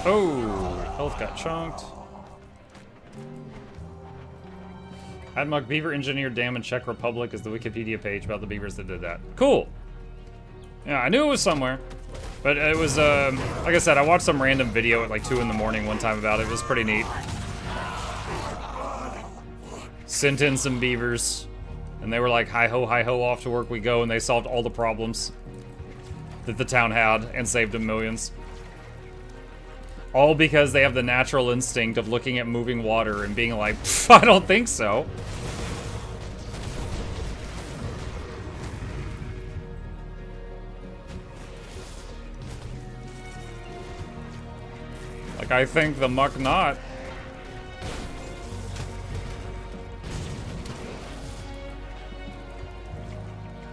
Oh, health got chunked. Admog Beaver Engineer Dam in Czech Republic is the Wikipedia page about the beavers that did that. Cool. Yeah, I knew it was somewhere. But it was, like I said, I watched some random video at like 2 in the morning one time about it. It was pretty neat. Sent in some beavers. And they were like, hi ho, off to work we go. And they solved all the problems that the town had and saved them millions. All because they have the natural instinct of looking at moving water and being like, I don't think so. Like, I think the muck not.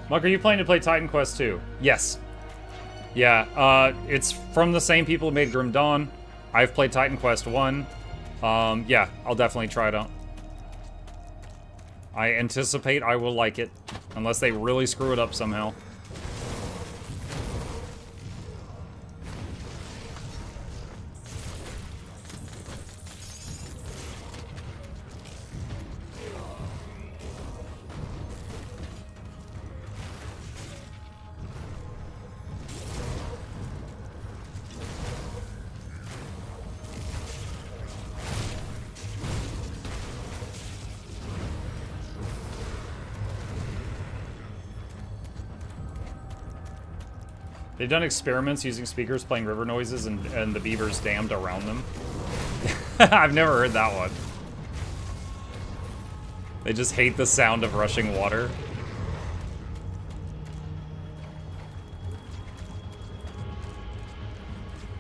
Muck, are you planning to play Titan Quest 2? Yes. Yeah, it's from the same people who made Grim Dawn. I've played Titan Quest 1. Yeah, I'll definitely try it out. I anticipate I will like it, unless they really screw it up somehow. They've done experiments using speakers playing river noises and the beavers dammed around them. I've never heard that one. They just hate the sound of rushing water.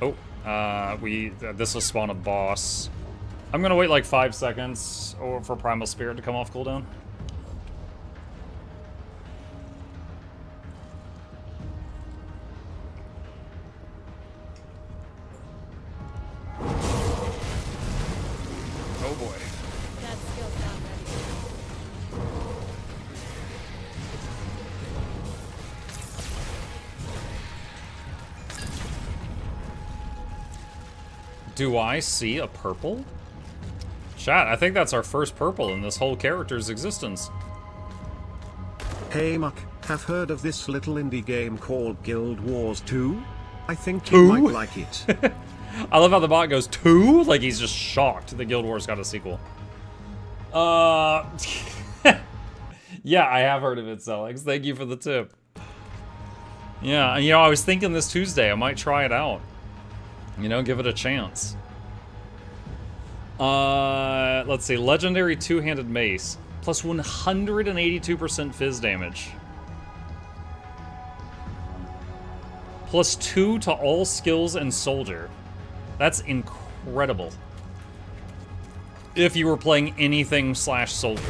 Oh, this will spawn a boss. I'm gonna wait like 5 seconds for Primal Spirit to come off cooldown. Oh boy. That skill's not ready. Do I see a purple? Chat, I think that's our first purple in this whole character's existence. Hey Muck, have heard of this little indie game called Guild Wars 2? I think you might like it. I love how the bot goes, 2? Like he's just shocked that Guild Wars got a sequel. Yeah, I have heard of it, Zelix. Thank you for the tip. Yeah, you know, I was thinking this Tuesday I might try it out. You know, give it a chance. Let's see. Legendary two-handed mace. Plus 182% fizz damage. Plus 2 to all skills and soldier. That's incredible. If you were playing anything slash soldier.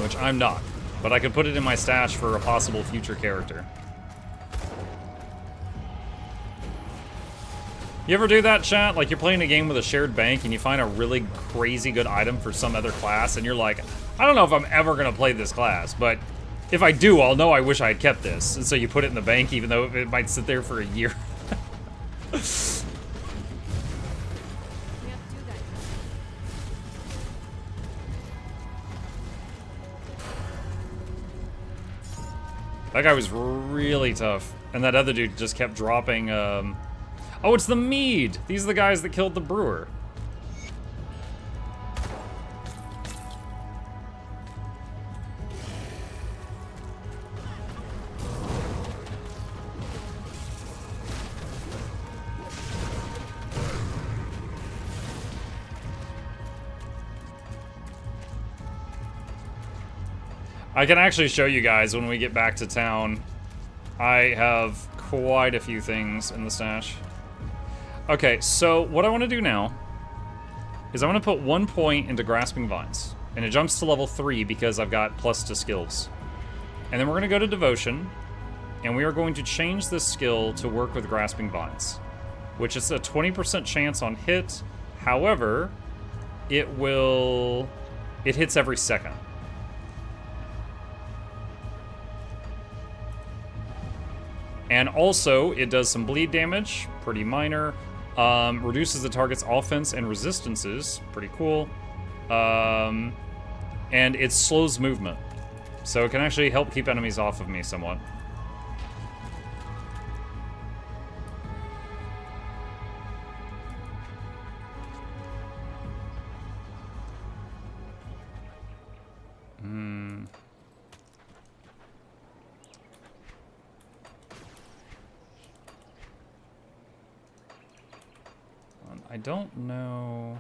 Which I'm not. But I could put it in my stash for a possible future character. You ever do that, chat? Like you're playing a game with a shared bank and you find a really crazy good item for some other class and you're like, I don't know if I'm ever gonna play this class, but if I do, I'll know I wish I had kept this. And so you put it in the bank even though it might sit there for a year. That guy was really tough. And that other dude just kept dropping, Oh, it's the Mead! These are the guys that killed the brewer. I can actually show you guys when we get back to town. I have quite a few things in the stash. Okay, so what I want to do now is I want to put 1 point into Grasping Vines. And it jumps to level 3 because I've got plus to skills. And then we're going to go to Devotion. And we are going to change this skill to work with Grasping Vines, which is a 20% chance on hit. However, it hits every second. And also, it does some bleed damage, pretty minor. Reduces the target's offense and resistances, pretty cool. And it slows movement. So it can actually help keep enemies off of me somewhat. I don't know.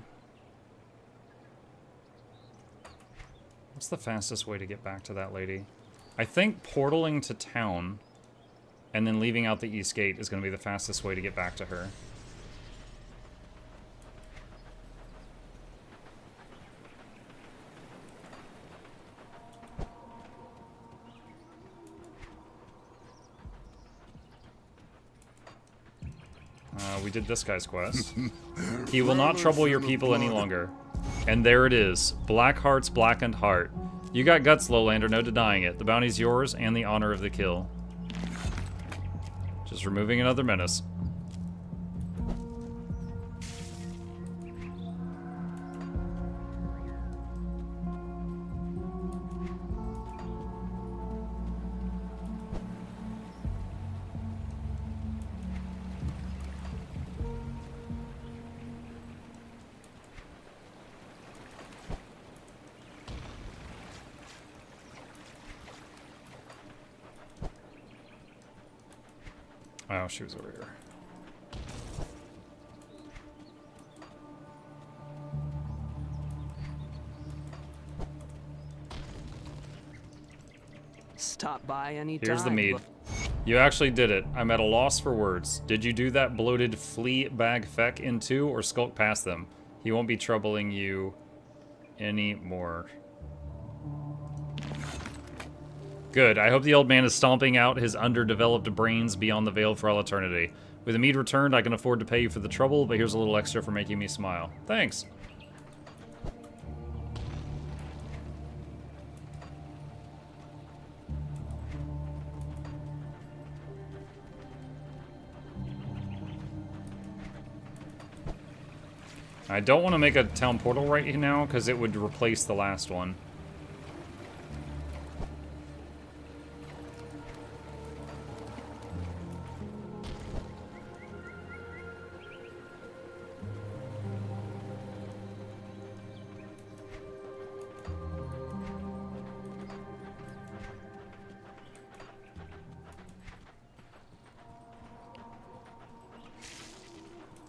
What's the fastest way to get back to that lady? I think portaling to town and then leaving out the east gate is going to be the fastest way to get back to her. We did this guy's quest. He will not trouble your people any longer. And there it is. Blackheart's blackened heart. You got guts, Lowlander, no denying it. The bounty's yours and the honor of the kill. Just removing another menace. Oh, she was over here. Stop by anytime. Here's the mead. You actually did it. I'm at a loss for words. Did you do that bloated flea bag feck in 2 or skulk past them? He won't be troubling you anymore. Good. I hope the old man is stomping out his underdeveloped brains beyond the veil for all eternity. With the mead returned, I can afford to pay you for the trouble, but here's a little extra for making me smile. Thanks. I don't want to make a town portal right now, because it would replace the last one.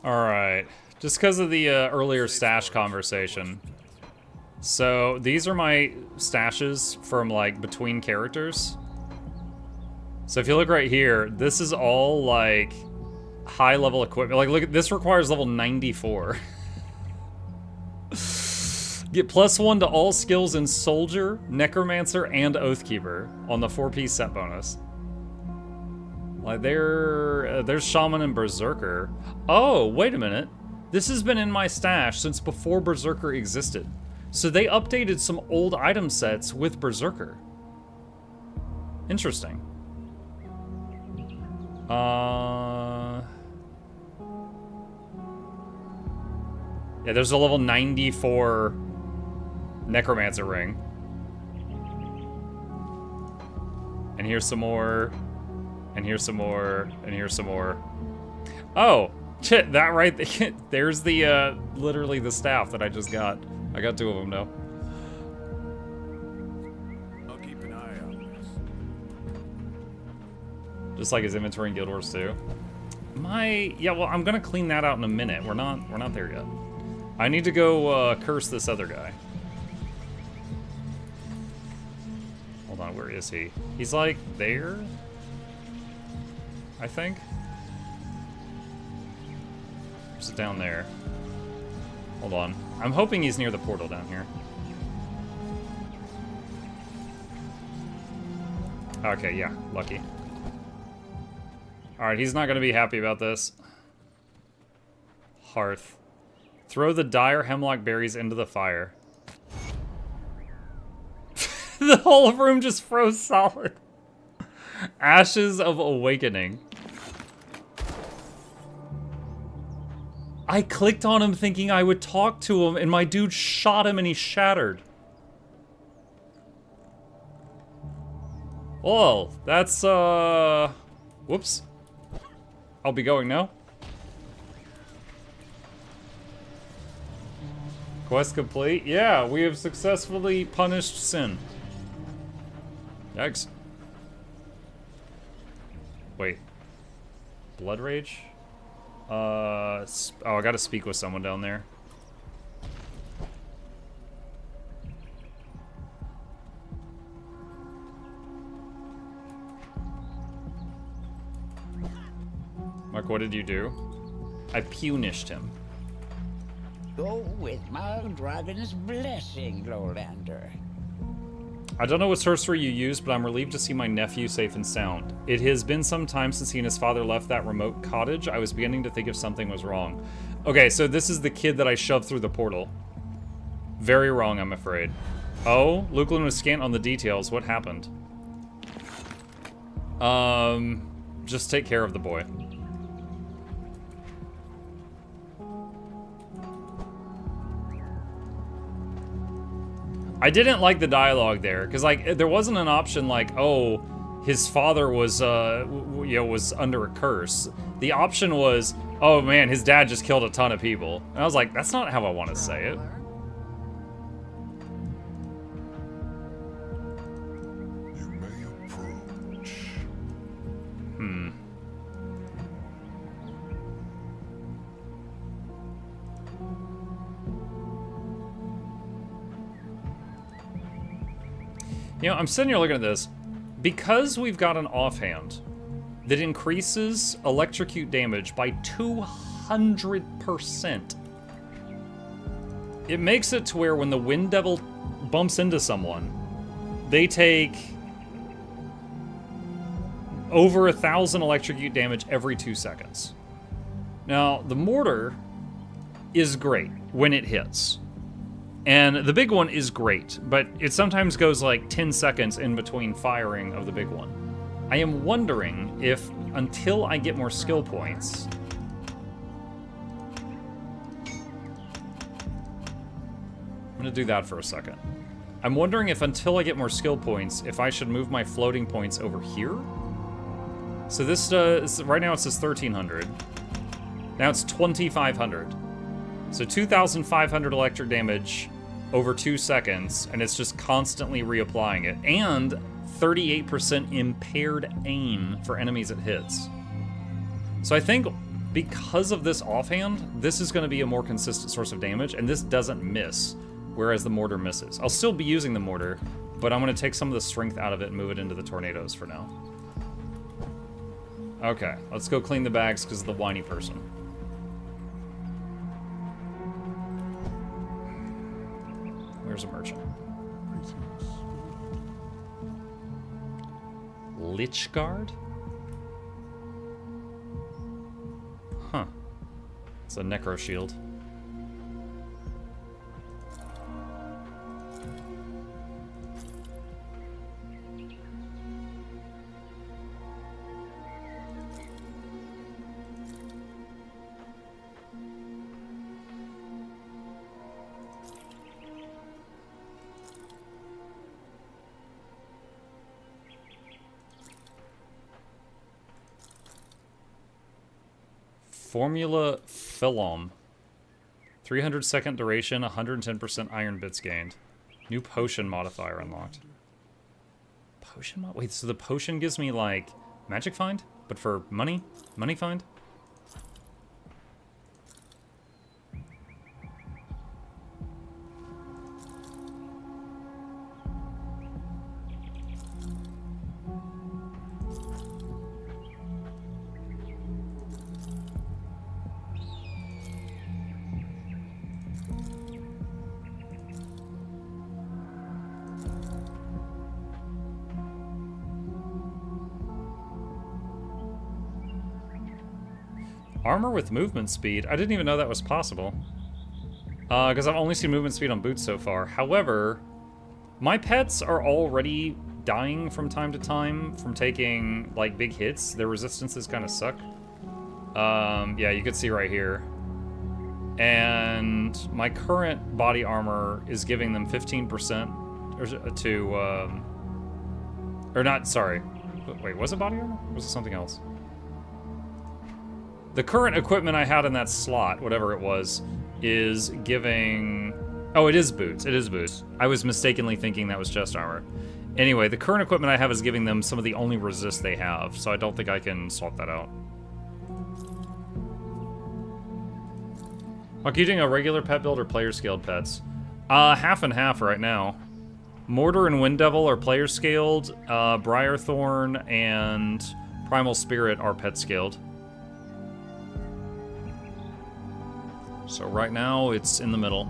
Alright, just because of the earlier stash conversation. So, these are my stashes from, like, between characters. So if you look right here, this is all, like, high-level equipment. Like, look, this requires level 94. Get +1 to all skills in Soldier, Necromancer, and Oathkeeper on the 4-piece set bonus. Like, there's Shaman and Berserker. Oh, wait a minute. This has been in my stash since before Berserker existed. So they updated some old item sets with Berserker. Interesting. Yeah, there's a level 94 Necromancer ring. And here's some more. And here's some more, and here's some more. Oh, shit, that right there, there's the, literally the staff that I just got. I got 2 of them now. I'll keep an eye on this. Just like his inventory in Guild Wars 2. Yeah, well, I'm gonna clean that out in a minute. We're not there yet. I need to go, curse this other guy. Hold on, Where is he? He's like there, I think. Just down there. Hold on. I'm hoping he's near the portal down here. Okay, yeah, lucky. Alright, he's not gonna be happy about this. Hearth. Throw the dire hemlock berries into the fire. The whole room just froze solid. Ashes of Awakening. I clicked on him thinking I would talk to him, and my dude shot him and he shattered. Well, that's, whoops. I'll be going now. Quest complete? Yeah, we have successfully punished sin. Yikes. Wait. Blood Rage? Oh, I gotta speak with someone down there. Mark, what did you do? I punished him. Go with my dragon's blessing, Lowlander. I don't know what sorcery you used, but I'm relieved to see my nephew safe and sound. It has been some time since he and his father left that remote cottage. I was beginning to think if something was wrong. Okay, so this is the kid that I shoved through the portal. Very wrong, I'm afraid. Oh, Luklin was scant on the details. What happened? Just take care of the boy. I didn't like the dialogue there, because like there wasn't an option like, oh, his father was was under a curse. The option was, oh man, his dad just killed a ton of people. And I was like, that's not how I want to say it. You may approach. You know, I'm sitting here looking at this. Because we've got an offhand that increases electrocute damage by 200%, it makes it to where when the Wind Devil bumps into someone, they take over 1,000 electrocute damage every 2 seconds. Now, the mortar is great when it hits. And the big one is great, but it sometimes goes like 10 seconds in between firing of the big one. I am wondering if, until I get more skill points... I'm gonna do that for a second. I'm wondering if until I get more skill points, if I should move my floating points over here? So this right now it says 1,300. Now it's 2,500. So 2,500 electric damage over 2 seconds, and it's just constantly reapplying it. And 38% impaired aim for enemies it hits. So I think because of this offhand, this is going to be a more consistent source of damage, and this doesn't miss, whereas the mortar misses. I'll still be using the mortar, but I'm going to take some of the strength out of it and move it into the tornadoes for now. Okay, let's go clean the bags because of the whiny person. Where's a merchant? Lich Guard? Huh. It's a necro shield. Formula Philom. 300 second duration, 110% iron bits gained. New potion modifier unlocked. Potion mod? Wait, so the potion gives me like magic find? But for money? Money find? Armor with movement speed? I didn't even know that was possible. Because I've only seen movement speed on boots so far. However, my pets are already dying from time to time from taking, like, big hits. Their resistances kind of suck. Yeah, you can see right here. And my current body armor is giving them 15% to, or not, sorry. Wait, was it body armor? Or was it something else? The current equipment I had in that slot, whatever it was, is giving... Oh, it is boots. It is boots. I was mistakenly thinking that was chest armor. Anyway, the current equipment I have is giving them some of the only resist they have, so I don't think I can swap that out. Are you doing a regular pet build or player-scaled pets? Half and half right now. Mortar and Wind Devil are player-scaled. Briarthorn and Primal Spirit are pet-scaled. So right now, it's in the middle.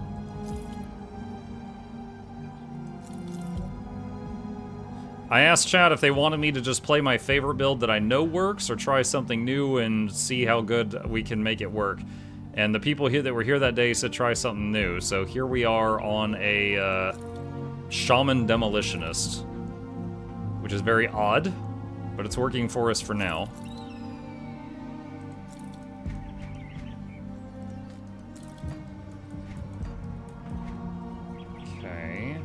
I asked chat if they wanted me to just play my favorite build that I know works, or try something new and see how good we can make it work. And the people here that were here that day said try something new. So here we are on a Shaman Demolitionist, which is very odd, but it's working for us for now. Okay.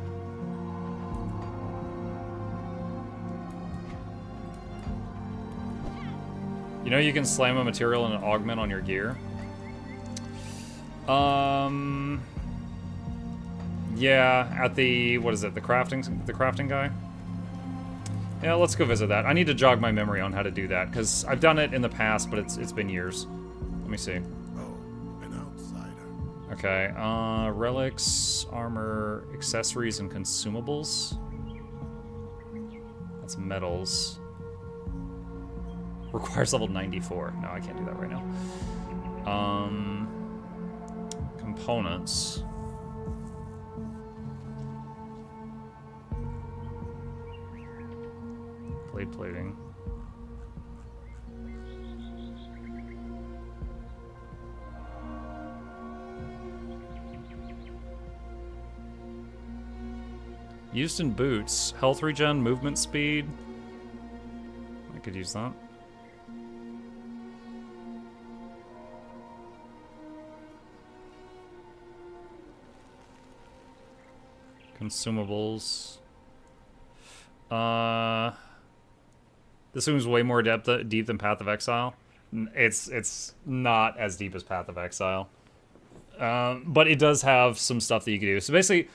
You know you can slam a material and an augment on your gear? Yeah, at the, what is it, the crafting guy? Yeah, let's go visit that. I need to jog my memory on how to do that, because I've done it in the past, but it's been years. Let me see. Oh, an outsider. Okay, relics, armor, accessories, and consumables. That's metals. Requires level 94. No, I can't do that right now. Components. Blade plating. Used in boots. Health regen, movement speed. I could use that. Consumables. This seems way more deep than Path of Exile. It's not as deep as Path of Exile. But it does have some stuff that you can do. So basically,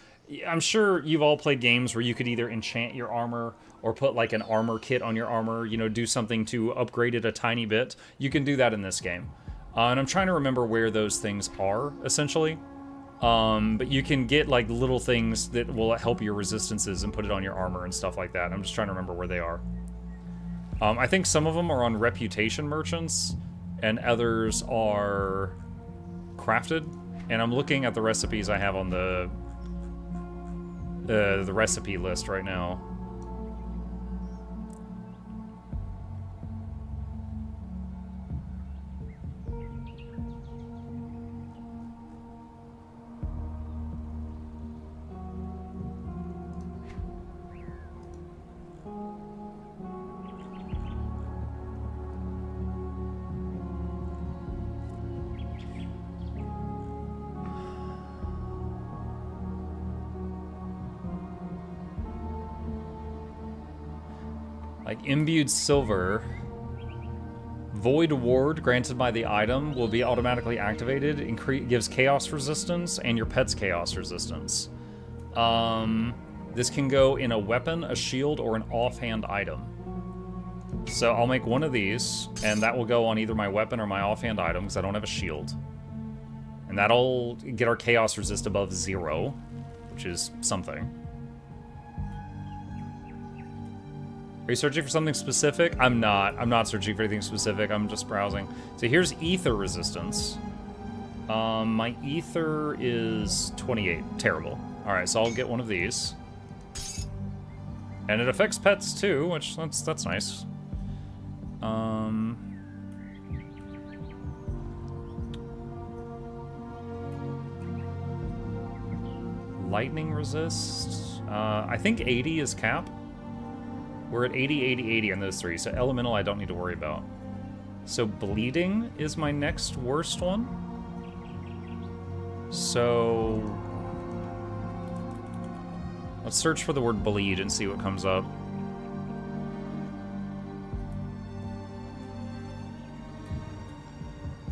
I'm sure you've all played games where you could either enchant your armor or put like an armor kit on your armor, you know, do something to upgrade it a tiny bit. You can do that in this game. And I'm trying to remember where those things are, essentially. But you can get like little things that will help your resistances and put it on your armor and stuff like that. I'm just trying to remember where they are. I think some of them are on reputation merchants and others are crafted. And I'm looking at the recipes I have on the recipe list right now. Like imbued silver, void ward granted by the item will be automatically activated, gives chaos resistance and your pet's chaos resistance. This can go in a weapon, a shield, or an offhand item. So I'll make one of these, and that will go on either my weapon or my offhand item, because I don't have a shield. And that'll get our chaos resist above 0, which is something. Are you searching for something specific? I'm not. I'm not searching for anything specific. I'm just browsing. So here's ether resistance. My ether is 28. Terrible. All right, so I'll get one of these. And it affects pets too, which that's nice. Lightning resist. I think 80 is cap. We're at 80, 80, 80 on those three, so elemental I don't need to worry about. So bleeding is my next worst one. So let's search for the word bleed and see what comes up.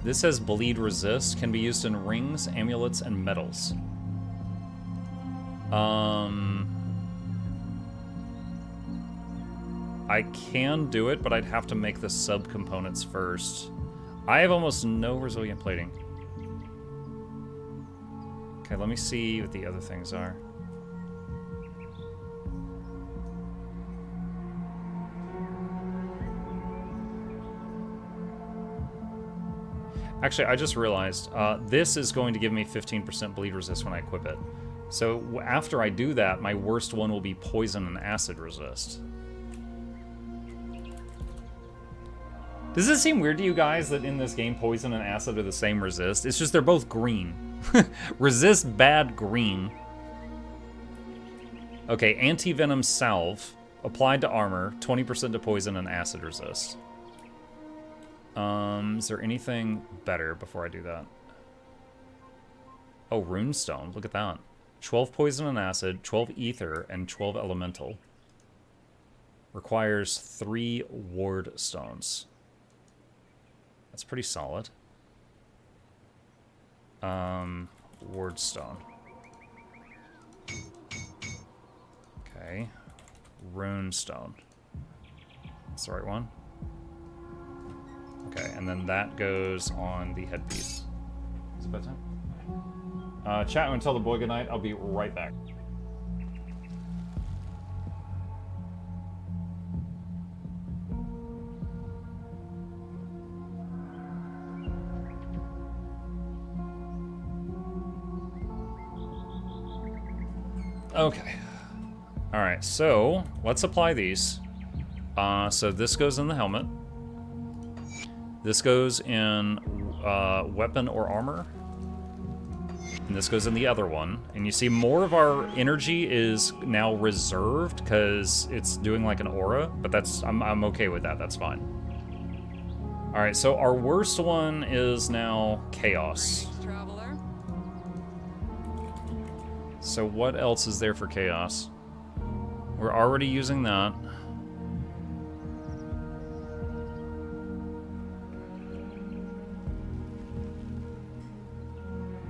This says bleed resist, can be used in rings, amulets, and metals. I can do it, but I'd have to make the subcomponents first. I have almost no resilient plating. Okay, let me see what the other things are. Actually, I just realized, this is going to give me 15% bleed resist when I equip it. So after I do that, my worst one will be poison and acid resist. Does it seem weird to you guys that in this game, poison and acid are the same resist? It's just they're both green. Resist bad green. Okay, anti-venom salve. Applied to armor, 20% to poison and acid resist. Is there anything better before I do that? Oh, runestone. Look at that. 12 poison and acid, 12 ether, and 12 elemental. Requires 3 ward stones. That's pretty solid. Ward stone. Okay. Rune stone. That's the right one. Okay, and then that goes on the headpiece. Is it bedtime? Chat and tell the boy goodnight. I'll be right back. Okay. Alright, so let's apply these. So this goes in the helmet. This goes in weapon or armor. And this goes in the other one. And you see more of our energy is now reserved because it's doing like an aura, but that's I'm okay with that. That's fine. All right, so our worst one is now chaos. So what else is there for chaos? We're already using that.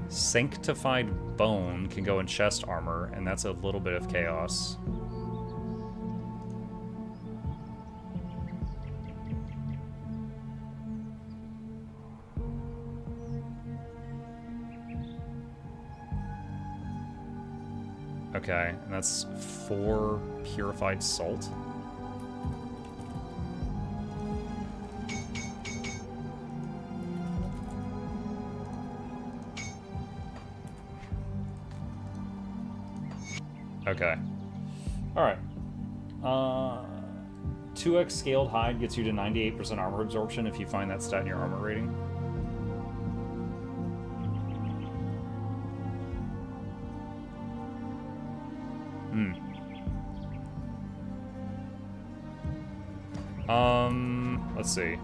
Sanctified Bone can go in chest armor, and that's a little bit of chaos. Okay, and that's 4 purified salt. Okay. Alright. 2x scaled hide gets you to 98% armor absorption if you find that stat in your armor rating. Let's see.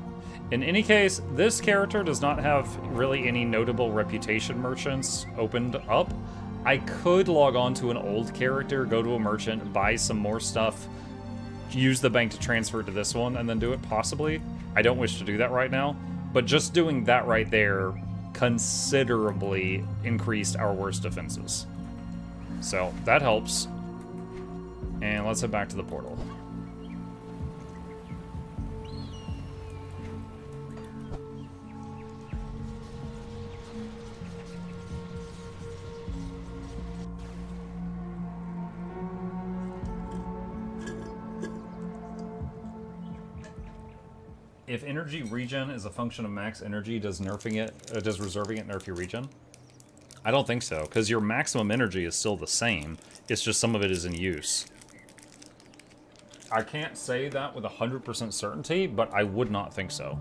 In any case, this character does not have really any notable reputation merchants opened up. I could log on to an old character, go to a merchant, buy some more stuff, use the bank to transfer to this one, and then do it possibly. I don't wish to do that right now, but just doing that right there considerably increased our worst defenses. So that helps. And let's head back to the portal. If energy regen is a function of max energy, does reserving it nerf your regen? I don't think so, because your maximum energy is still the same. It's just some of it is in use. I can't say that with 100% certainty, but I would not think so.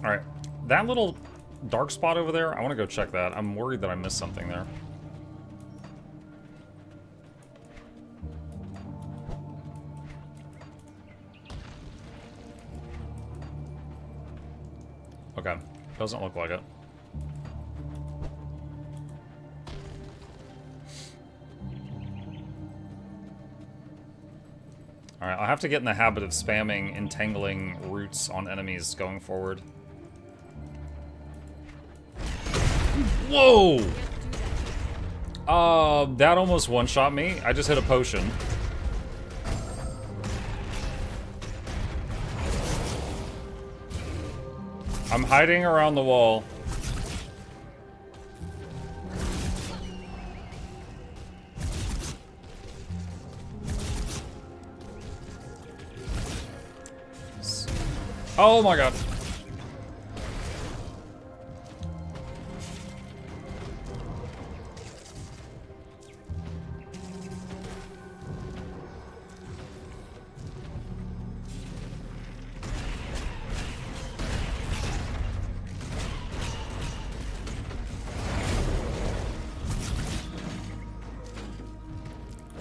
Alright. That little dark spot over there, I want to go check that. I'm worried that I missed something there. Okay. Doesn't look like it. Alright, I'll have to get in the habit of spamming entangling roots on enemies going forward. Whoa! That almost one-shot me. I just hit a potion. I'm hiding around the wall. Oh my god.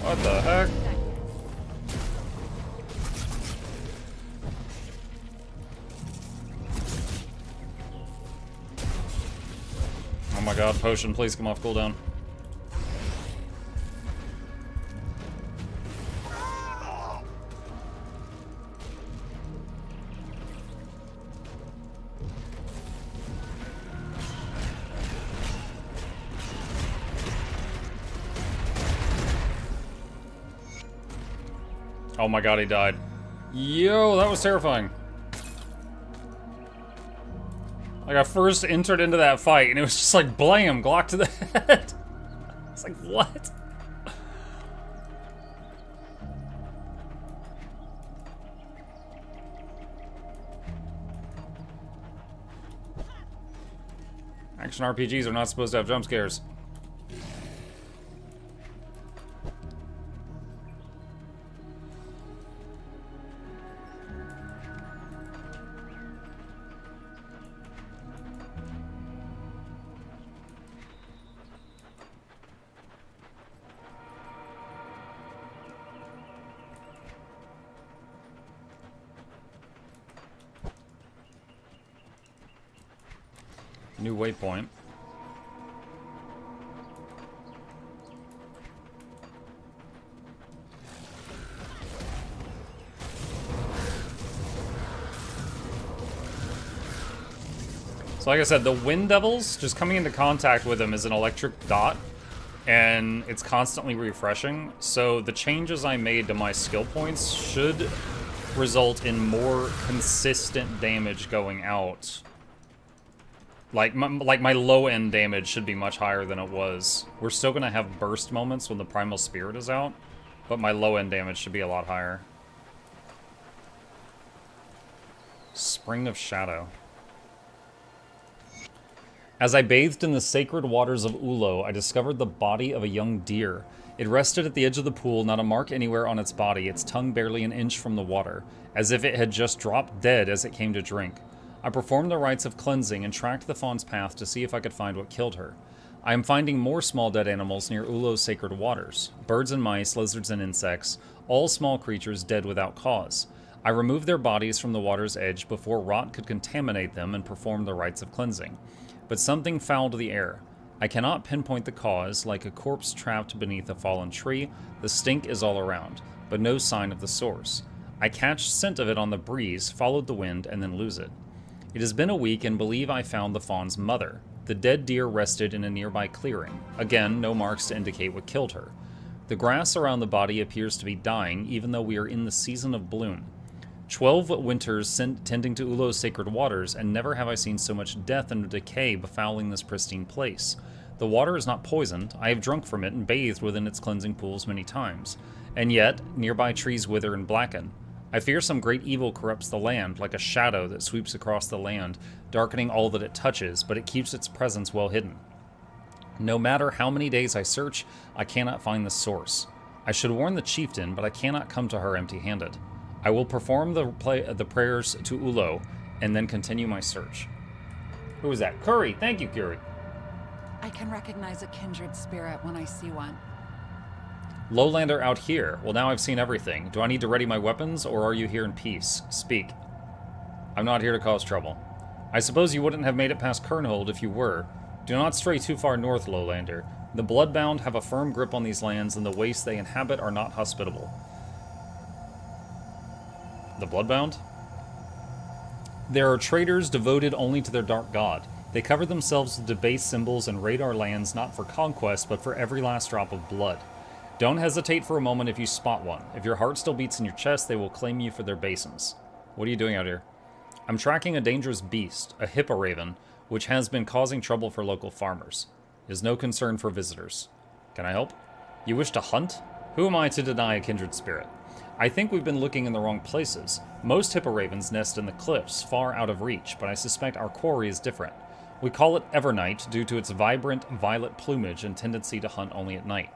What the heck? Oh my god, potion, please come off cooldown. Oh my god, he died. Yo, that was terrifying. Like, I first entered into that fight, and it was just like, blam, Glock to the head. It's like, what? Action RPGs are not supposed to have jump scares. New waypoint. So like I said, the Wind Devils, just coming into contact with them is an electric dot, and it's constantly refreshing. So the changes I made to my skill points should result in more consistent damage going out. Like my low-end damage should be much higher than it was. We're still going to have burst moments when the Primal Spirit is out, but my low-end damage should be a lot higher. Spring of Shadow. As I bathed in the sacred waters of Ulo, I discovered the body of a young deer. It rested at the edge of the pool, not a mark anywhere on its body, its tongue barely an inch from the water, as if it had just dropped dead as it came to drink. I performed the rites of cleansing and tracked the fawn's path to see if I could find what killed her. I am finding more small dead animals near Ulo's sacred waters. Birds and mice, lizards and insects, all small creatures dead without cause. I removed their bodies from the water's edge before rot could contaminate them and perform the rites of cleansing. But something fouled the air. I cannot pinpoint the cause. Like a corpse trapped beneath a fallen tree, the stink is all around, but no sign of the source. I catch scent of it on the breeze, followed the wind, and then lose it. It has been a week and believe I found the fawn's mother. The dead deer rested in a nearby clearing. Again, no marks to indicate what killed her. The grass around the body appears to be dying, even though we are in the season of bloom. 12 winters tending to Ulo's sacred waters, and never have I seen so much death and decay befouling this pristine place. The water is not poisoned. I have drunk from it and bathed within its cleansing pools many times. And yet, nearby trees wither and blacken. I fear some great evil corrupts the land, like a shadow that sweeps across the land, darkening all that it touches, but it keeps its presence well hidden. No matter how many days I search, I cannot find the source. I should warn the chieftain, but I cannot come to her empty-handed. I will perform the prayers to Ulo, and then continue my search. Who was that? Curry. Thank you, Curry. I can recognize a kindred spirit when I see one. Lowlander out here. Well, now I've seen everything. Do I need to ready my weapons, or are you here in peace? Speak. I'm not here to cause trouble. I suppose you wouldn't have made it past Kernhold if you were. Do not stray too far north, Lowlander. The Bloodbound have a firm grip on these lands, and the wastes they inhabit are not hospitable. The Bloodbound? There are traitors devoted only to their dark god. They cover themselves with debased symbols and raid our lands not for conquest, but for every last drop of blood. Don't hesitate for a moment if you spot one. If your heart still beats in your chest, they will claim you for their basins. What are you doing out here? I'm tracking a dangerous beast, a hipporaven, which has been causing trouble for local farmers. It is no concern for visitors. Can I help? You wish to hunt? Who am I to deny a kindred spirit? I think we've been looking in the wrong places. Most hipporavens nest in the cliffs, far out of reach, but I suspect our quarry is different. We call it Evernight due to its vibrant, violet plumage and tendency to hunt only at night.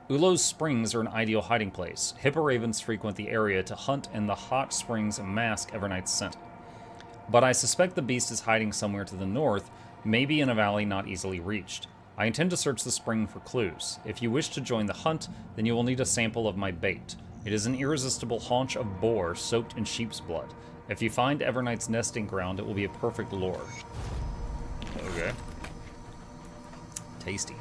Ulo's springs are an ideal hiding place. Hipporavens frequent the area to hunt, and the hot springs mask Evernight's scent. But I suspect the beast is hiding somewhere to the north, maybe in a valley not easily reached. I intend to search the spring for clues. If you wish to join the hunt, then you will need a sample of my bait. It is an irresistible haunch of boar soaked in sheep's blood. If you find Evernight's nesting ground, it will be a perfect lure. Okay. Tasty.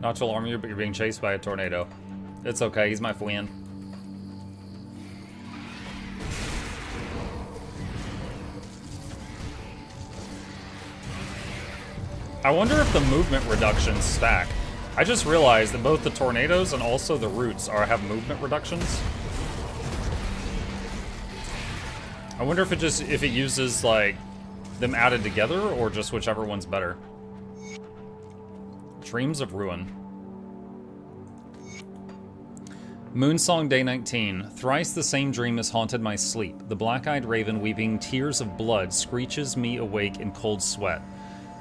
Not to alarm you, but you're being chased by a tornado. It's okay, he's my friend. I wonder if the movement reductions stack. I just realized that both the tornadoes and also the roots have movement reductions. I wonder if it uses like them added together or just whichever one's better. Dreams of Ruin. Moonsong Day 19. Thrice the same dream has haunted my sleep. The black-eyed raven weeping tears of blood screeches me awake in cold sweat.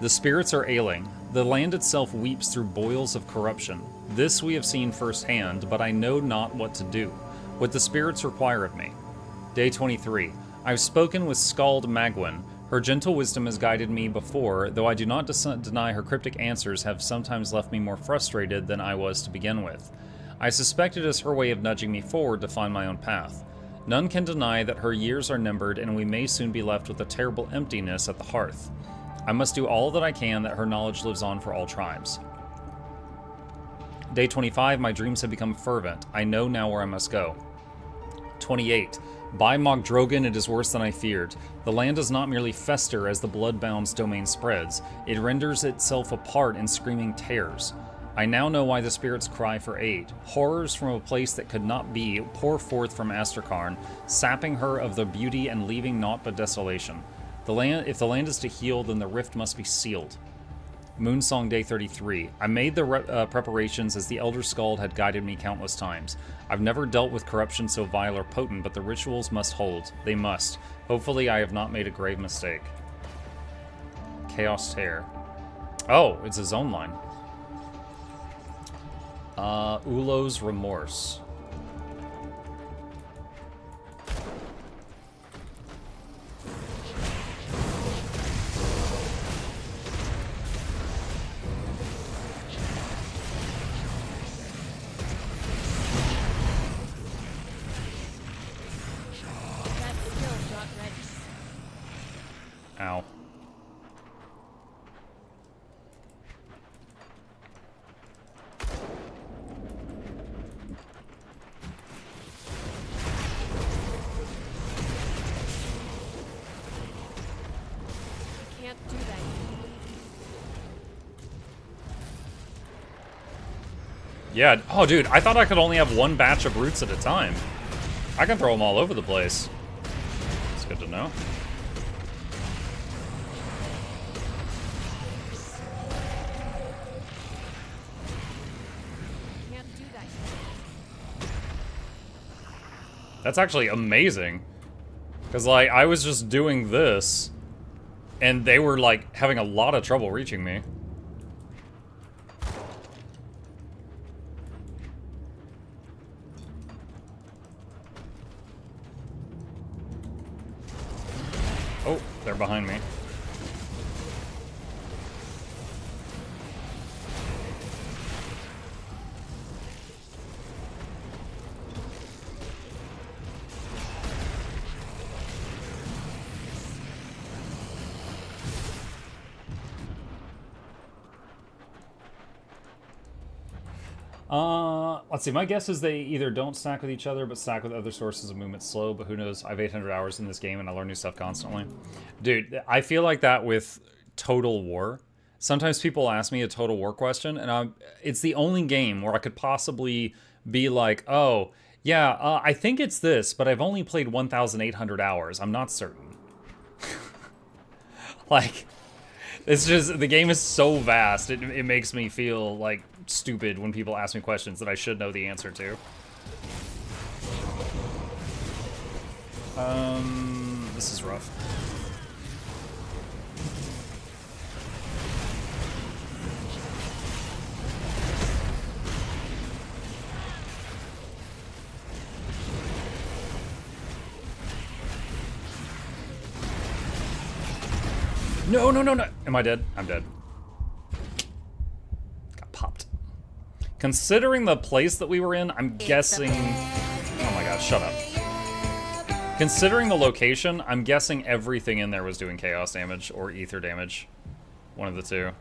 The spirits are ailing. The land itself weeps through boils of corruption. This we have seen firsthand, but I know not what to do. What the spirits require of me. Day 23. I've spoken with Skald Magwin. Her gentle wisdom has guided me before, though I do not deny her cryptic answers have sometimes left me more frustrated than I was to begin with. I suspect it is her way of nudging me forward to find my own path. None can deny that her years are numbered, and we may soon be left with a terrible emptiness at the hearth. I must do all that I can that her knowledge lives on for all tribes. Day 25, my dreams have become fervent. I know now where I must go. 28. By Mogdrogan, it is worse than I feared. The land does not merely fester as the Bloodbound's domain spreads. It renders itself apart in screaming tears. I now know why the spirits cry for aid. Horrors from a place that could not be pour forth from Asterkarn, sapping her of the beauty and leaving naught but desolation. If the land is to heal, then the rift must be sealed. Moonsong Day 33. I made the preparations as the Elder Skald had guided me countless times. I've never dealt with corruption so vile or potent, but the rituals must hold. They must. Hopefully I have not made a grave mistake. Chaos Tear. Oh, it's a zone line. Ulo's Remorse. Ow. Yeah. Oh, dude, I thought I could only have one batch of roots at a time. I can throw them all over the place. It's good to know. Can't do that. That's actually amazing. Because, like, I was just doing this, and they were, like, having a lot of trouble reaching me. Oh, they're behind me. Let's see, my guess is they either don't stack with each other, but stack with other sources of movement slow, but who knows? I have 800 hours in this game, and I learn new stuff constantly. Dude, I feel like that with Total War. Sometimes people ask me a Total War question, and it's the only game where I could possibly be like, oh, yeah, I think it's this, but I've only played 1,800 hours. I'm not certain. Like, it's just, the game is so vast, it makes me feel, like, stupid when people ask me questions that I should know the answer to. This is rough. No, no, no, no. Am I dead? I'm dead. Got popped. Considering the place that we were in, I'm guessing... Oh my god, shut up. Considering the location, I'm guessing everything in there was doing chaos damage or ether damage. One of the two.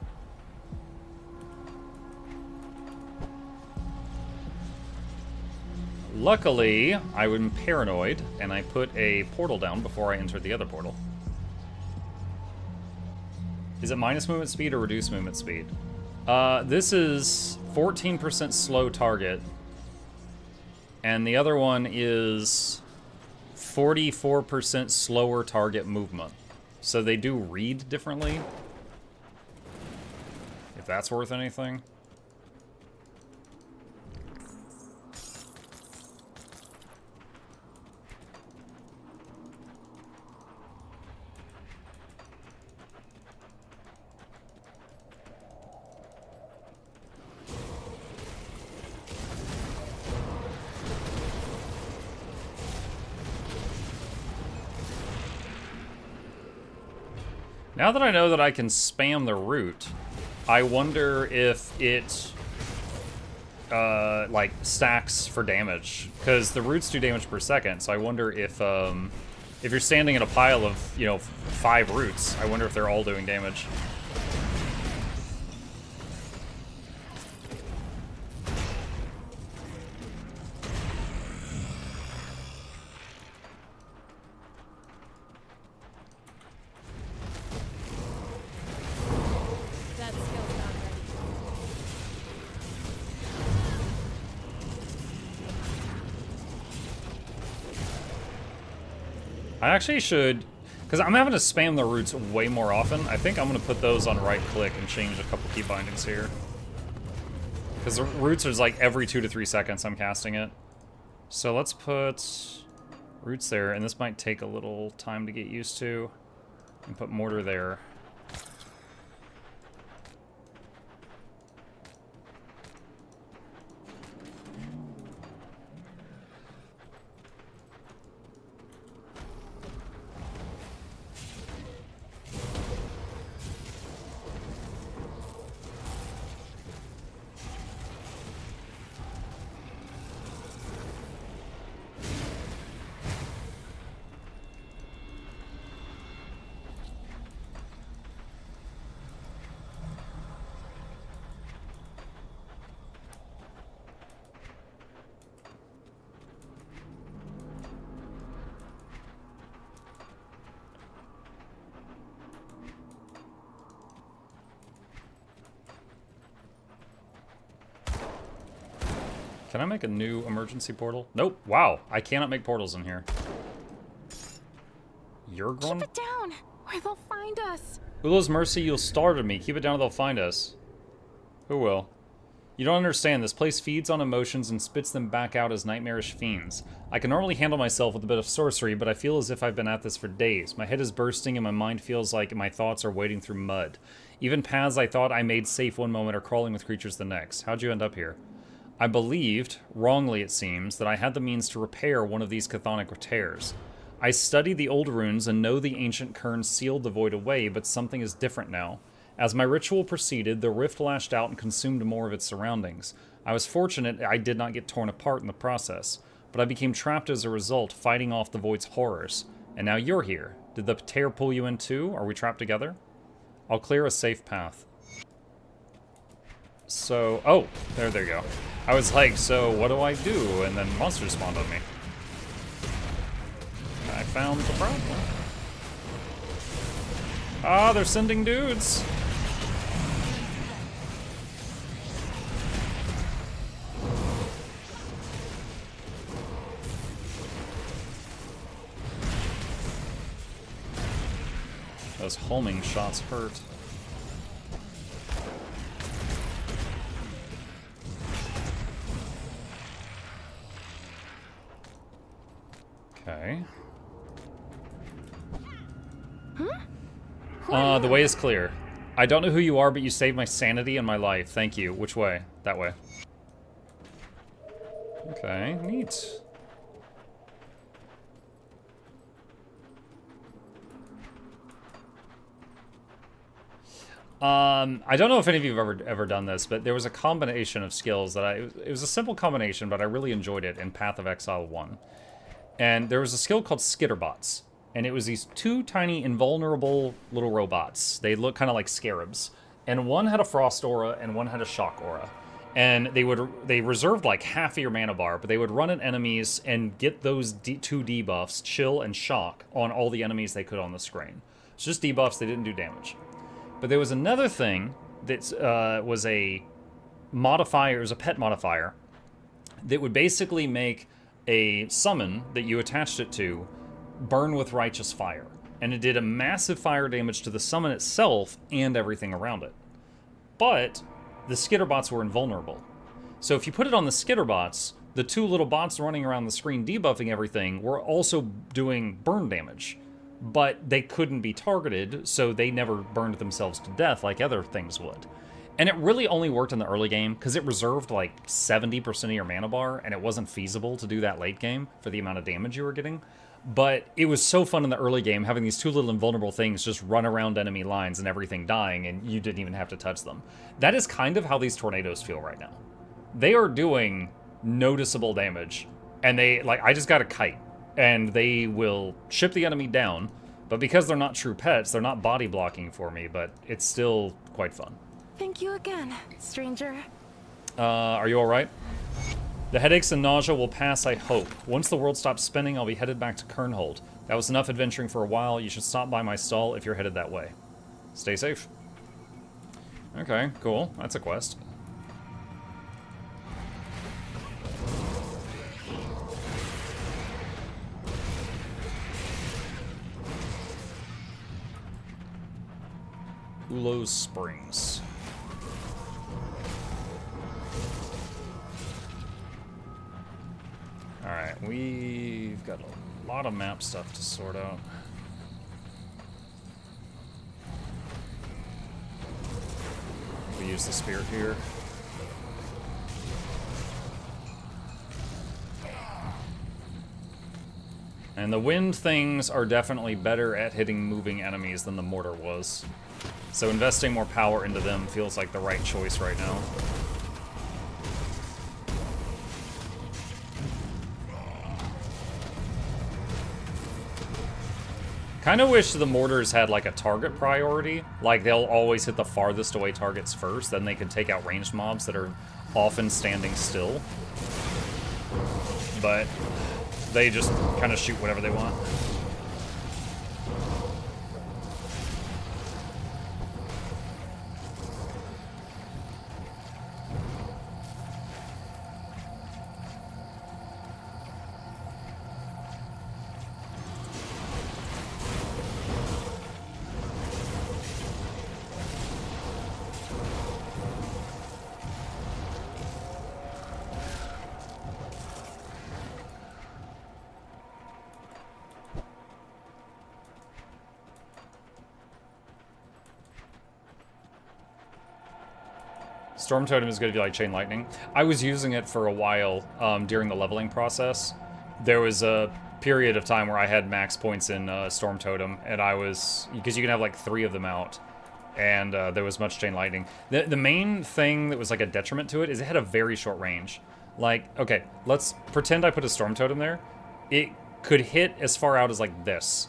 Luckily, I was paranoid, and I put a portal down before I entered the other portal. Is it minus movement speed or reduced movement speed? This is 14% slow target. And the other one is 44% slower target movement. So they do read differently. If that's worth anything. Now that I know that I can spam the root, I wonder if it, like, stacks for damage. Because the roots do damage per second, so I wonder if you're standing in a pile of, you know, 5 roots, I wonder if they're all doing damage. I actually should, because I'm having to spam the roots way more often. I think I'm going to put those on right click and change a couple key bindings here. Because the roots is like every 2 to 3 seconds I'm casting it. So let's put roots there, and this might take a little time to get used to. And put mortar there. Can I make a new emergency portal? Nope. Wow, I cannot make portals in here. You're going? Keep it down, or they'll find us. Ula's mercy, you'll starve me. Keep it down or they'll find us. Who will? You don't understand. This place feeds on emotions and spits them back out as nightmarish fiends. I can normally handle myself with a bit of sorcery, but I feel as if I've been at this for days. My head is bursting and my mind feels like my thoughts are wading through mud. Even paths I thought I made safe one moment are crawling with creatures the next. How'd you end up here? I believed, wrongly it seems, that I had the means to repair one of these chthonic tears. I studied the old runes and know the ancient Kern sealed the void away, but something is different now. As my ritual proceeded, the rift lashed out and consumed more of its surroundings. I was fortunate I did not get torn apart in the process, but I became trapped as a result, fighting off the void's horrors. And now you're here. Did the tear pull you in too? Are we trapped together? I'll clear a safe path. So, oh, there you go. I was like, so what do I do? And then monsters spawned on me. I found the problem. Ah, they're sending dudes. Those homing shots hurt. Okay. The way is clear. I don't know who you are, but you saved my sanity and my life. Thank you. Which way? That way. Okay, neat. I don't know if any of you have ever done this, but there was a combination of skills that it was a simple combination, but I really enjoyed it in Path of Exile 1. And there was a skill called Skitterbots. And it was these two tiny, invulnerable little robots. They look kind of like scarabs. And one had a frost aura, and one had a shock aura. And they reserved like half of your mana bar, but they would run at enemies and get those two debuffs, chill and shock, on all the enemies they could on the screen. It's just debuffs, they didn't do damage. But there was another thing that was a modifier, it was a pet modifier, that would basically make a summon that you attached it to burn with righteous fire. And it did a massive fire damage to the summon itself and everything around it. But the skitterbots were invulnerable. So if you put it on the skitterbots, the two little bots running around the screen debuffing everything were also doing burn damage. But they couldn't be targeted, so they never burned themselves to death like other things would. And it really only worked in the early game, because it reserved like 70% of your mana bar, and it wasn't feasible to do that late game for the amount of damage you were getting. But it was so fun in the early game, having these two little invulnerable things just run around enemy lines and everything dying, and you didn't even have to touch them. That is kind of how these tornadoes feel right now. They are doing noticeable damage, and I just got a kite, and they will ship the enemy down, but because they're not true pets, they're not body blocking for me, but it's still quite fun. Thank you again, stranger. Are you alright? The headaches and nausea will pass, I hope. Once the world stops spinning, I'll be headed back to Kernhold. That was enough adventuring for a while. You should stop by my stall if you're headed that way. Stay safe. Okay, cool. That's a quest. Ulo's Springs. Alright, we've got a lot of map stuff to sort out. We use the spirit here. And the wind things are definitely better at hitting moving enemies than the mortar was. So investing more power into them feels like the right choice right now. Kind of wish the mortars had like a target priority. Like they'll always hit the farthest away targets first, then they can take out ranged mobs that are often standing still. But they just kind of shoot whatever they want. Storm Totem is good if you like Chain Lightning. I was using it for a while during the leveling process. There was a period of time where I had max points in Storm Totem, and I was... Because you can have like 3 of them out, and there was much Chain Lightning. The main thing that was like a detriment to it is it had a very short range. Like, okay, let's pretend I put a Storm Totem there. It could hit as far out as like this.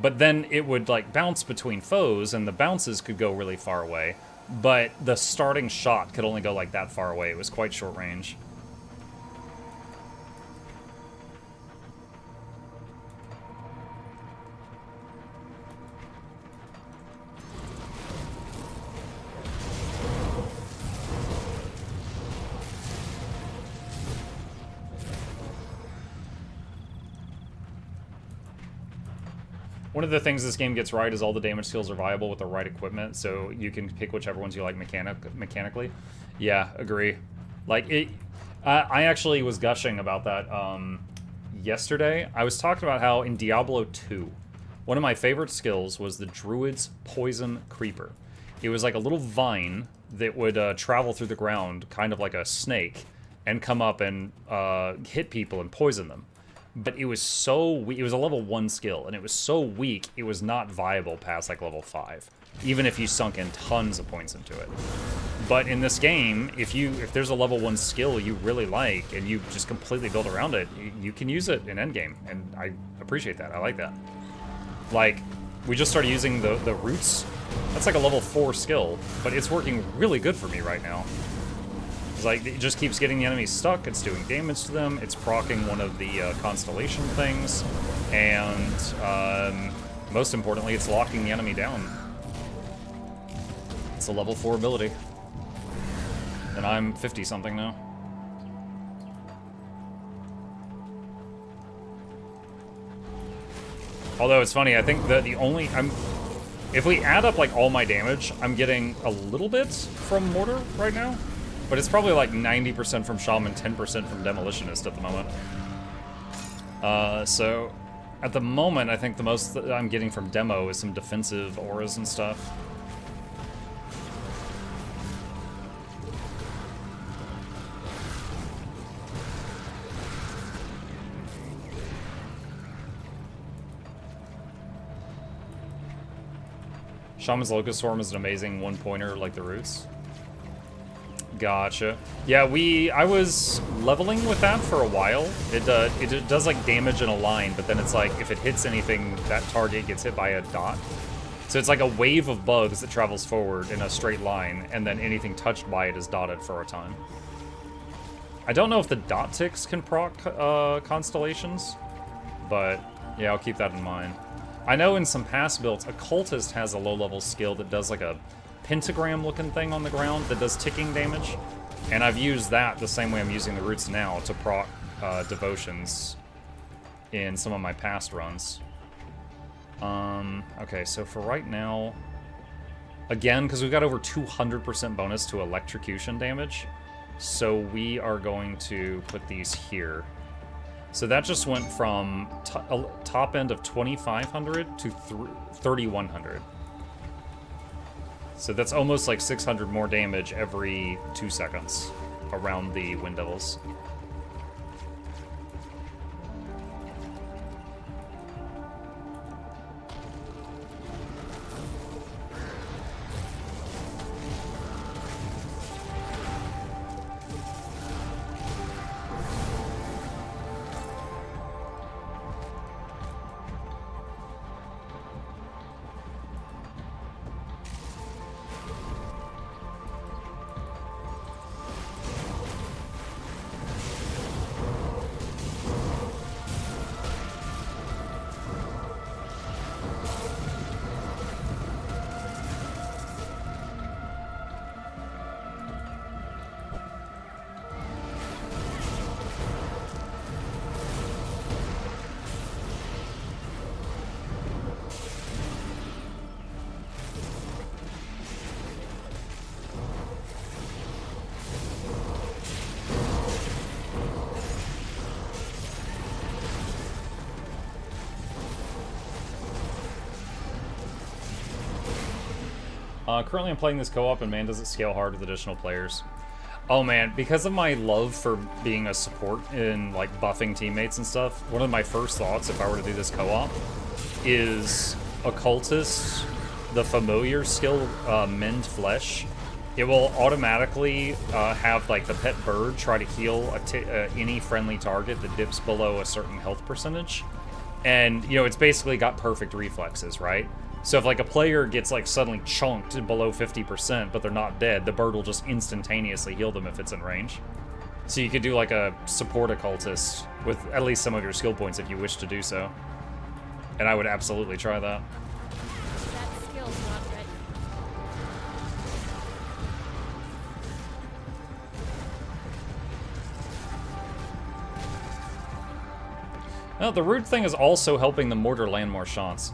But then it would like bounce between foes, and the bounces could go really far away. But the starting shot could only go like that far away. It was quite short range. One of the things this game gets right is all the damage skills are viable with the right equipment, so you can pick whichever ones you like mechanically. Yeah, agree. Like, I actually was gushing about that yesterday. I was talking about how in Diablo 2, one of my favorite skills was the Druid's Poison Creeper. It was like a little vine that would travel through the ground, kind of like a snake, and come up and hit people and poison them. But it was so weak. It was a level 1 skill, and it was so weak, it was not viable past like level 5, even if you sunk in tons of points into it. But in this game, if there's a level 1 skill you really like, and you just completely build around it, you can use it in endgame, and I appreciate that. I like that. Like, we just started using the roots. That's like a level 4 skill, but it's working really good for me right now. It's like, it just keeps getting the enemies stuck, it's doing damage to them, it's proccing one of the constellation things, and most importantly, it's locking the enemy down. It's a level 4 ability. And I'm 50-something now. Although it's funny, I think that the only... if we add up like all my damage, I'm getting a little bit from Mortar right now. But it's probably like 90% from Shaman, 10% from Demolitionist at the moment. So, at the moment, I think the most that I'm getting from Demo is some defensive auras and stuff. Shaman's Locust Swarm is an amazing one-pointer like the roots. Gotcha. Yeah, I was leveling with that for a while. It does like damage in a line, but then it's like if it hits anything, that target gets hit by a dot. So it's like a wave of bugs that travels forward in a straight line, and then anything touched by it is dotted for a time. I don't know if the dot ticks can proc constellations, but yeah, I'll keep that in mind. I know in some past builds, Occultist has a low-level skill that does like a pentagram-looking thing on the ground that does ticking damage, and I've used that the same way I'm using the roots now to proc devotions in some of my past runs. Okay, so for right now, again, because we've got over 200% bonus to electrocution damage, so we are going to put these here. So that just went from top end of 2,500 to 3,100. So that's almost like 600 more damage every 2 seconds around the Wind Devils. Currently I'm playing this co-op, and man, does it scale hard with additional players. Oh man, because of my love for being a support in like buffing teammates and stuff, one of my first thoughts if I were to do this co-op is Occultist, the familiar skill, Mend Flesh. It will automatically have like the pet bird try to heal any friendly target that dips below a certain health percentage. And, you know, it's basically got perfect reflexes, right? So if like a player gets like suddenly chunked below 50%, but they're not dead, the bird will just instantaneously heal them if it's in range. So you could do like a support occultist with at least some of your skill points if you wish to do so. And I would absolutely try that. That skill's not ready. Now, the root thing is also helping the mortar land more shots.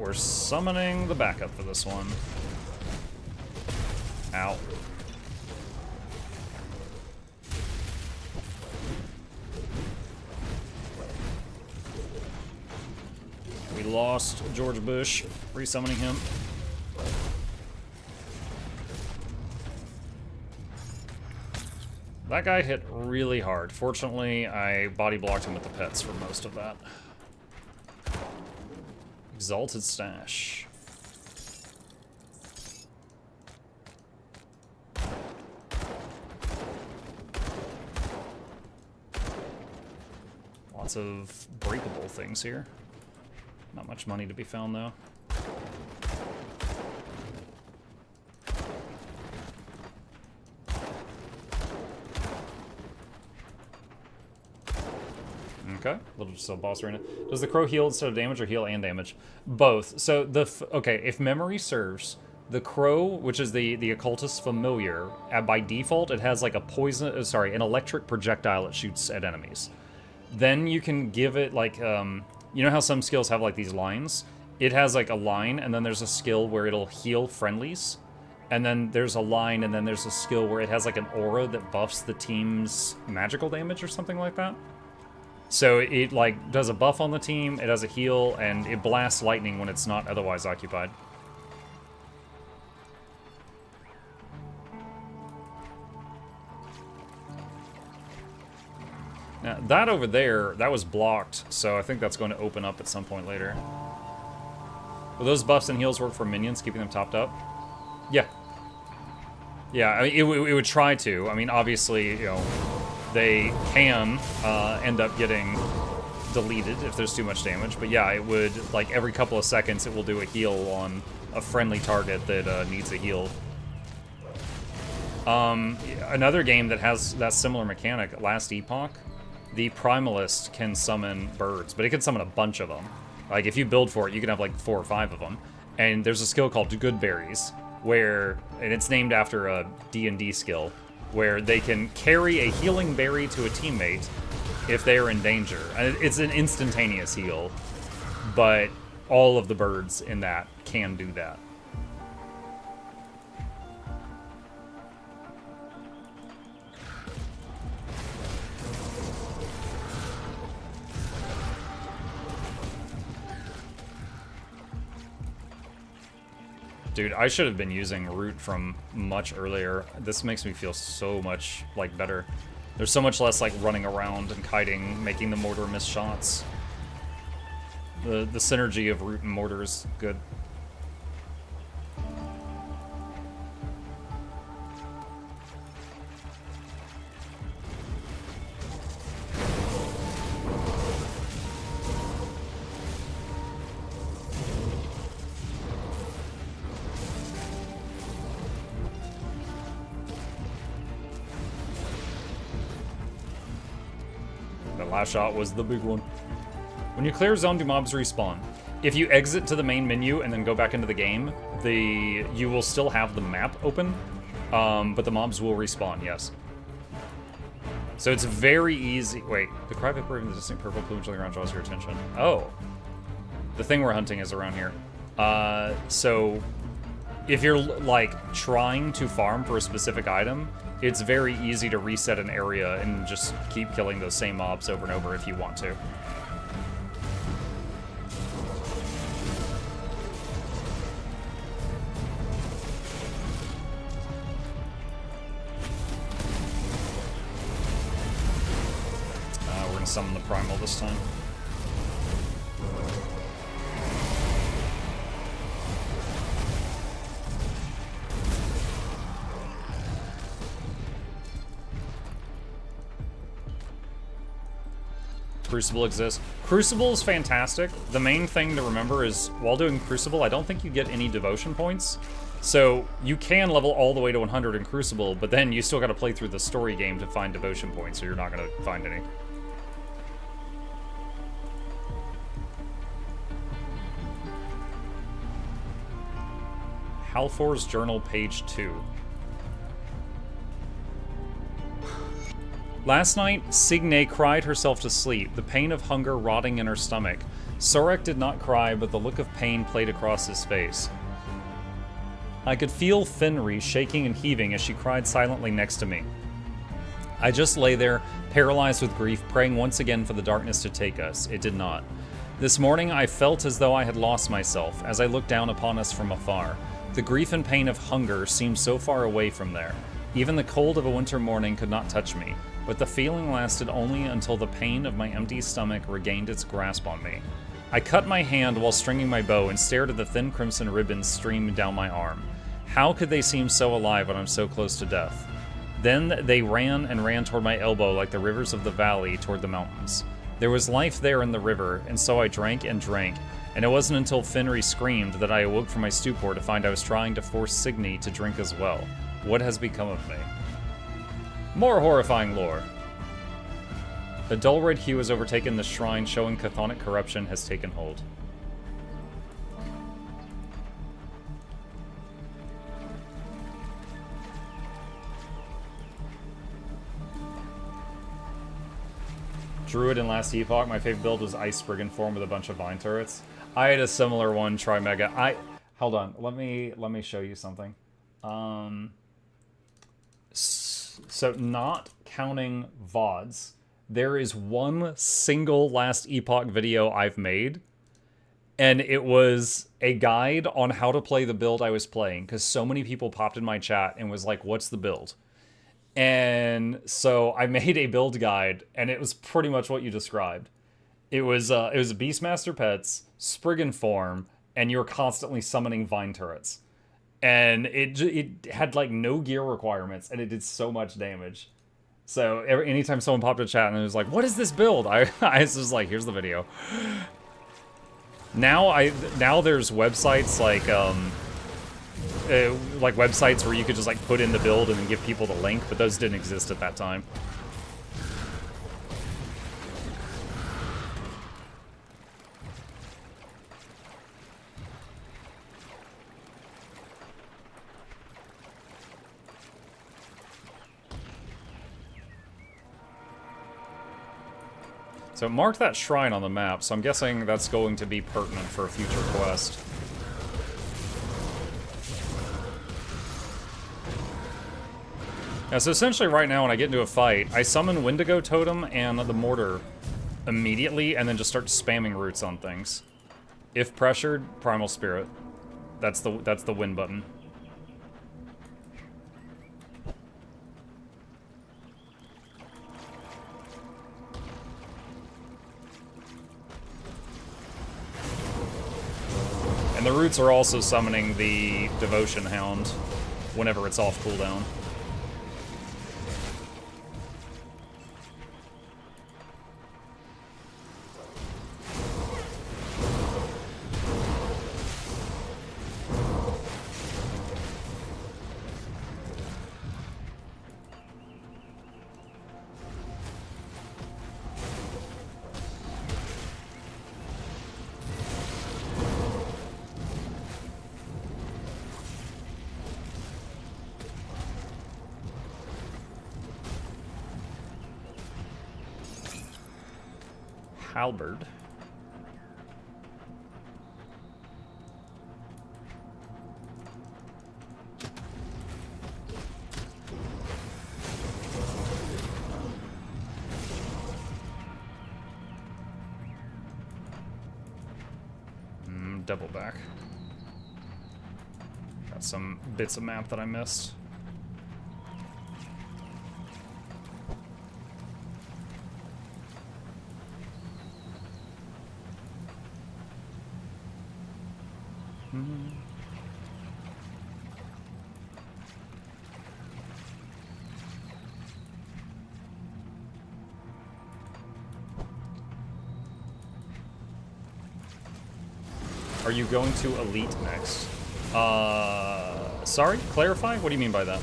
We're summoning the backup for this one. Ow. We lost George Bush, resummoning him. That guy hit really hard. Fortunately, I body blocked him with the pets for most of that. Exalted Stash. Lots of breakable things here. Not much money to be found, though. Okay, little just a boss arena. Does the crow heal instead of damage or heal and damage? Both. So okay, if memory serves, the crow, which is the occultist familiar, by default it has like a an electric projectile it shoots at enemies. Then you can give it like you know how some skills have like these lines? It has like a line, and then there's a skill where it'll heal friendlies. And then there's a line, and then there's a skill where it has like an aura that buffs the team's magical damage or something like that. So it like does a buff on the team, it does a heal, and it blasts lightning when it's not otherwise occupied. Now, that over there, that was blocked, so I think that's going to open up at some point later. Will those buffs and heals work for minions, keeping them topped up? Yeah. Yeah, I mean, it would try to. I mean, obviously, you know, they can end up getting deleted if there's too much damage, but yeah, it would, like, every couple of seconds it will do a heal on a friendly target that needs a heal. Another game that has that similar mechanic, Last Epoch, the Primalist can summon birds, but it can summon a bunch of them. Like, if you build for it, you can have, like, 4 or 5 of them. And there's a skill called Good Berries, where, and it's named after a D&D skill, where they can carry a healing berry to a teammate if they are in danger. And it's an instantaneous heal, but all of the birds in that can do that. Dude, I should have been using root from much earlier. This makes me feel so much, like, better. There's so much less, like, running around and kiting, making the mortar miss shots. The synergy of root and mortar is good. Last shot was the big one. When you clear a zone, do mobs respawn? If you exit to the main menu and then go back into the game, you will still have the map open, but the mobs will respawn, yes. So it's very easy. Wait, the cry viper and the distinct purple plumage on the ground draws your attention. Oh. The thing we're hunting is around here. So if you're like trying to farm for a specific item, it's very easy to reset an area and just keep killing those same mobs over and over if you want to. We're gonna summon the Primal this time. Crucible exists. Crucible is fantastic. The main thing to remember is, while doing Crucible, I don't think you get any devotion points. So, you can level all the way to 100 in Crucible, but then you still gotta play through the story game to find devotion points, so you're not gonna find any. Halfor's Journal, page 2. Last night, Signe cried herself to sleep, the pain of hunger rotting in her stomach. Sorek did not cry, but the look of pain played across his face. I could feel Fenri shaking and heaving as she cried silently next to me. I just lay there, paralyzed with grief, praying once again for the darkness to take us. It did not. This morning, I felt as though I had lost myself as I looked down upon us from afar. The grief and pain of hunger seemed so far away from there. Even the cold of a winter morning could not touch me, but the feeling lasted only until the pain of my empty stomach regained its grasp on me. I cut my hand while stringing my bow and stared at the thin crimson ribbons streaming down my arm. How could they seem so alive when I'm so close to death? Then they ran and ran toward my elbow like the rivers of the valley toward the mountains. There was life there in the river, and so I drank and drank, and it wasn't until Fenri screamed that I awoke from my stupor to find I was trying to force Signe to drink as well. What has become of me? More horrifying lore. A dull red hue has overtaken the shrine, showing chthonic corruption has taken hold. Druid in Last Epoch, my favorite build was Ice Spriggan form with a bunch of vine turrets. I had a similar one, Trimega. Hold on, let me show you something. So not counting VODs, there is one single Last Epoch video I've made, and it was a guide on how to play the build I was playing, because so many people popped in my chat and was like, what's the build? And so I made a build guide, and it was pretty much what you described. It was a Beastmaster Pets, Spriggan form, and you were constantly summoning vine turrets. And it had like no gear requirements, and it did so much damage. So anytime someone popped in chat and it was like, what is this build? I was just like, here's the video. Now there's websites like websites where you could just like put in the build and then give people the link, but those didn't exist at that time. So mark that shrine on the map, so I'm guessing that's going to be pertinent for a future quest. Yeah, so essentially right now when I get into a fight, I summon Wendigo Totem and the Mortar immediately, and then just start spamming roots on things. If pressured, Primal Spirit. That's the win button. And the roots are also summoning the Devotion Hound whenever it's off cooldown. Halberd. double back. Got some bits of map that I missed. Are you going to Elite next? Sorry? Clarify? What do you mean by that?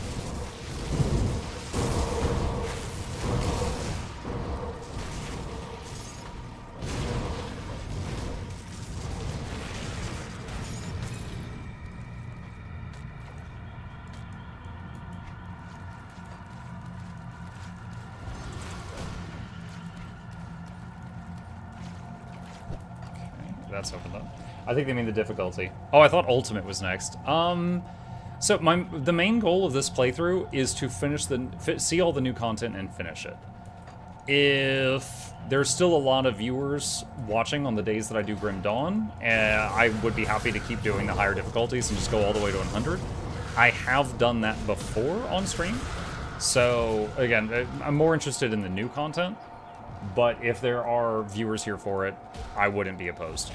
That's opened up. I think they mean the difficulty. Oh, I thought Ultimate was next. So the main goal of this playthrough is to finish see all the new content and finish it. If there's still a lot of viewers watching on the days that I do Grim Dawn, I would be happy to keep doing the higher difficulties and just go all the way to 100. I have done that before on stream, so again, I'm more interested in the new content. But if there are viewers here for it, I wouldn't be opposed.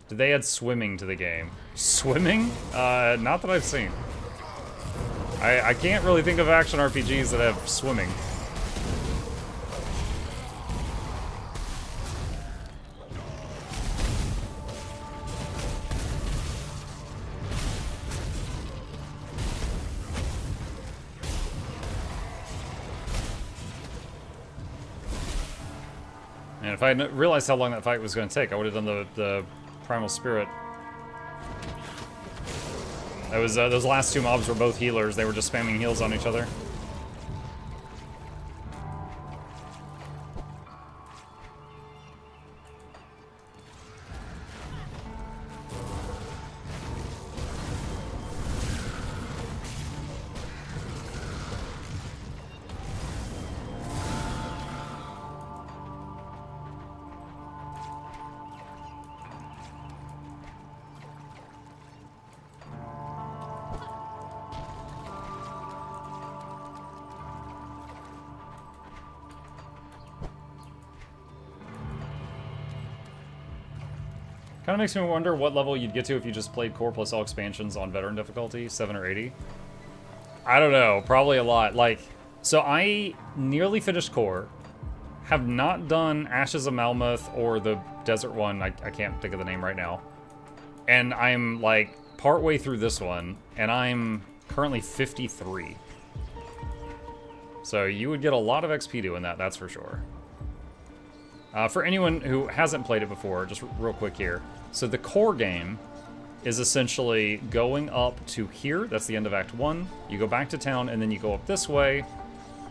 Did they add swimming to the game? Swimming? Not that I've seen. I can't really think of action RPGs that have swimming. And if I had realized how long that fight was going to take, I would have done the Primal Spirit. That was those last two mobs were both healers. They were just spamming heals on each other. Kind of makes me wonder what level you'd get to if you just played Core plus all expansions on Veteran difficulty, 7 or 80. I don't know, probably a lot. Like, so I nearly finished Core, have not done Ashes of Malmuth or the Desert one, I can't think of the name right now. And I'm like partway through this one, and I'm currently 53. So you would get a lot of XP doing that, that's for sure. For anyone who hasn't played it before, just real quick here. So the core game is essentially going up to here. That's the end of Act 1. You go back to town, and then you go up this way,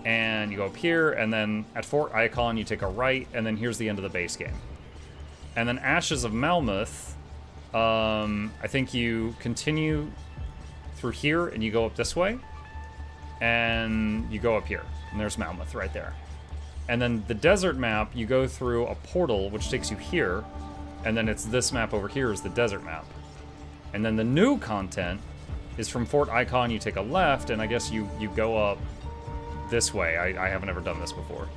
and you go up here, and then at Fort Icon, you take a right, and then here's the end of the base game. And then Ashes of Malmuth, I think you continue through here and you go up this way. And you go up here. And there's Malmuth right there. And then the desert map, you go through a portal, which takes you here. And then it's this map over here is the desert map. And then the new content is from Fort Icon, you take a left, and I guess you go up this way. I haven't ever done this before.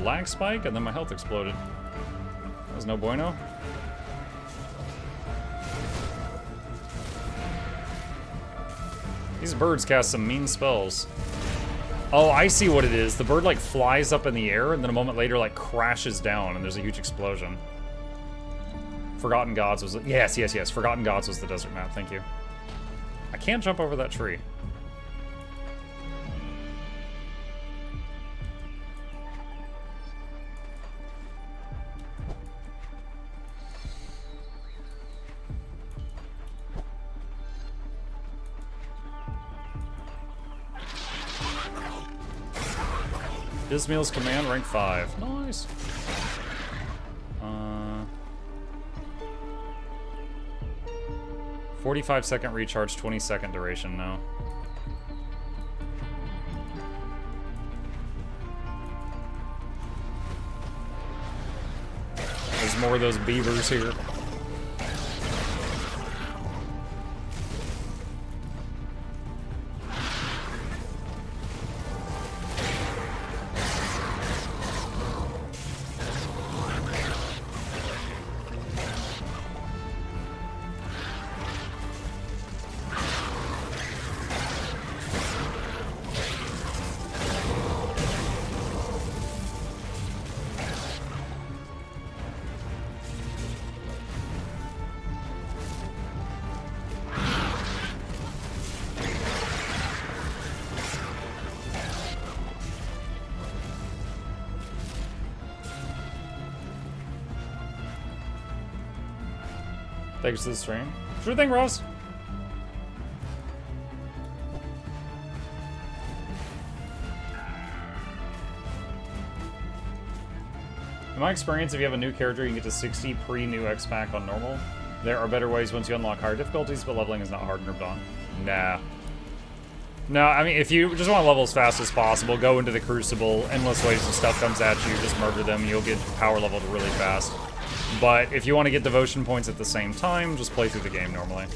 Lag spike, and then my health exploded. That was no bueno. These birds cast some mean spells. Oh, I see what it is. The bird, like, flies up in the air, and then a moment later, like, crashes down, and there's a huge explosion. Forgotten Gods was... Yes. Forgotten Gods was the desert map. Thank you. I can't jump over that tree. Ismail's command, rank 5. Nice. 45-second recharge, 20-second duration, no. There's more of those beavers here. Thanks to the stream. Sure thing, Ross. In my experience, if you have a new character, you can get to 60 pre-new X-Pack on normal. There are better ways once you unlock higher difficulties, but leveling is not hard in Grim Dawn. Nah. No, I mean, if you just want to level as fast as possible, go into the Crucible, endless waves of stuff comes at you, just murder them, you'll get power leveled really fast. But if you want to get devotion points at the same time, just play through the game normally.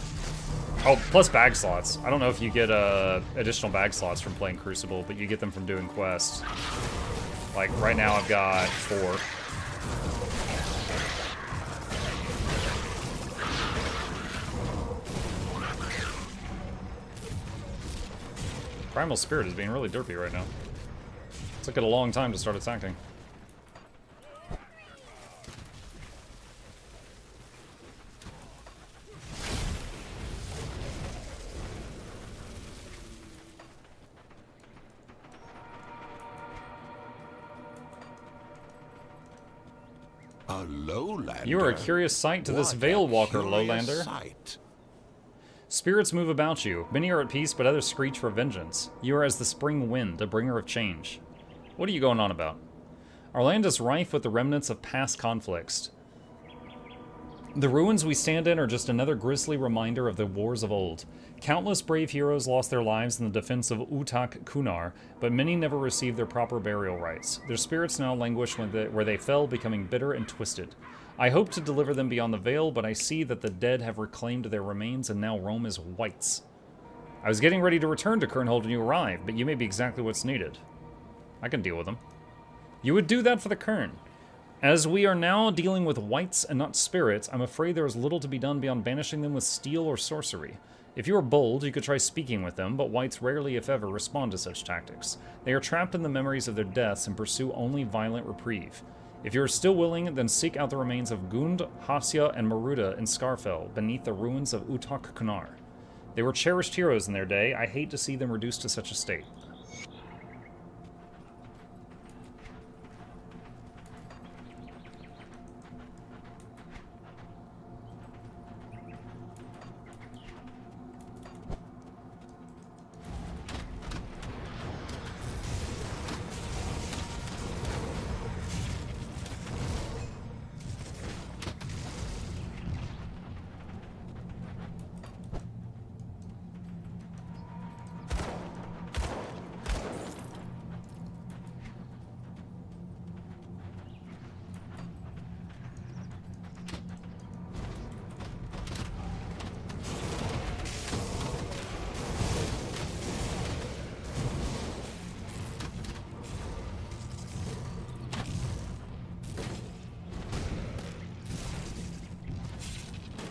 Oh, plus bag slots. I don't know if you get additional bag slots from playing Crucible, but you get them from doing quests. Like, right now I've got 4. Primal Spirit is being really derpy right now. It took it a long time to start attacking. A lowlander? You are a curious sight to this Veil Walker, Lowlander. Sight. Spirits move about you. Many are at peace, but others screech for vengeance. You are as the spring wind, a bringer of change. What are you going on about? Our land is rife with the remnants of past conflicts. The ruins we stand in are just another grisly reminder of the wars of old. Countless brave heroes lost their lives in the defense of Utak Kunar, but many never received their proper burial rites. Their spirits now languish where they fell, becoming bitter and twisted. I hope to deliver them beyond the veil, but I see that the dead have reclaimed their remains and now roam as wights. I was getting ready to return to Kernhold when you arrived, but you may be exactly what's needed. I can deal with them. You would do that for the Kern. As we are now dealing with wights and not spirits, I'm afraid there is little to be done beyond banishing them with steel or sorcery. If you are bold, you could try speaking with them, but wights rarely, if ever, respond to such tactics. They are trapped in the memories of their deaths and pursue only violent reprieve. If you are still willing, then seek out the remains of Gund, Hasya, and Maruda in Scarfell, beneath the ruins of Utak Kunar. They were cherished heroes in their day. I hate to see them reduced to such a state.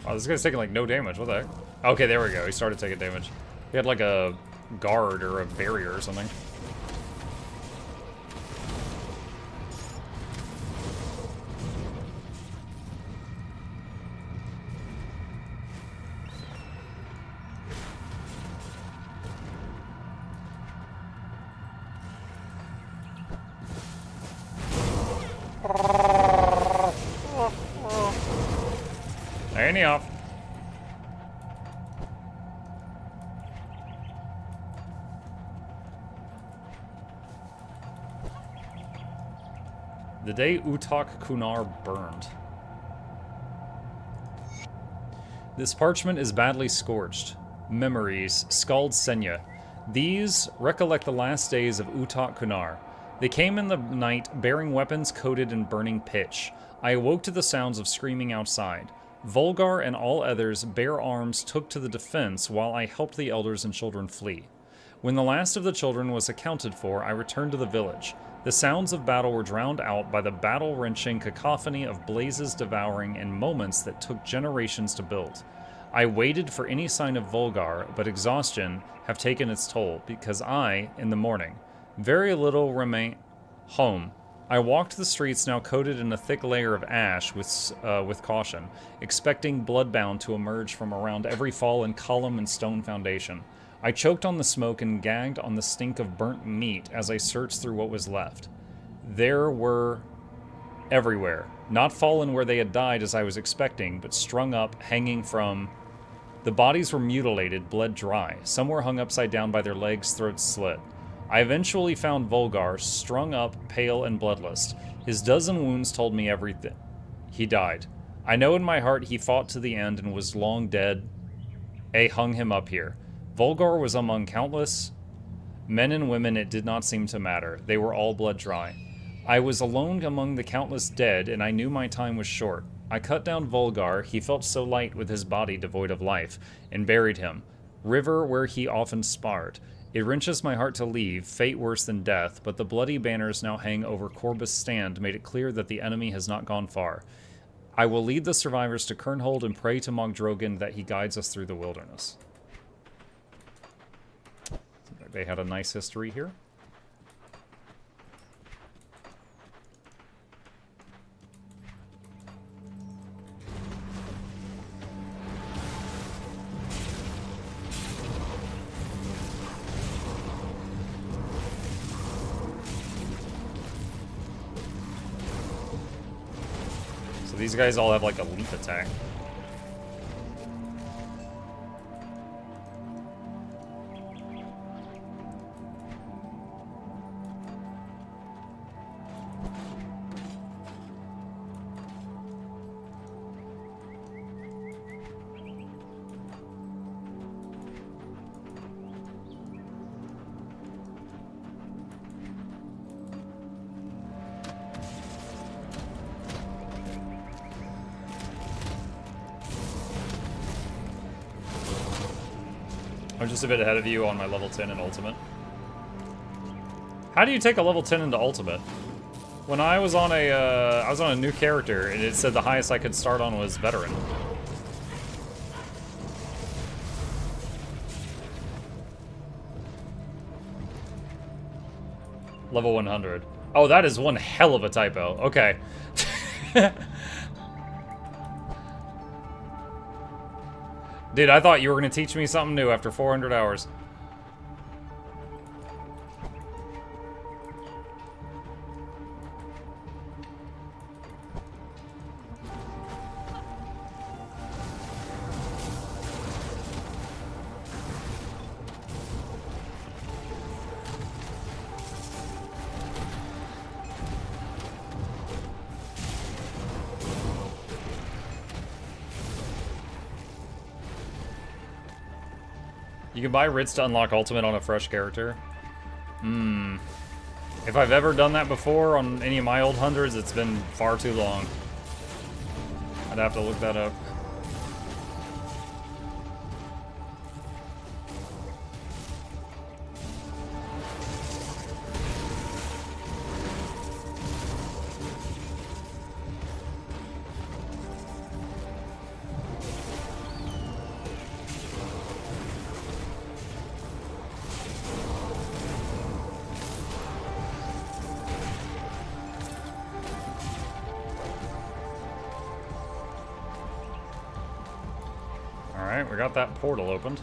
Oh, this guy's taking, like, no damage. What the heck? Okay, there we go. He started taking damage. He had, like, a guard or a barrier or something. Any off. The day Utak Kunar burned. This parchment is badly scorched. Memories, Skald Senya. These recollect the last days of Utak Kunar. They came in the night bearing weapons coated in burning pitch. I awoke to the sounds of screaming outside. Volgar and all others bare arms took to the defense while I helped the elders and children flee. When the last of the children was accounted for, I returned to the village. The sounds of battle were drowned out by the battle-wrenching cacophony of blazes devouring in moments that took generations to build. I waited for any sign of Volgar, but exhaustion have taken its toll, because I, in the morning, very little remain home. I walked the streets now coated in a thick layer of ash with caution, expecting bloodbound to emerge from around every fallen column and stone foundation. I choked on the smoke and gagged on the stink of burnt meat as I searched through what was left. There were everywhere, not fallen where they had died as I was expecting, but strung up, hanging from... The bodies were mutilated, bled dry. Some were hung upside down by their legs, throats slit. I eventually found Volgar, strung up, pale, and bloodless. His dozen wounds told me everything. He died. I know in my heart he fought to the end and was long dead. A hung him up here. Volgar was among countless men and women. It did not seem to matter. They were all blood dry. I was alone among the countless dead, and I knew my time was short. I cut down Volgar, he felt so light with his body devoid of life, and buried him. River where he often sparred. It wrenches my heart to leave, fate worse than death, but the bloody banners now hang over Corbus' stand made it clear that the enemy has not gone far. I will lead the survivors to Kernhold and pray to Mogdrogan that he guides us through the wilderness. They had a nice history here. So these guys all have like a leap attack. I'm just a bit ahead of you on my level 10 in Ultimate. How do you take a level 10 into Ultimate? When I was on a new character, and it said the highest I could start on was veteran. Level 100. Oh, that is one hell of a typo. Okay. Dude, I thought you were going to teach me something new after 400 hours. You can buy writs to unlock ultimate on a fresh character. If I've ever done that before on any of my old hundreds, it's been far too long. I'd have to look that up. Alright, we got that portal opened.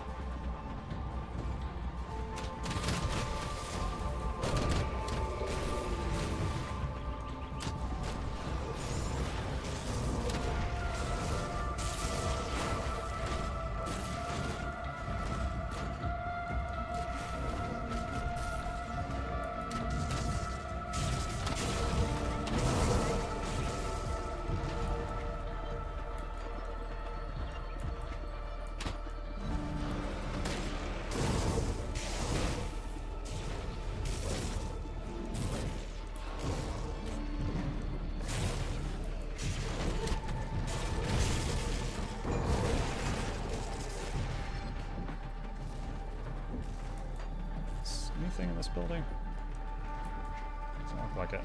Anything in this building? Doesn't look like it.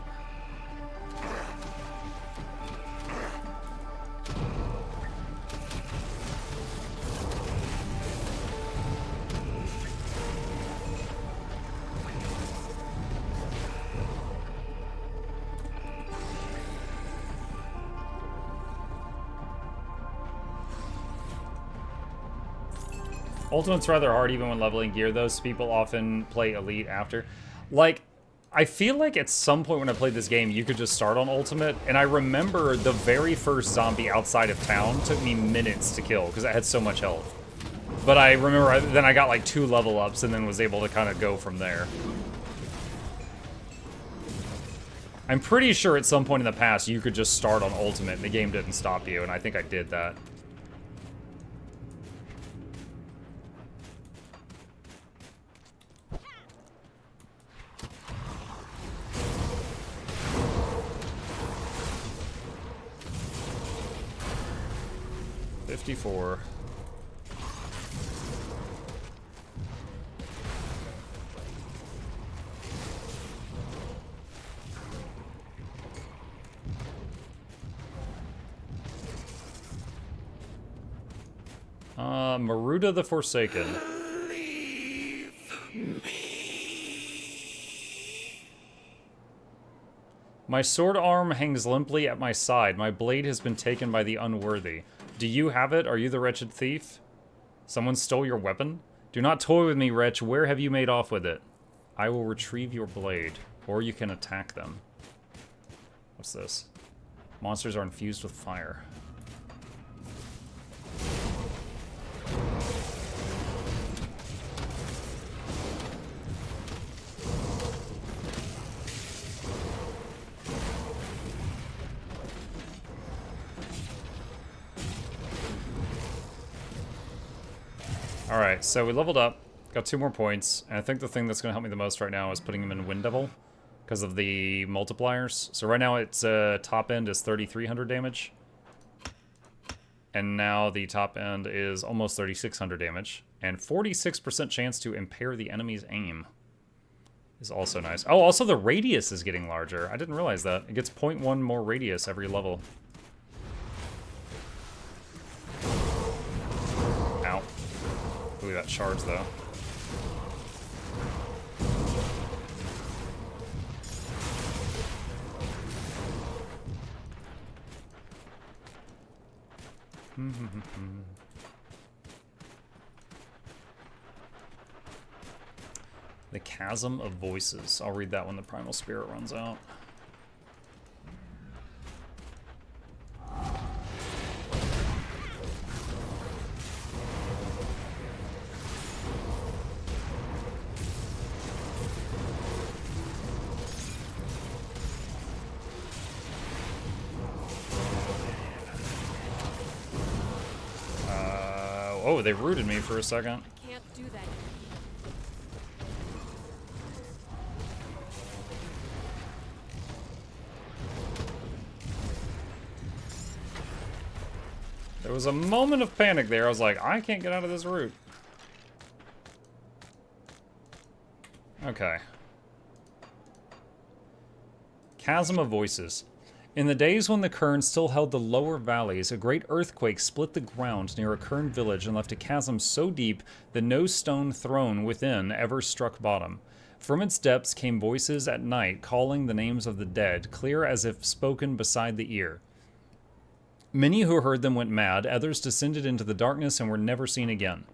Ultimate's rather hard even when leveling gear, though, so people often play Elite after. Like, I feel like at some point when I played this game, you could just start on Ultimate, and I remember the very first zombie outside of town took me minutes to kill, because I had so much health. But I remember then I got like 2 level ups, and then was able to kind of go from there. I'm pretty sure at some point in the past, you could just start on Ultimate, and the game didn't stop you, and I think I did that. $54. Maruda the Forsaken. Leave me. My sword arm hangs limply at my side. My blade has been taken by the unworthy. Do you have it? Are you the wretched thief? Someone stole your weapon? Do not toy with me, wretch. Where have you made off with it? I will retrieve your blade, or you can attack them. What's this? Monsters are infused with fire. Alright, so we leveled up, got 2 more points, and I think the thing that's going to help me the most right now is putting him in Wind Devil, because of the multipliers. So right now its top end is 3,300 damage, and now the top end is almost 3,600 damage, and 46% chance to impair the enemy's aim. is also nice. Oh, also the radius is getting larger. I didn't realize that. It gets 0.1 more radius every level. Ow. Ooh, that shards though. The Chasm of Voices. I'll read that when the Primal Spirit runs out. Oh, they rooted me for a second. Can't do that. There was a moment of panic there. I was like, I can't get out of this route. Okay. Chasm of Voices. In the days when the Kern still held the lower valleys, a great earthquake split the ground near a Kern village and left a chasm so deep that no stone thrown within ever struck bottom. From its depths came voices at night calling the names of the dead, clear as if spoken beside the ear. Many who heard them went mad, others descended into the darkness and were never seen again.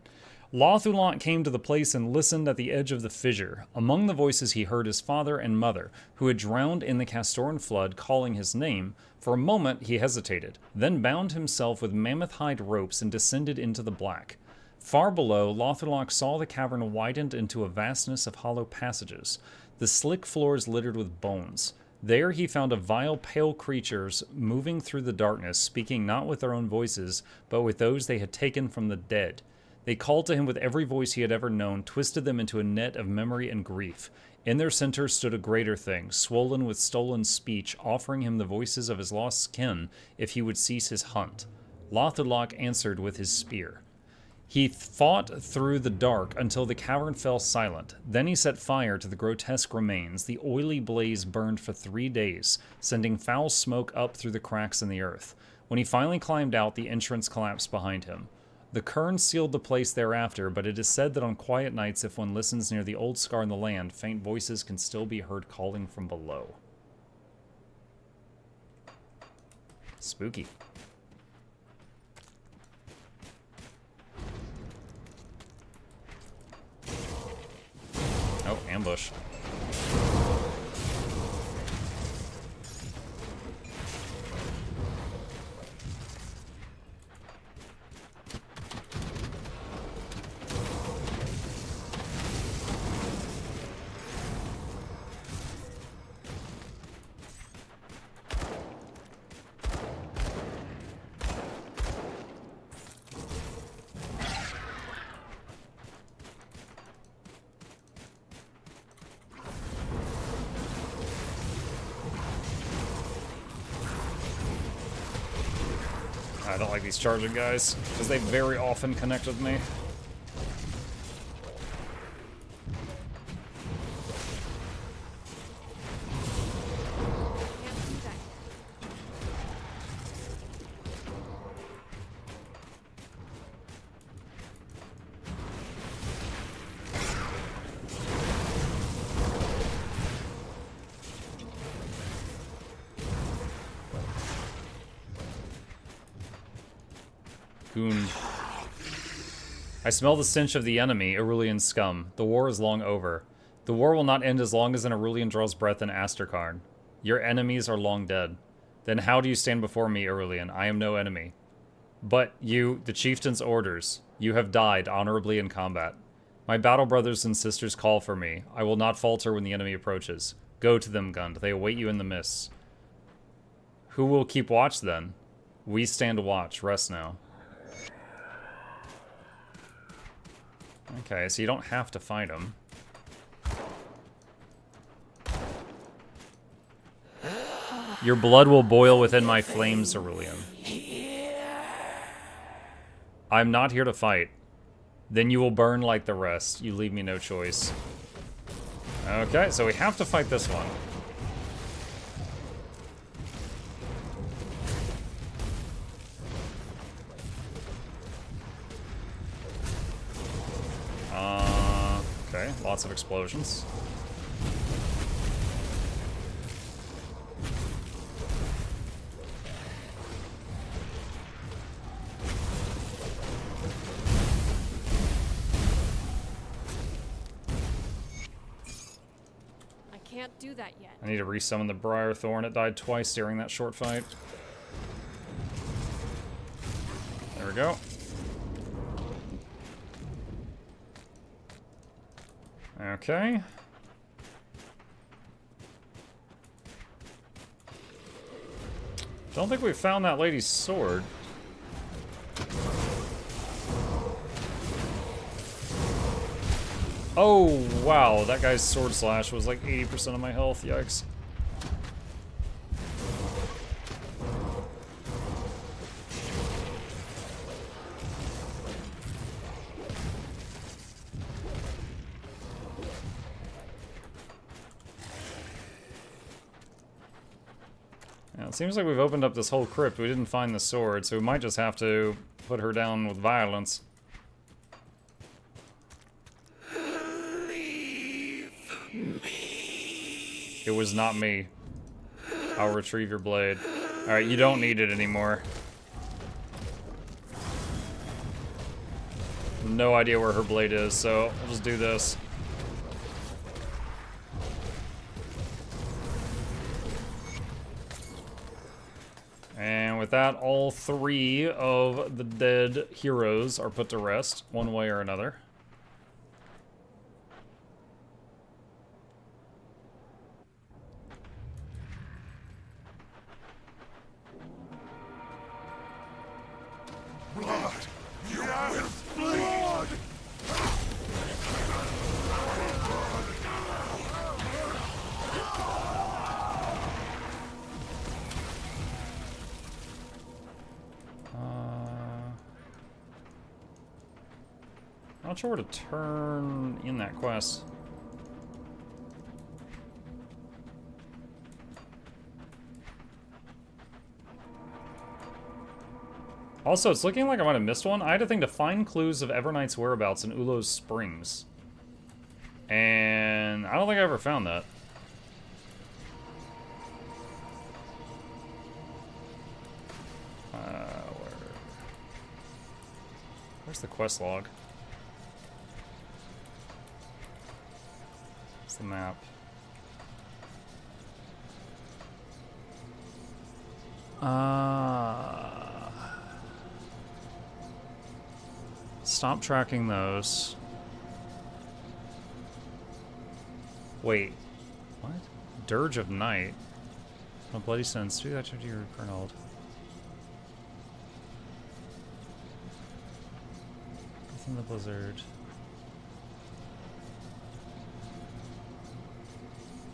Lothulok came to the place and listened at the edge of the fissure. Among the voices he heard his father and mother, who had drowned in the Castoran flood, calling his name. For a moment he hesitated, then bound himself with mammoth hide ropes and descended into the black. Far below, Lothulok saw the cavern widened into a vastness of hollow passages, the slick floors littered with bones. There he found a vile, pale creatures moving through the darkness, speaking not with their own voices, but with those they had taken from the dead. They called to him with every voice he had ever known, twisted them into a net of memory and grief. In their center stood a greater thing, swollen with stolen speech, offering him the voices of his lost kin if he would cease his hunt. Lothulok answered with his spear. He fought through the dark until the cavern fell silent. Then he set fire to the grotesque remains. The oily blaze burned for 3 days, sending foul smoke up through the cracks in the earth. When he finally climbed out, the entrance collapsed behind him. The Kern sealed the place thereafter, but it is said that on quiet nights, if one listens near the old scar in the land, faint voices can still be heard calling from below. Spooky. Oh, ambush. I don't like these charging guys, because they very often connect with me. Goon. I smell the stench of the enemy, Aurelian scum. The war is long over. The war will not end as long as an Aurelian draws breath in Asterkarn. Your enemies are long dead. Then how do you stand before me, Aurelian? I am no enemy. But you, the chieftain's orders, you have died honorably in combat. My battle brothers and sisters call for me. I will not falter when the enemy approaches. Go to them, Gund. They await you in the mists. Who will keep watch, then? We stand watch. Rest now. Okay, so you don't have to fight him. Your blood will boil within my flames, Aurelian. I'm not here to fight. Then you will burn like the rest. You leave me no choice. Okay, so we have to fight this one. Okay, lots of explosions. Can't do that yet. I need to resummon the Briar Thorn. It died twice during that short fight. There we go. Okay. Don't think we found that lady's sword. Oh, wow, that guy's sword slash was like 80% of my health, yikes. Yeah, it seems like we've opened up this whole crypt. We didn't find the sword, so we might just have to put her down with violence. It was not me. I'll retrieve your blade. Alright, you don't need it anymore. No idea where her blade is, so we'll just do this. And with that, all 3 of the dead heroes are put to rest, one way or another. Blood! You will bleed! Not sure where to turn in that quest. Also, it's looking like I might have missed one. I had a thing to find clues of Everknight's whereabouts in Ulo's Springs. And I don't think I ever found that. Where's the quest log? What's the map? Stop tracking those. Wait. What? Dirge of Night. A bloody sense. Do that to your Colonel. In the blizzard.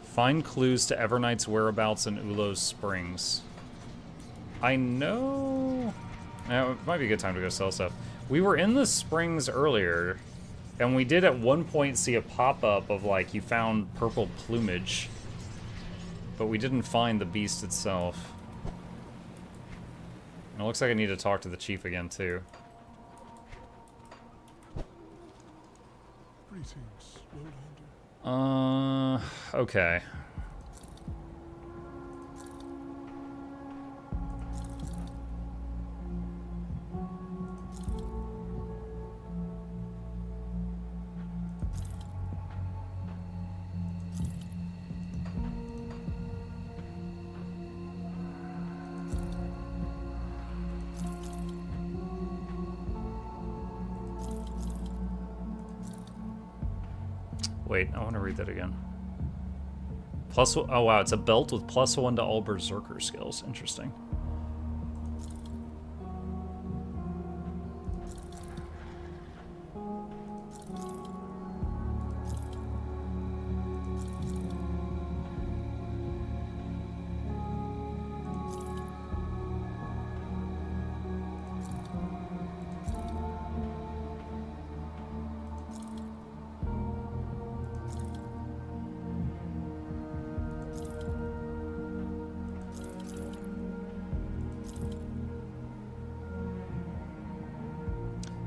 Find clues to Everknight's whereabouts in Ulo's Springs. I know... Now, it might be a good time to go sell stuff. We were in the springs earlier, and we did at one point see a pop-up of, like, you found purple plumage. But we didn't find the beast itself. And it looks like I need to talk to the chief again, too. Okay. Wait, I want to read that again. Oh wow, it's a belt with +1 to all berserker skills. Interesting.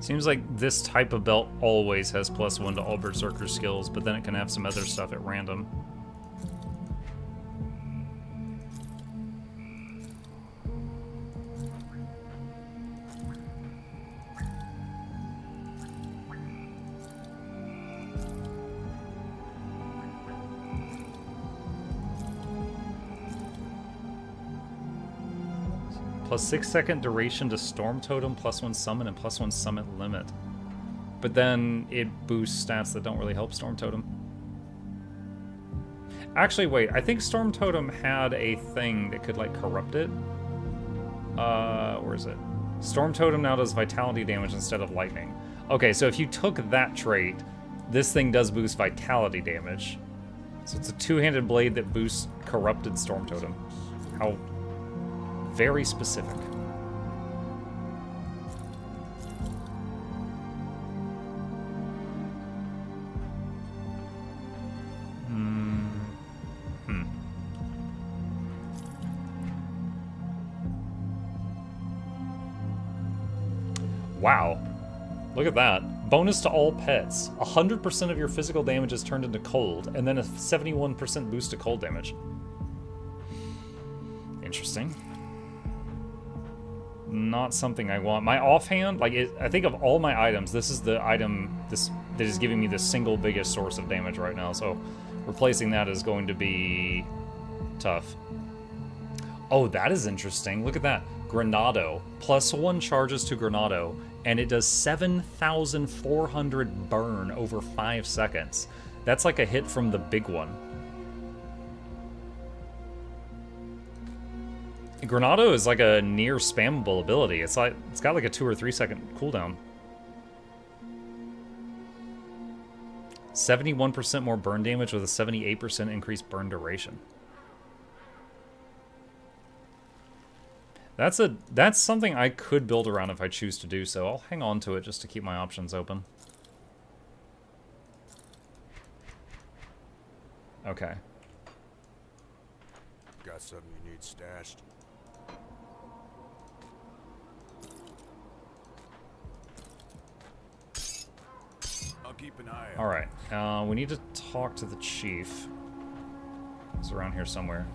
Seems like this type of belt always has +1 to all Berserker skills, but then it can have some other stuff at random. +6-second duration to Storm Totem, +1 summon, and +1 summon limit. But then it boosts stats that don't really help Storm Totem. Actually, wait, I think Storm Totem had a thing that could, like, corrupt it. Where is it? Storm Totem now does vitality damage instead of lightning. Okay, so if you took that trait, this thing does boost vitality damage. So it's a two-handed blade that boosts corrupted Storm Totem. How very specific. Wow. Look at that. Bonus to all pets. 100% of your physical damage is turned into cold, and then a 71% boost to cold damage. Interesting. Not something I want. My offhand, like, I think of all my items, this is the item that is giving me the single biggest source of damage right now, so replacing that is going to be tough. Oh, that is interesting. Look at that. Granado. +1 charges to Granado, and it does 7,400 burn over 5 seconds. That's like a hit from the big one. Granado is like a near spammable ability. It's got like a 2 or 3 second cooldown. 71% more burn damage with a 78% increased burn duration. That's something I could build around if I choose to do so. I'll hang on to it just to keep my options open. Okay. Got something you need stashed? I'll keep an eye out. Alright, we need to talk to the chief. It's around here somewhere.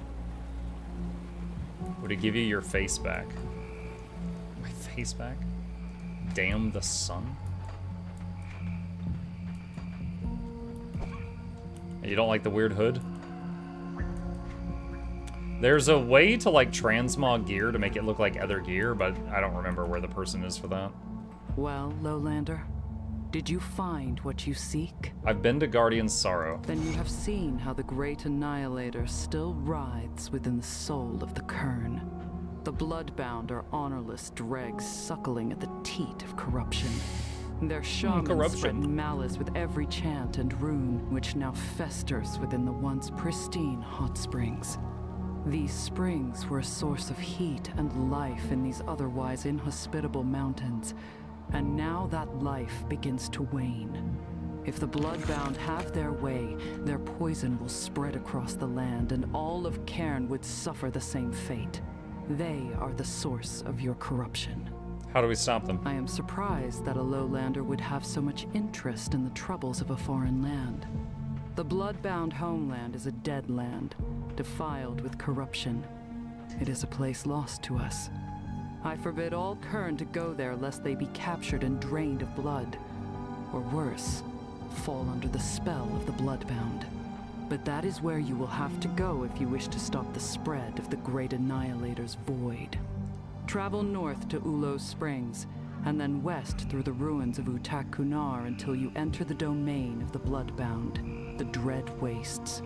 Would it give you your face back? My face back? Damn the sun? You don't like the weird hood? There's a way to, like, transmog gear to make it look like other gear, but I don't remember where the person is for that. Well, Lowlander, did you find what you seek? I've been to Guardian's Sorrow. Then you have seen how the Great Annihilator still writhes within the soul of the Kern. The bloodbound are honorless dregs suckling at the teat of corruption. Their shamans spread malice with every chant and rune, which now festers within the once pristine hot springs. These springs were a source of heat and life in these otherwise inhospitable mountains, and now that life begins to wane. If the bloodbound have their way, their poison will spread across the land, and all of Cairn would suffer the same fate. They are the source of your corruption. How do we stop them? I am surprised that a Lowlander would have so much interest in the troubles of a foreign land. The bloodbound homeland is a dead land, defiled with corruption. It is a place lost to us. I forbid all Kern to go there lest they be captured and drained of blood, or worse, fall under the spell of the bloodbound. But that is where you will have to go if you wish to stop the spread of the Great Annihilator's void. Travel north to Ulo Springs, and then west through the ruins of Utak Kunar until you enter the domain of the bloodbound, the Dread Wastes.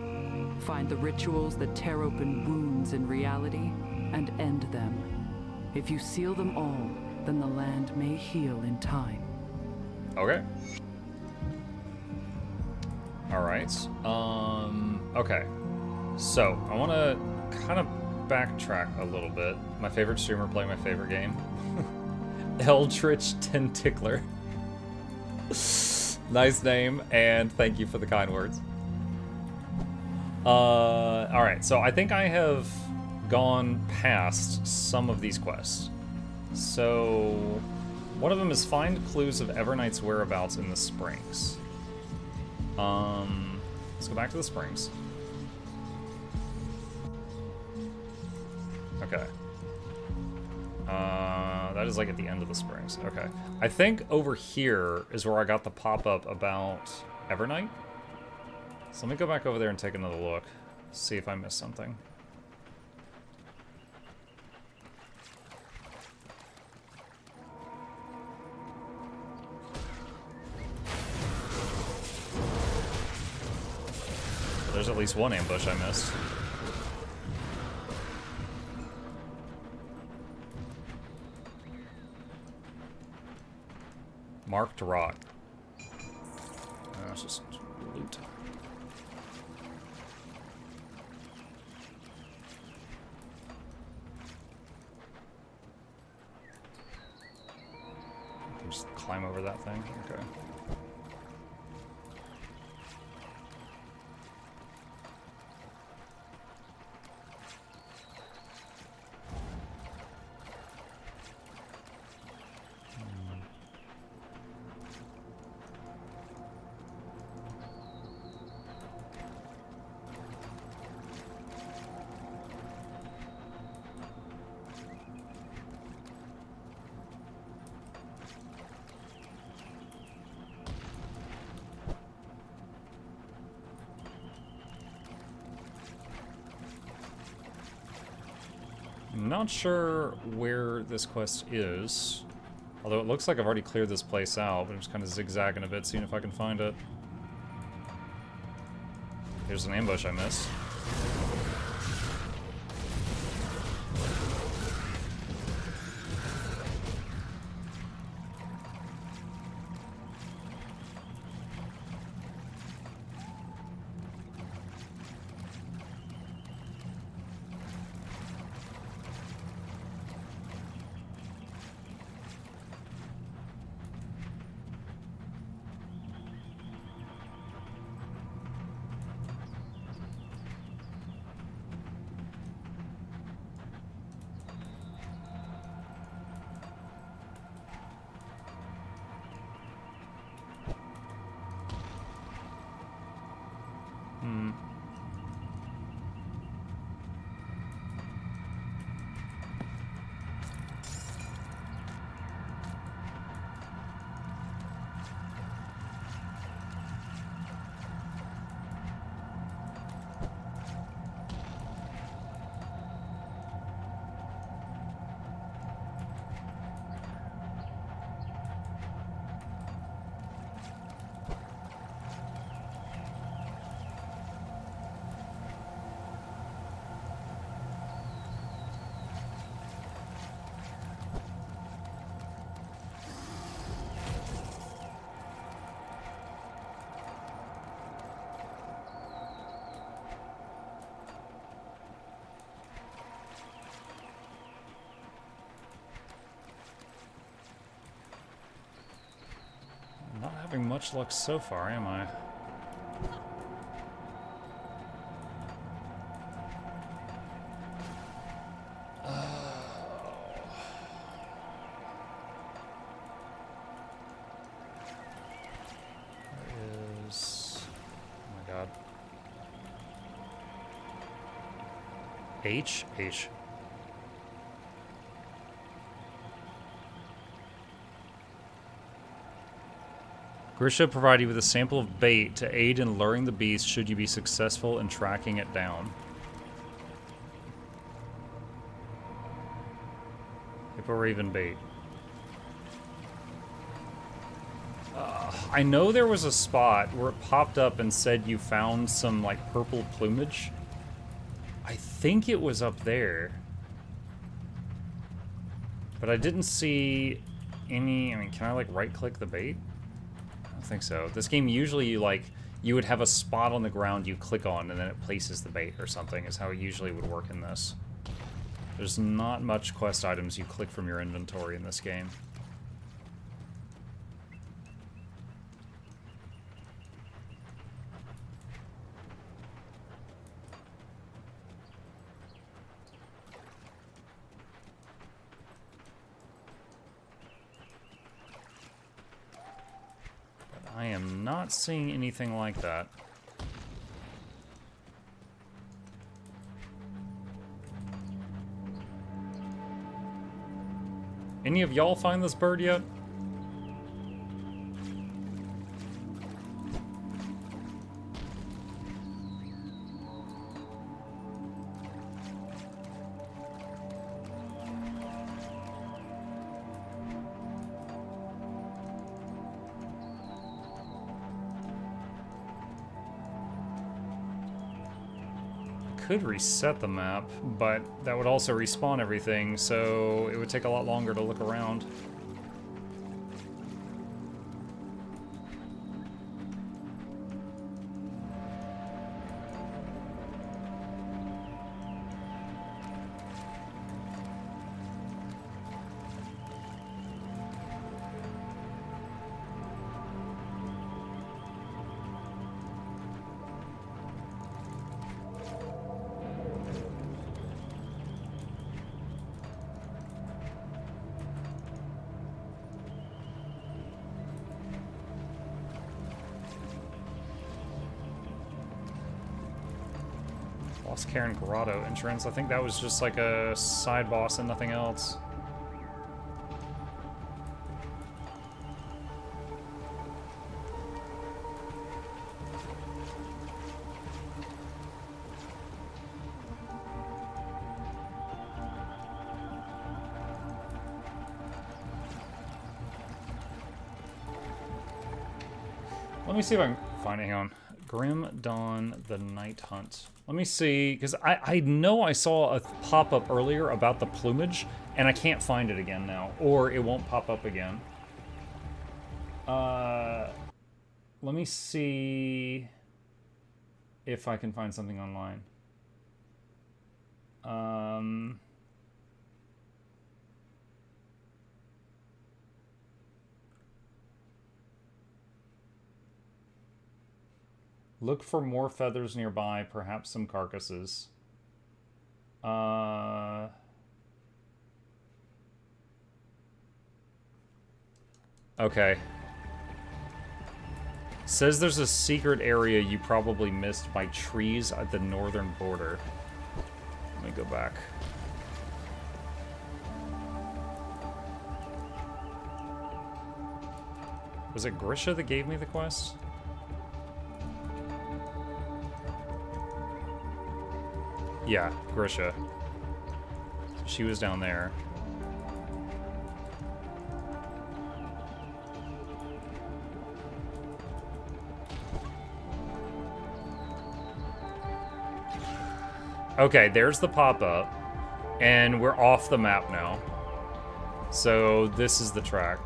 Find the rituals that tear open wounds in reality, and end them. If you seal them all, then the land may heal in time. Okay. Alright. Okay. So, I want to kind of backtrack a little bit. My favorite streamer playing my favorite game. Eldritch Tentacler. Nice name, and thank you for the kind words. Alright, so I think I have gone past some of these quests. So, One of them is find clues of Everknight's whereabouts in the springs. Let's go back to the springs. Okay. That is like at the end of the springs. Okay. I think over here is where I got the pop-up about Everknight. So let me go back over there and take another look. See if I missed something. There's at least one ambush I missed. Marked rock. That's just loot. Just climb over that thing? Okay. I'm not sure where this quest is. Although it looks like I've already cleared this place out, but I'm just kind of zigzagging a bit, seeing if I can find it. Here's an ambush I missed. Not having much luck so far, am I? There is... Oh my god. H? H. Grisha provide you with a sample of bait to aid in luring the beast should you be successful in tracking it down. Hippo Raven bait. I know there was a spot where it popped up and said you found some like purple plumage. I think it was up there. But I didn't see any, I mean, can I like right click the bait? I don't think so. This game usually you would have a spot on the ground you click on and then it places the bait or something is how it usually would work in this. There's not much quest items you click from your inventory in this game. am not seeing anything like that. Any of y'all find this bird yet? Could reset the map, but that would also respawn everything, so it would take a lot longer to look around. Lost Karen Grotto entrance. I think that was just like a side boss and nothing else. Let me see if I can find it. Hang on. Grim Dawn, the Night Hunt. Let me see, because I know I saw a pop-up earlier about the plumage, and I can't find it again now, or it won't pop up again. Let me see if I can find something online. Look for more feathers nearby, perhaps some carcasses. Okay. Says there's a secret area you probably missed by trees at the northern border. Let me go back. Was it Grisha that gave me the quest? Yeah, Grisha. She was down there. Okay, there's the pop-up, and we're off the map now. So this is the track.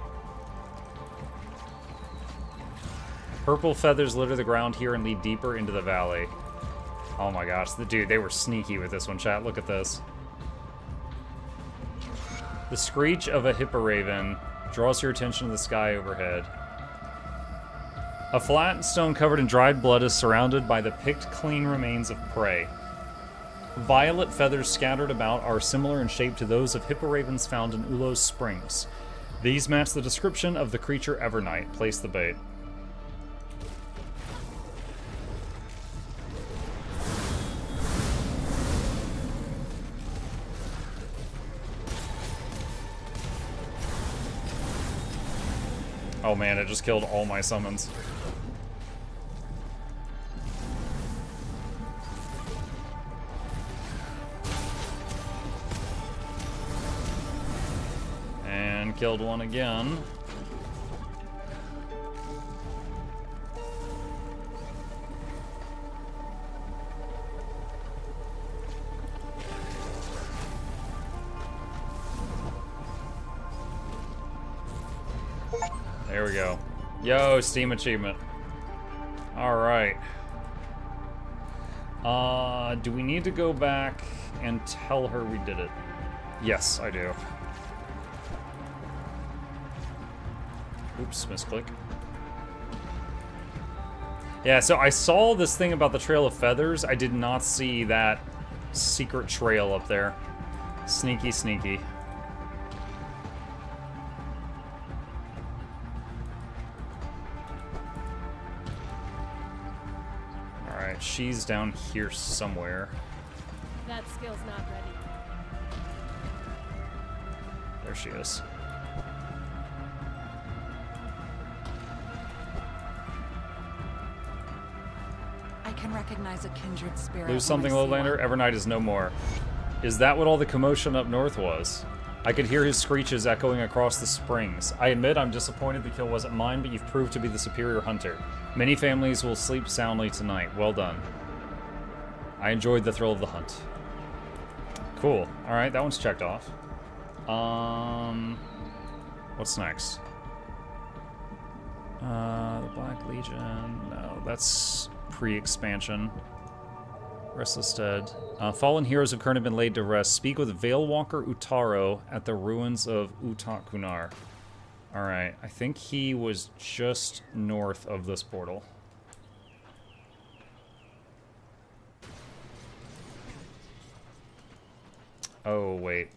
Purple feathers litter the ground here and lead deeper into the valley. Oh my gosh, dude, they were sneaky with this one, chat. Look at this. The screech of a hipporaven draws your attention to the sky overhead. A flat stone covered in dried blood is surrounded by the picked clean remains of prey. Violet feathers scattered about are similar in shape to those of hipporavens found in Ulos Springs. These match the description of the creature Evernight. Place the bait. Oh man, it just killed all my summons. And killed one again. There we go. Yo, Steam achievement. Alright. Do we need to go back and tell her we did it? Yes, I do. Oops, misclick. Yeah, so I saw this thing about the Trail of Feathers. I did not see that secret trail up there. Sneaky, sneaky. she's down here somewhere. That skill's not ready. There she is. I can recognize a kindred spirit. Lose something, Lowlander? Evernight is no more. Is that what all the commotion up north was? I could hear his screeches echoing across the springs. I admit I'm disappointed the kill wasn't mine, but you've proved to be the superior hunter. Many families will sleep soundly tonight. Well done. I enjoyed the thrill of the hunt. Cool. Alright, that one's checked off. What's next? The Black Legion. No, that's pre-expansion. Restless Dead. Fallen heroes have currently been laid to rest. Speak with Veilwalker Utaro at the ruins of Utak-Kunar. Alright, I think he was just north of this portal. Oh, wait.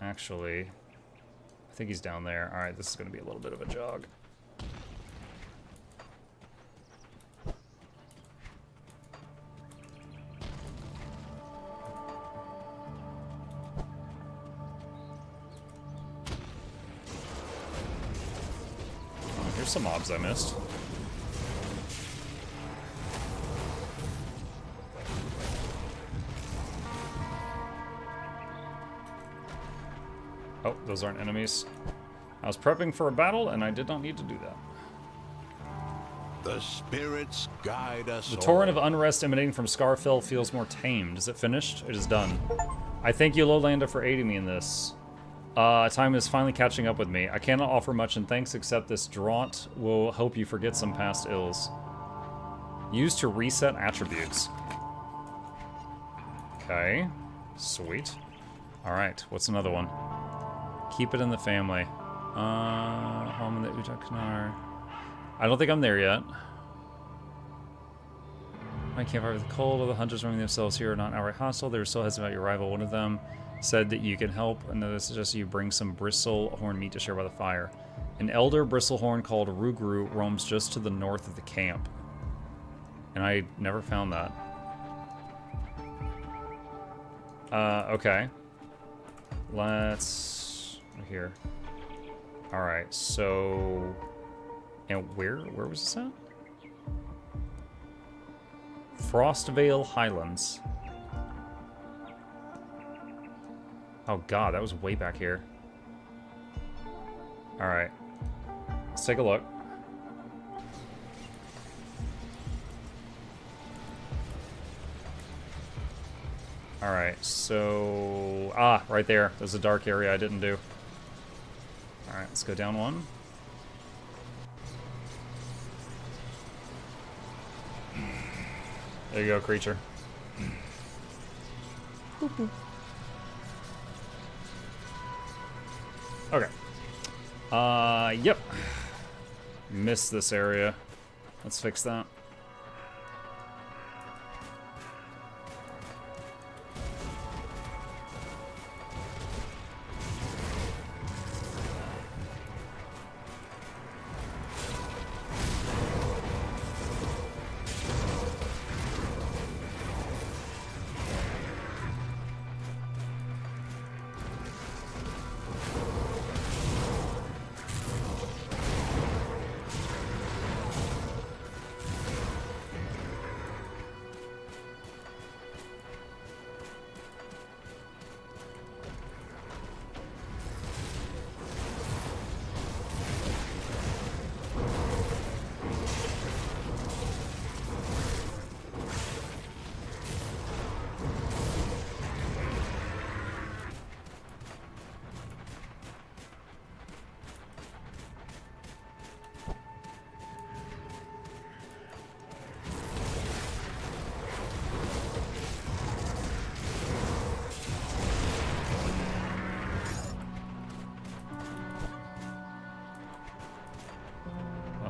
Actually, I think he's down there. Alright, this is going to be a little bit of a jog. Oh, here's some mobs I missed. Oh, those aren't enemies. I was prepping for a battle, and I did not need to do that. The spirits guide us. The torrent of unrest emanating from Scarfell feels more tamed. Is it finished? It is done. I thank you, Lowlander, for aiding me in this. Time is finally catching up with me. I cannot offer much in thanks except this draught will help you forget some past ills. Used to reset attributes. Okay. Sweet. Alright, what's another one? Keep it in the family. Home in the Utak-Kunar. I don't think I'm there yet. I can't fight with the cold. All the hunters running themselves here are not outright hostile. They were still hesitant about your arrival. One of them said that you can help. Another suggested you bring some bristlehorn meat to share by the fire. An elder bristlehorn called Rugru roams just to the north of the camp. And I never found that. Okay. Let's... here. Alright, so... and where was this at? Frostvale Highlands. Oh god, that was way back here. Alright. Let's take a look. Alright, so... ah, right there. There's a dark area I didn't do. Alright, let's go down one. There you go, creature. Boop, boop. Okay. Yep. Missed this area. Let's fix that.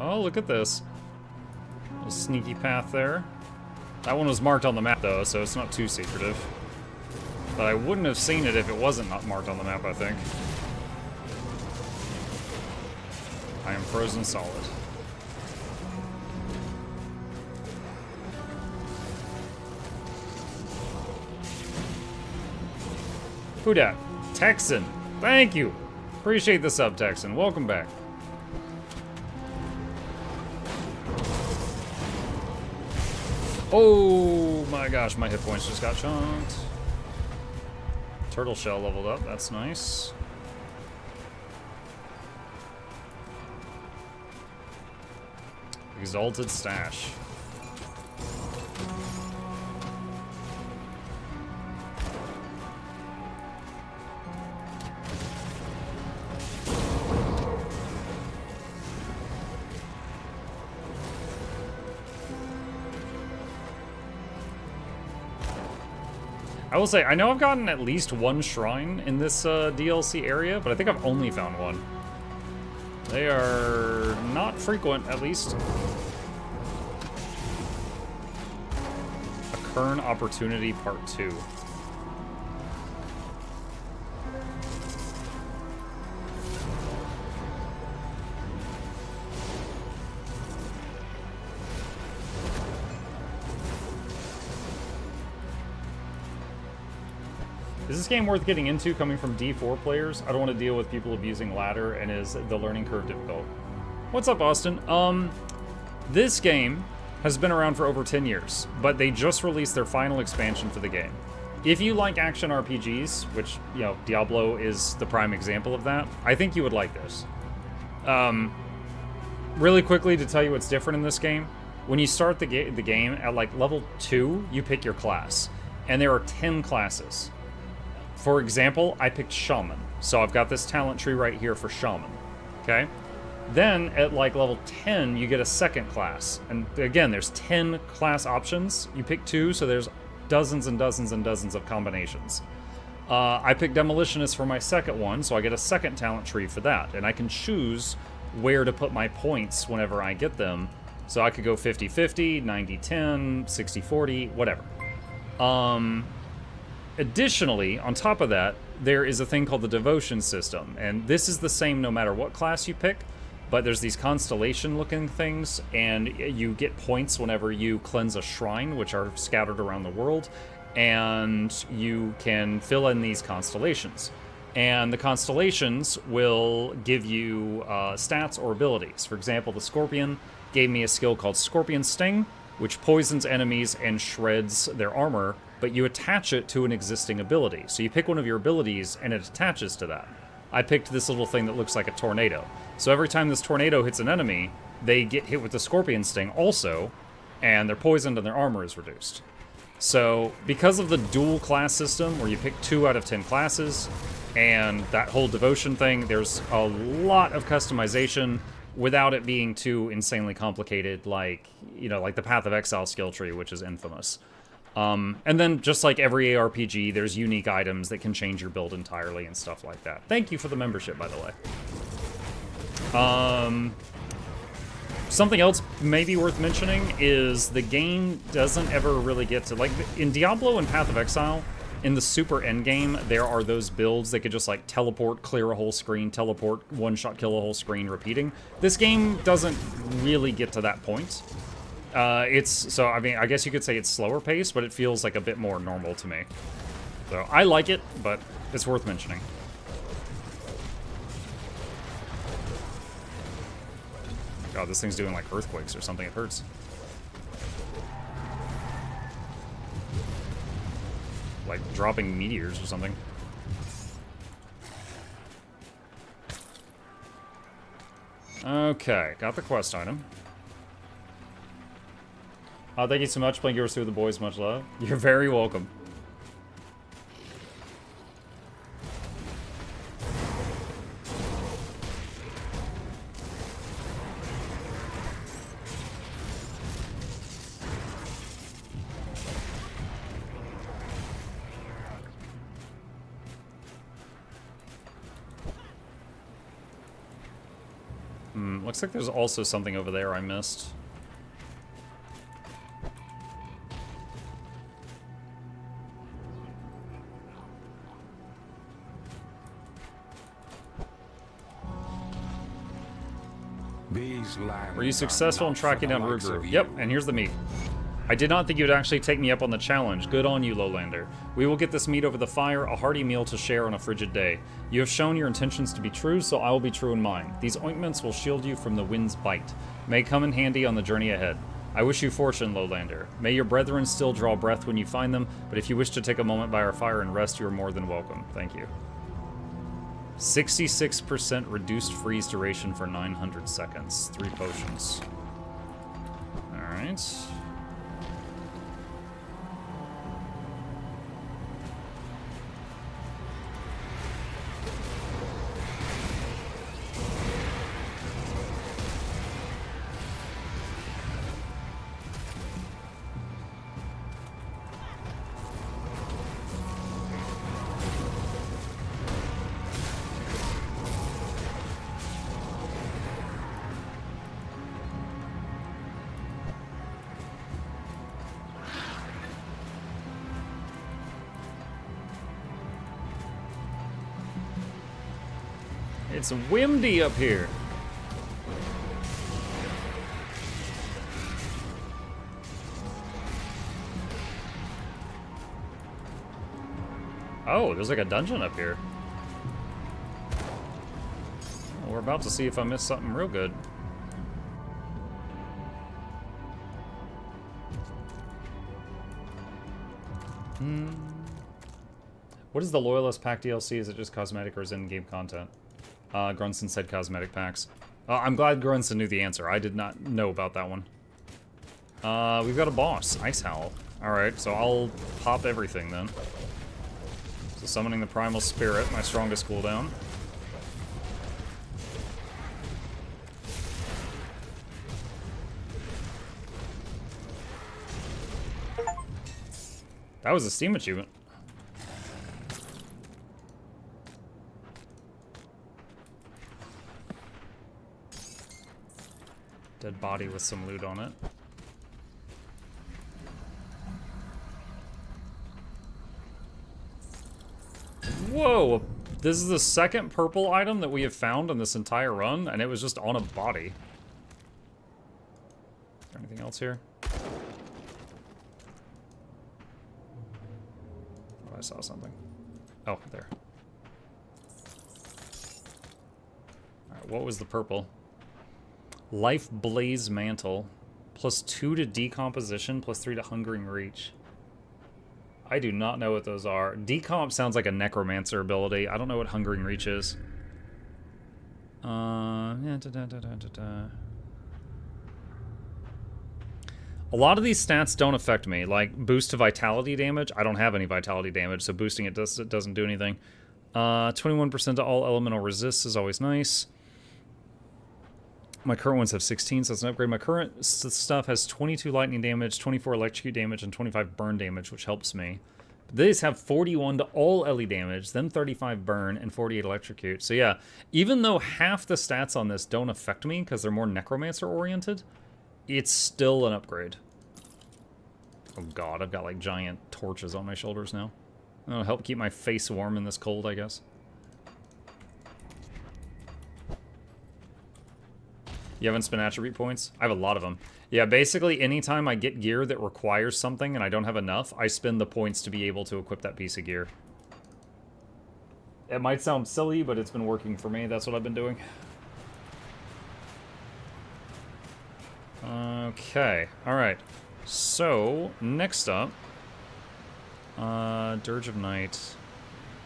Oh, look at this. Little sneaky path there. That one was marked on the map, though, so it's not too secretive. But I wouldn't have seen it if it wasn't not marked on the map, I think. I am frozen solid. Who dat? Texan. Thank you. Appreciate the sub, Texan. Welcome back. Oh my gosh, my hit points just got chunked. Turtle shell leveled up. That's nice. Exalted stash. I will say, I know I've gotten at least one shrine in this DLC area, but I think I've only found one. They are not frequent, at least. A Kern Opportunity Part 2. Is this game worth getting into coming from D4 players? I don't want to deal with people abusing ladder, and is the learning curve difficult? What's up, Austin? This game has been around for over 10 years, but they just released their final expansion for the game. If you like action RPGs, which, you know, Diablo is the prime example of that, I think you would like this. Really quickly, to tell you what's different in this game, when you start the game at, like, level 2, you pick your class, and there are 10 classes. For example, I picked Shaman, so I've got this talent tree right here for Shaman, okay? Then, at like level 10, you get a second class, and again, there's 10 class options. You pick 2, so there's dozens and dozens and dozens of combinations. I picked Demolitionist for my second one, so I get a second talent tree for that, and I can choose where to put my points whenever I get them. So I could go 50-50, 90-10, 60-40, whatever. Additionally, on top of that, there is a thing called the devotion system, and this is the same no matter what class you pick, but there's these constellation-looking things, and you get points whenever you cleanse a shrine, which are scattered around the world, and you can fill in these constellations. And the constellations will give you stats or abilities. For example, the Scorpion gave me a skill called Scorpion Sting, which poisons enemies and shreds their armor, but you attach it to an existing ability. So you pick one of your abilities, and it attaches to that. I picked this little thing that looks like a tornado. So every time this tornado hits an enemy, they get hit with the Scorpion Sting also, and they're poisoned and their armor is reduced. So because of the dual class system, where you pick 2 out of 10 classes, and that whole devotion thing, there's a lot of customization without it being too insanely complicated, like, you know, like the Path of Exile skill tree, which is infamous. And then, just like every ARPG, there's unique items that can change your build entirely and stuff like that. Thank you for the membership, by the way. Something else maybe worth mentioning is the game doesn't ever really get to, like, in Diablo and Path of Exile, in the super endgame, there are those builds that could just, like, teleport, clear a whole screen, teleport, one-shot kill a whole screen, repeating. This game doesn't really get to that point. So, I mean, I guess you could say it's slower paced, but it feels like a bit more normal to me. So, I like it, but it's worth mentioning. God, this thing's doing like earthquakes or something, it hurts. Like dropping meteors or something. Okay, got the quest item. Thank you so much, playing Gears 2 with the boys, much love. You're very welcome. Looks like there's also something over there I missed. Were you successful in tracking down Ruger? Yep, and here's the meat. I did not think you would actually take me up on the challenge. Good on you, Lowlander. We will get this meat over the fire, a hearty meal to share on a frigid day. You have shown your intentions to be true, so I will be true in mine. These ointments will shield you from the wind's bite. May come in handy on the journey ahead. I wish you fortune, Lowlander. May your brethren still draw breath when you find them, but if you wish to take a moment by our fire and rest, you are more than welcome. Thank you. 66% reduced freeze duration for 900 seconds. 3 potions. Alright. It's windy up here. Oh, there's like a dungeon up here. Well, we're about to see if I missed something real good. What is the Loyalist Pack DLC? Is it just cosmetic or is it in-game content? Grunson said cosmetic packs. I'm glad Grunson knew the answer. I did not know about that one. We've got a boss. Ice Howl. Alright, so I'll pop everything then. So summoning the Primal Spirit, my strongest cooldown. That was a Steam achievement. Dead body with some loot on it. Whoa! This is the second purple item that we have found on this entire run, and it was just on a body. Is there anything else here? Oh, I saw something. Oh, there. Alright, what was the purple? Life Blaze Mantle. +2 to Decomposition, +3 to Hungering Reach. I do not know what those are. Decomp sounds like a Necromancer ability. I don't know what Hungering Reach is. A lot of these stats don't affect me. Like, boost to Vitality damage. I don't have any Vitality damage, so boosting it doesn't do anything. 21% to all elemental resists is always nice. My current ones have 16, so it's an upgrade. My current stuff has 22 lightning damage, 24 electrocute damage, and 25 burn damage, which helps me. But these have 41 to all LE damage, then 35 burn, and 48 electrocute. So yeah, even though half the stats on this don't affect me because they're more necromancer-oriented, it's still an upgrade. Oh god, I've got like giant torches on my shoulders now. That'll help keep my face warm in this cold, I guess. You haven't spent attribute points? I have a lot of them. Yeah, basically anytime I get gear that requires something and I don't have enough, I spend the points to be able to equip that piece of gear. It might sound silly, but it's been working for me. That's what I've been doing. Okay, alright. So, next up, Dirge of Night.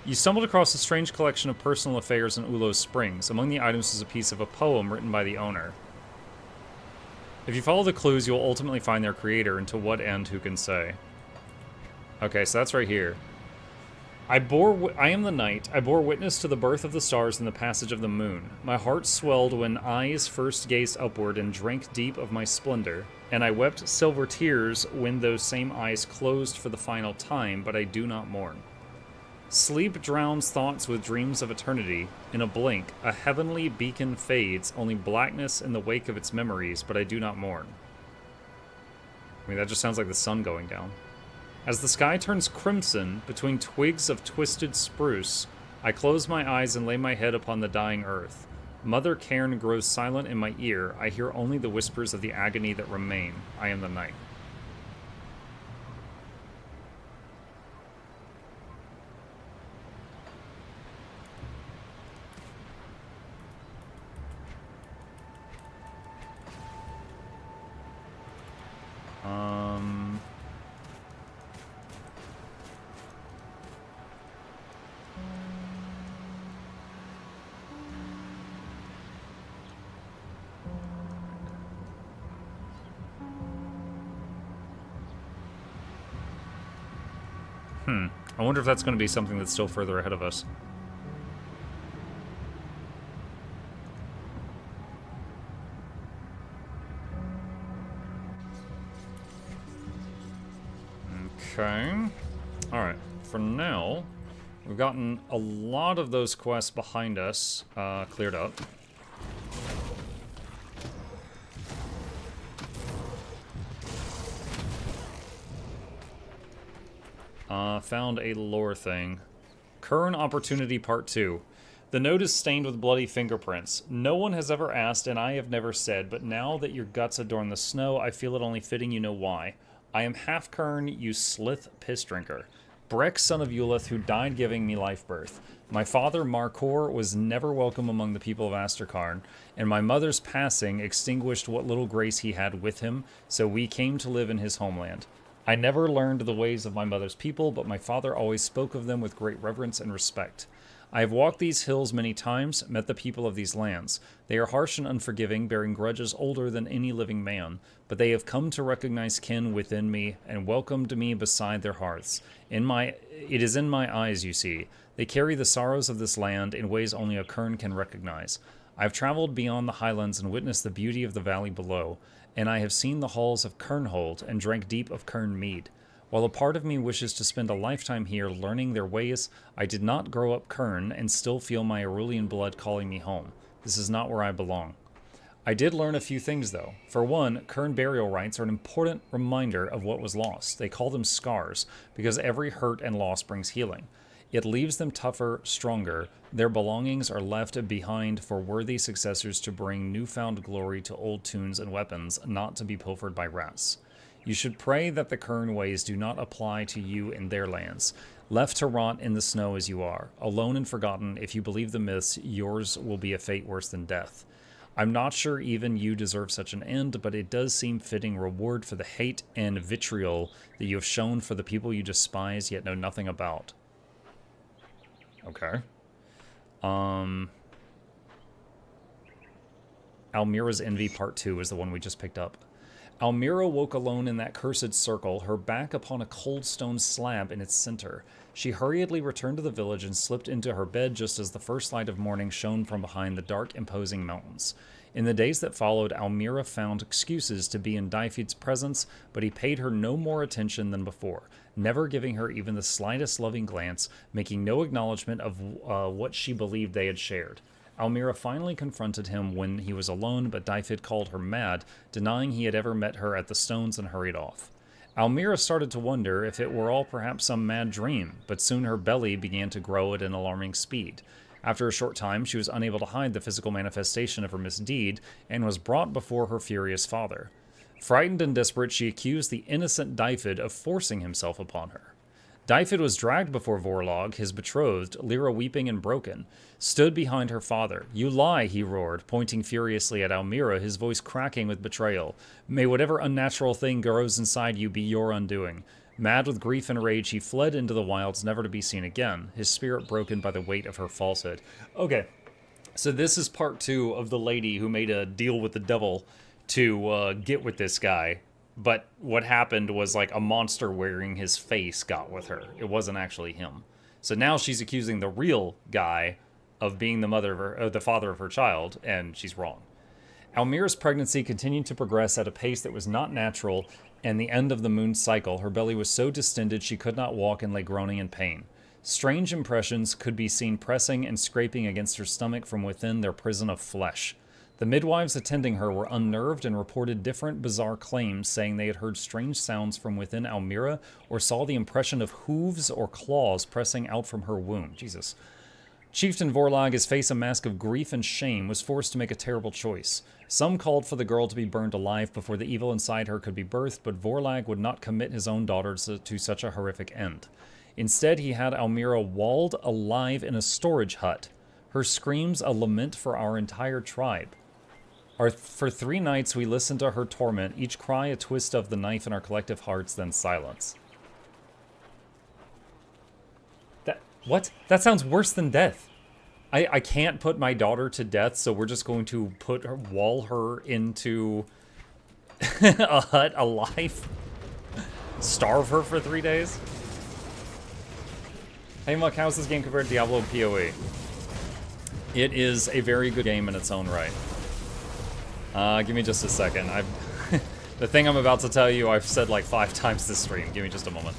You stumbled across a strange collection of personal affairs in Ulo's Springs. Among the items is a piece of a poem written by the owner. If you follow the clues, you'll ultimately find their creator, and to what end, who can say? Okay, so that's right here. I am the night. I bore witness to the birth of the stars and the passage of the moon. My heart swelled when eyes first gazed upward and drank deep of my splendor, and I wept silver tears when those same eyes closed for the final time, but I do not mourn. Sleep drowns thoughts with dreams of eternity. In a blink, a heavenly beacon fades, only blackness in the wake of its memories, but I do not mourn. I mean, that just sounds like the sun going down. As the sky turns crimson between twigs of twisted spruce, I close my eyes and lay my head upon the dying earth. Mother Cairn grows silent in my ear. I hear only the whispers of the agony that remain. I am the night. I wonder if that's going to be something that's still further ahead of us. Okay. Alright. For now, we've gotten a lot of those quests behind us cleared up. Found a lore thing. Current Opportunity Part 2. The note is stained with bloody fingerprints. No one has ever asked, and I have never said, but now that your guts adorn the snow, I feel it only fitting you know why. I am half Kern, you slith piss drinker. Breck, son of Ulith, who died giving me life birth. My father, Markor, was never welcome among the people of Asterkarn, and my mother's passing extinguished what little grace he had with him, so we came to live in his homeland. I never learned the ways of my mother's people, but my father always spoke of them with great reverence and respect. I have walked these hills many times, met the people of these lands. They are harsh and unforgiving, bearing grudges older than any living man, but they have come to recognize kin within me and welcomed me beside their hearths. It is in my eyes, you see. They carry the sorrows of this land in ways only a Kern can recognize. I have traveled beyond the highlands and witnessed the beauty of the valley below, and I have seen the halls of Kernhold and drank deep of Kern mead. While a part of me wishes to spend a lifetime here learning their ways, I did not grow up Kern and still feel my Aurelian blood calling me home. This is not where I belong. I did learn a few things, though. For one, Kern burial rites are an important reminder of what was lost. They call them scars, because every hurt and loss brings healing. It leaves them tougher, stronger. Their belongings are left behind for worthy successors to bring newfound glory to old tunes and weapons, not to be pilfered by rats. You should pray that the Kern ways do not apply to you in their lands. Left to rot in the snow as you are, alone and forgotten, if you believe the myths, yours will be a fate worse than death. I'm not sure even you deserve such an end, but it does seem fitting reward for the hate and vitriol that you have shown for the people you despise yet know nothing about. Okay. Almira's Envy Part 2 is the one we just picked up. Almira woke alone in that cursed circle, her back upon a cold stone slab in its center. She hurriedly returned to the village and slipped into her bed just as the first light of morning shone from behind the dark, imposing mountains. In the days that followed, Almira found excuses to be in Dyfid's presence, but he paid her no more attention than before, never giving her even the slightest loving glance, making no acknowledgement of what she believed they had shared. Almira finally confronted him when he was alone, but Dyfid called her mad, denying he had ever met her at the stones, and hurried off. Almira started to wonder if it were all perhaps some mad dream, but soon her belly began to grow at an alarming speed. After a short time, she was unable to hide the physical manifestation of her misdeed, and was brought before her furious father. Frightened and desperate, she accused the innocent Dyfid of forcing himself upon her. Dyfid was dragged before Vorlog, his betrothed, Lyra weeping and broken, stood behind her father. "You lie," he roared, pointing furiously at Almira, his voice cracking with betrayal. "May whatever unnatural thing grows inside you be your undoing." Mad with grief and rage, he fled into the wilds, never to be seen again, his spirit broken by the weight of her falsehood. Okay, so this is part 2 of the lady who made a deal with the devil to get with this guy. But what happened was like a monster wearing his face got with her. It wasn't actually him. So now she's accusing the real guy of being the father of her child, and she's wrong. Almira's pregnancy continued to progress at a pace that was not natural, and the end of the moon's cycle, her belly was so distended she could not walk and lay groaning in pain. Strange impressions could be seen pressing and scraping against her stomach from within their prison of flesh. The midwives attending her were unnerved and reported different bizarre claims, saying they had heard strange sounds from within Almira or saw the impression of hooves or claws pressing out from her womb. Jesus. Chieftain Vorlag, his face a mask of grief and shame, was forced to make a terrible choice. Some called for the girl to be burned alive before the evil inside her could be birthed, but Vorlag would not commit his own daughter to such a horrific end. Instead, he had Almira walled alive in a storage hut, her screams a lament for our entire tribe. For 3 nights we listened to her torment, each cry a twist of the knife in our collective hearts, then silence. What? That sounds worse than death. I can't put my daughter to death, so we're just going to wall her into a hut alive? Starve her for 3 days? Hey Muck, how's this game compared to Diablo PoE? It is a very good game in its own right. Give me just a second. The thing I'm about to tell you, I've said like 5 times this stream. Give me just a moment.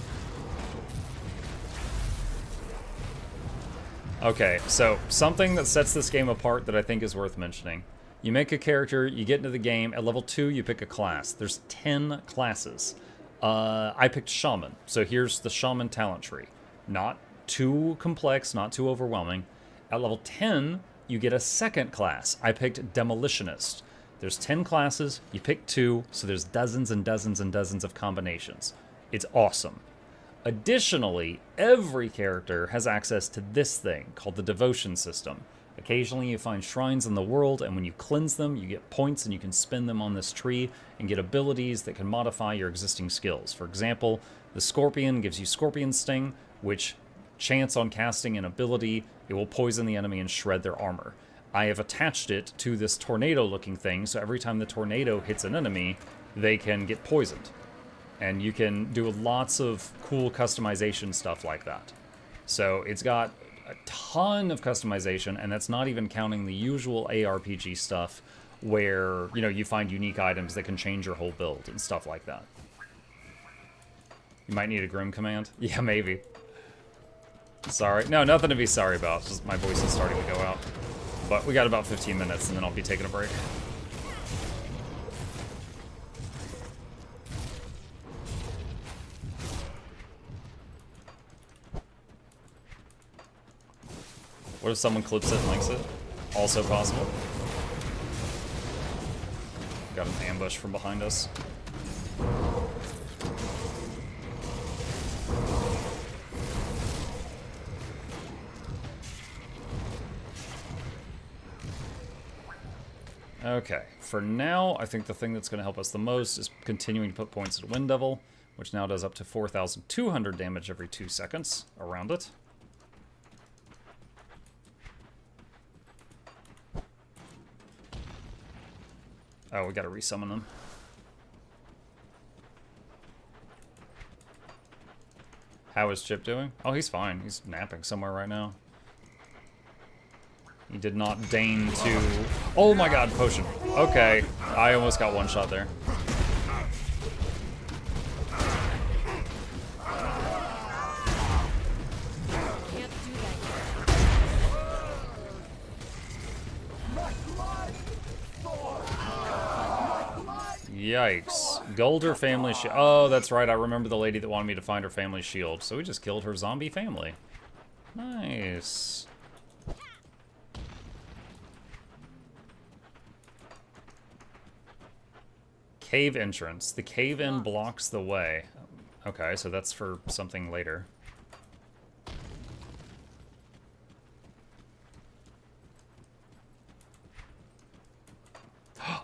Okay, so something that sets this game apart that I think is worth mentioning. You make a character, you get into the game, at level 2 you pick a class. There's 10 classes. I picked Shaman, so here's the Shaman talent tree. Not too complex, not too overwhelming. At level 10, you get a second class. I picked Demolitionist. There's 10 classes, you pick 2, so there's dozens and dozens and dozens of combinations. It's awesome. Additionally, every character has access to this thing called the devotion system. Occasionally you find shrines in the world, and when you cleanse them, you get points and you can spend them on this tree and get abilities that can modify your existing skills. For example, the Scorpion gives you Scorpion Sting, which chance on casting an ability, it will poison the enemy and shred their armor. I have attached it to this tornado-looking thing, so every time the tornado hits an enemy, they can get poisoned. And you can do lots of cool customization stuff like that. So it's got a ton of customization, and that's not even counting the usual ARPG stuff where, you know, you find unique items that can change your whole build and stuff like that. You might need a Grim command? Yeah, maybe. Sorry. No, nothing to be sorry about. Just my voice is starting to go out. But we got about 15 minutes, and then I'll be taking a break. What if someone clips it and links it? Also possible. Got an ambush from behind us. Okay, for now, I think the thing that's going to help us the most is continuing to put points at Wind Devil, which now does up to 4,200 damage every 2 seconds around it. Oh, we gotta resummon them. How is Chip doing? Oh, he's fine. He's napping somewhere right now. He did not deign to... Oh my god, potion. Okay, I almost got one shot there. Yikes. Golder family shield. Oh, that's right. I remember the lady that wanted me to find her family shield. So we just killed her zombie family. Nice. Cave entrance. The cave-in blocks the way. Okay, so that's for something later.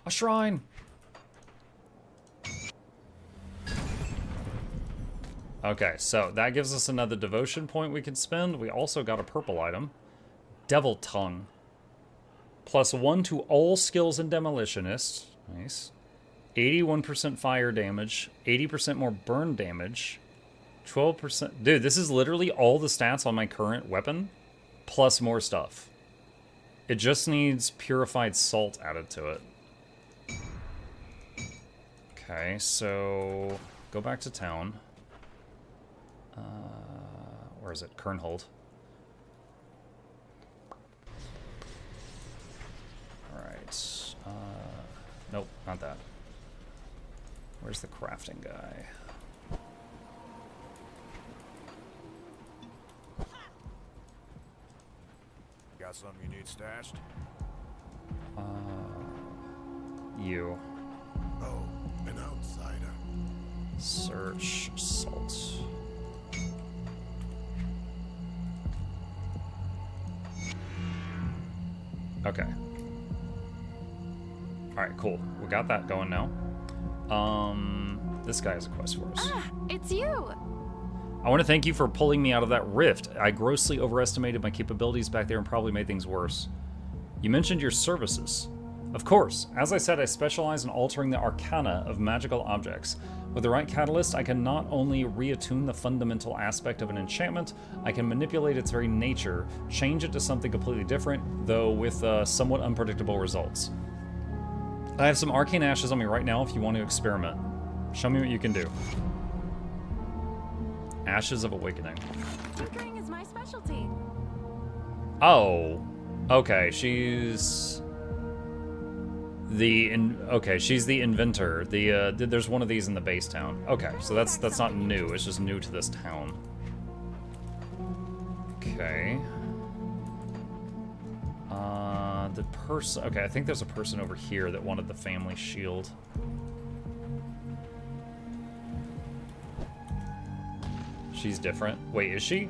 A shrine! Okay, so that gives us another devotion point we can spend. We also got a purple item. Devil Tongue. +1 to all skills in Demolitionist. Nice. 81% fire damage. 80% more burn damage. 12%... Dude, this is literally all the stats on my current weapon, plus more stuff. It just needs purified salt added to it. Okay, so... Go back to town. Where is it? Kernhold. Alright. Nope, not that. Where's the crafting guy? Got something you need stashed? You. Oh, an outsider. Search salt. Okay. Alright, cool. We got that going now. This guy has a quest for us. Ah, it's you! I want to thank you for pulling me out of that rift. I grossly overestimated my capabilities back there and probably made things worse. You mentioned your services. Of course, as I said, I specialize in altering the arcana of magical objects. With the right catalyst, I can not only reattune the fundamental aspect of an enchantment, I can manipulate its very nature, change it to something completely different, though with somewhat unpredictable results. I have some arcane ashes on me right now if you want to experiment. Show me what you can do. Ashes of Awakening. Tinkering is my specialty. Oh, okay, she's the she's the inventor. There's one of these in the base town. Okay, so that's not new. It's just new to this town. Okay. The person. Okay, I think there's a person over here that wanted the family shield. She's different. Wait, is she?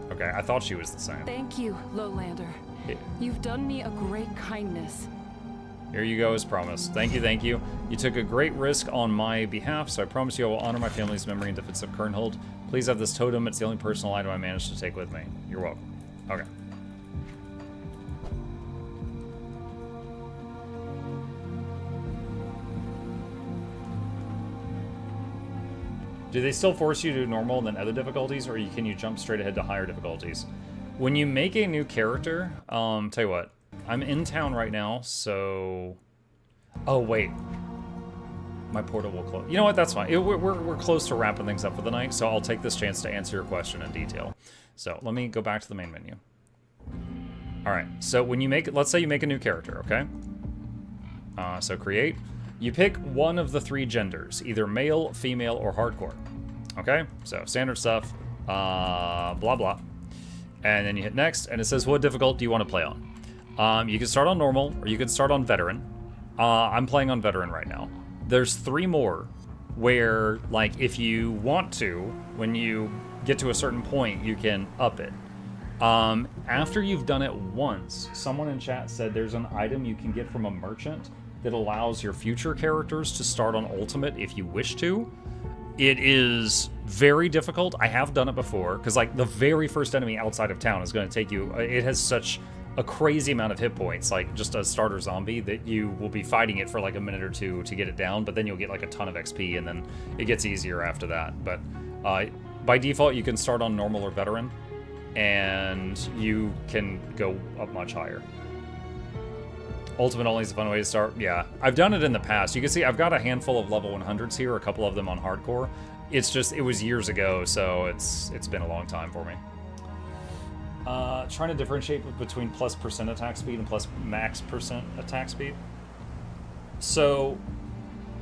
Okay, I thought she was the same. Thank you, Lowlander. You've done me a great kindness. Here you go, as promised. Thank you, thank you. You took a great risk on my behalf, so I promise you I will honor my family's memory in defense of Kernhold. Please have this totem. It's the only personal item I managed to take with me. You're welcome. Okay. Do they still force you to do normal and then other difficulties, or can you jump straight ahead to higher difficulties? When you make a new character, tell you what, I'm in town right now, so... Oh, wait. My portal will close. You know what, that's fine. We're close to wrapping things up for the night, so I'll take this chance to answer your question in detail. So, let me go back to the main menu. Alright, so when you make, let's say you make a new character, okay? So create. You pick one of the 3 genders, either male, female, or hardcore. Okay? So, standard stuff, blah, blah. And then you hit next, and it says, what difficult do you want to play on? You can start on normal, or you can start on veteran. I'm playing on veteran right now. There's 3 more where, like, if you want to, when you get to a certain point, you can up it. After you've done it once, someone in chat said there's an item you can get from a merchant that allows your future characters to start on Ultimate if you wish to. It is very difficult. I have done it before, because like the very first enemy outside of town is going to take you, it has such a crazy amount of hit points, like just a starter zombie, that you will be fighting it for like a minute or 2 to get it down, but then you'll get like a ton of XP, and then it gets easier after that. But by default, you can start on normal or veteran, and you can go up much higher. Ultimate only is a fun way to start. Yeah, I've done it in the past. You can see I've got a handful of level 100s here, a couple of them on hardcore. It's just, it was years ago, so it's been a long time for me. Trying to differentiate between +% attack speed and plus max % attack speed. So,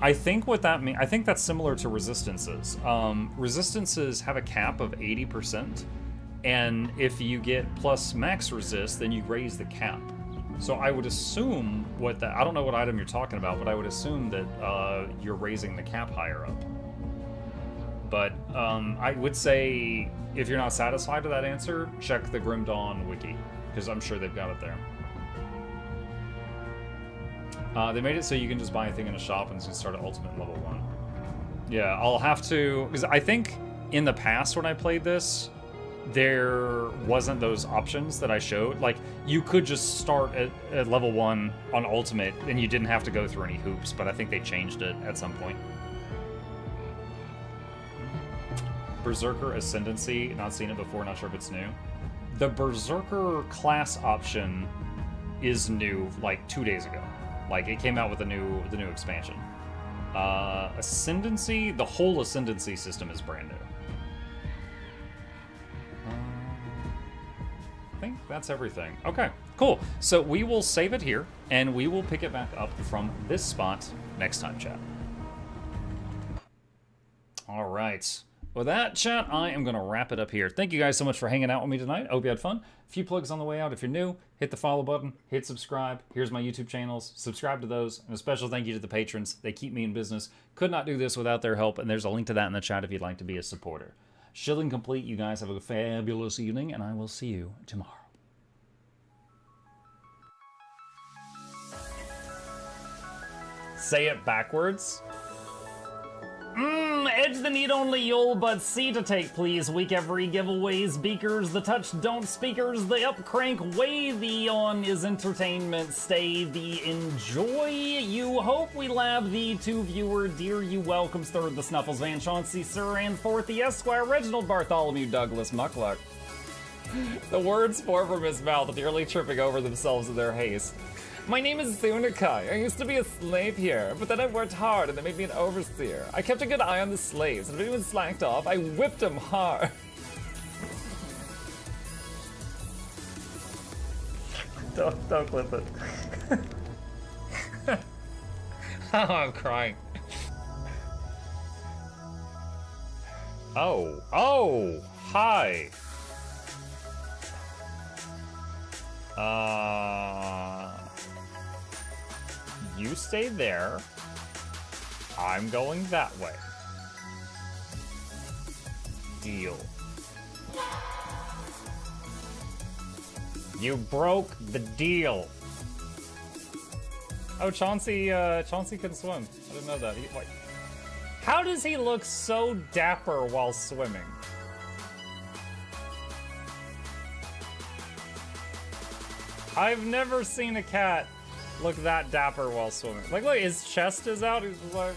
I think what that means, I think that's similar to resistances. Resistances have a cap of 80%, and if you get plus max resist, then you raise the cap. So I would assume I don't know what item you're talking about, but I would assume that you're raising the cap higher up. But I would say, if you're not satisfied with that answer, check the Grim Dawn wiki, because I'm sure they've got it there. They made it so you can just buy a thing in a shop and just start at Ultimate level 1. Yeah, I'll have to, because I think in the past when I played this, there wasn't those options that I showed. Like, you could just start at level 1 on Ultimate, and you didn't have to go through any hoops, but I think they changed it at some point. Berserker Ascendancy, not seen it before, not sure if it's new. The Berserker class option is new, like 2 days ago. Like, it came out with the new expansion. Ascendancy, the whole Ascendancy system is brand new. I think that's everything. Okay, cool. So we will save it here, and we will pick it back up from this spot next time, chat. All right. With that, chat, I am going to wrap it up here. Thank you guys so much for hanging out with me tonight. I hope you had fun. A few plugs on the way out. If you're new, hit the follow button, hit subscribe. Here's my YouTube channels. Subscribe to those. And a special thank you to the patrons. They keep me in business. Could not do this without their help, and there's a link to that in the chat if you'd like to be a supporter. Shilling complete. You guys have a fabulous evening, and I will see you tomorrow. Say it backwards. edge the need only you'll but see to take, please. Week every giveaways, beakers, the touch don't speakers, the up crank, way the on is entertainment, stay the enjoy. You hope we lab the two viewer, dear you welcomes, third the Snuffles, Van Chauncey, Sir, and fourth the Esquire, Reginald Bartholomew, Douglas, Mukluk. The words pour from his mouth, nearly tripping over themselves in their haste. My name is Zunikai. I used to be a slave here, but then I worked hard and they made me an overseer. I kept a good eye on the slaves, and if anyone slacked off, I whipped them hard. Don't clip it. Oh, I'm crying. Oh, hi. You stay there. I'm going that way. Deal. You broke the deal. Oh, Chauncey can swim. I didn't know that. How does he look so dapper while swimming? I've never seen a cat look that dapper while swimming. Like, look, his chest is out. He's just like,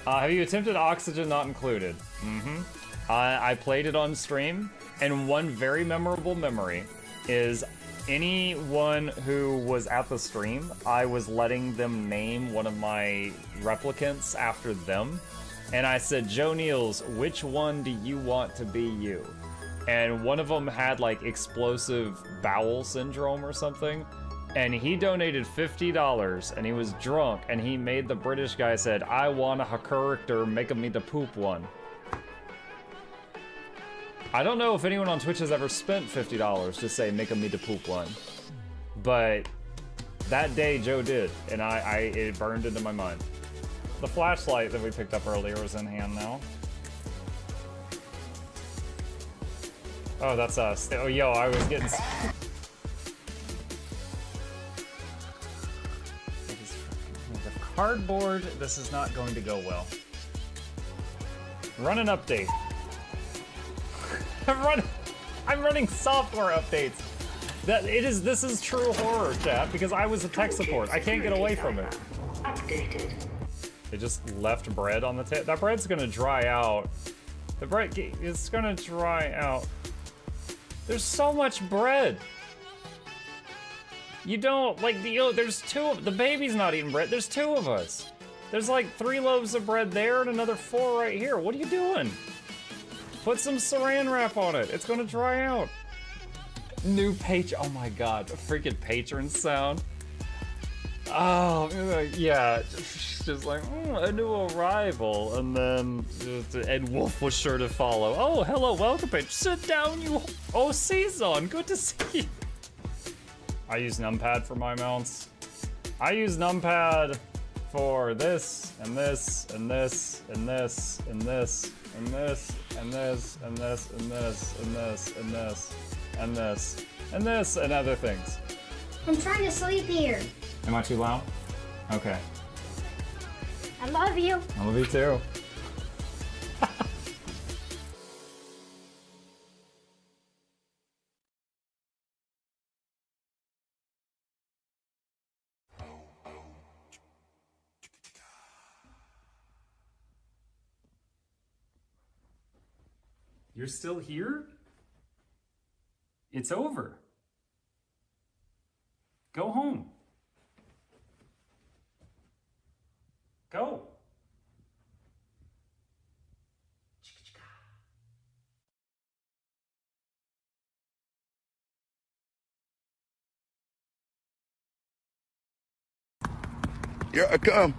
yeah. Have you attempted Oxygen Not Included? Mm-hmm. I played it on stream, and one very memorable memory is anyone who was at the stream, I was letting them name one of my replicants after them, and I said, Joe Niels, which one do you want to be you? And one of them had like explosive bowel syndrome or something, and he donated $50 and he was drunk and he made the British guy said, I want a character, make me the poop one. I don't know if anyone on Twitch has ever spent $50 to say make me the poop one, but that day Joe did, and it burned into my mind. The flashlight that we picked up earlier was in hand now. Oh, that's us. Oh, yo, I was getting... The cardboard, this is not going to go well. Run an update. I'm running software updates. This is true horror, chat, because I was a tech support. I can't get away from it. Updated. They just left bread on the table. That bread's gonna dry out. The bread is gonna dry out. There's so much bread. You don't, like, there's the baby's not eating bread. There's 2 of us. There's like 3 loaves of bread there and another 4 right here. What are you doing? Put some saran wrap on it. It's gonna dry out. New oh my god, a freaking patron sound. Oh, yeah, just like, a new arrival, and then Ed Wolf was sure to follow. Oh, hello, welcome, page. Sit down, you. Oh, Season, good to see you. I use numpad for my mounts. I use numpad for this, and this, and this, and this, and this, and this, and this, and this, and this, and this, and this, and this, and this, and other things. I'm trying to sleep here. Am I too loud? Okay. I love you. I love you too. You're still here? It's over. Go home. Go. Here I come.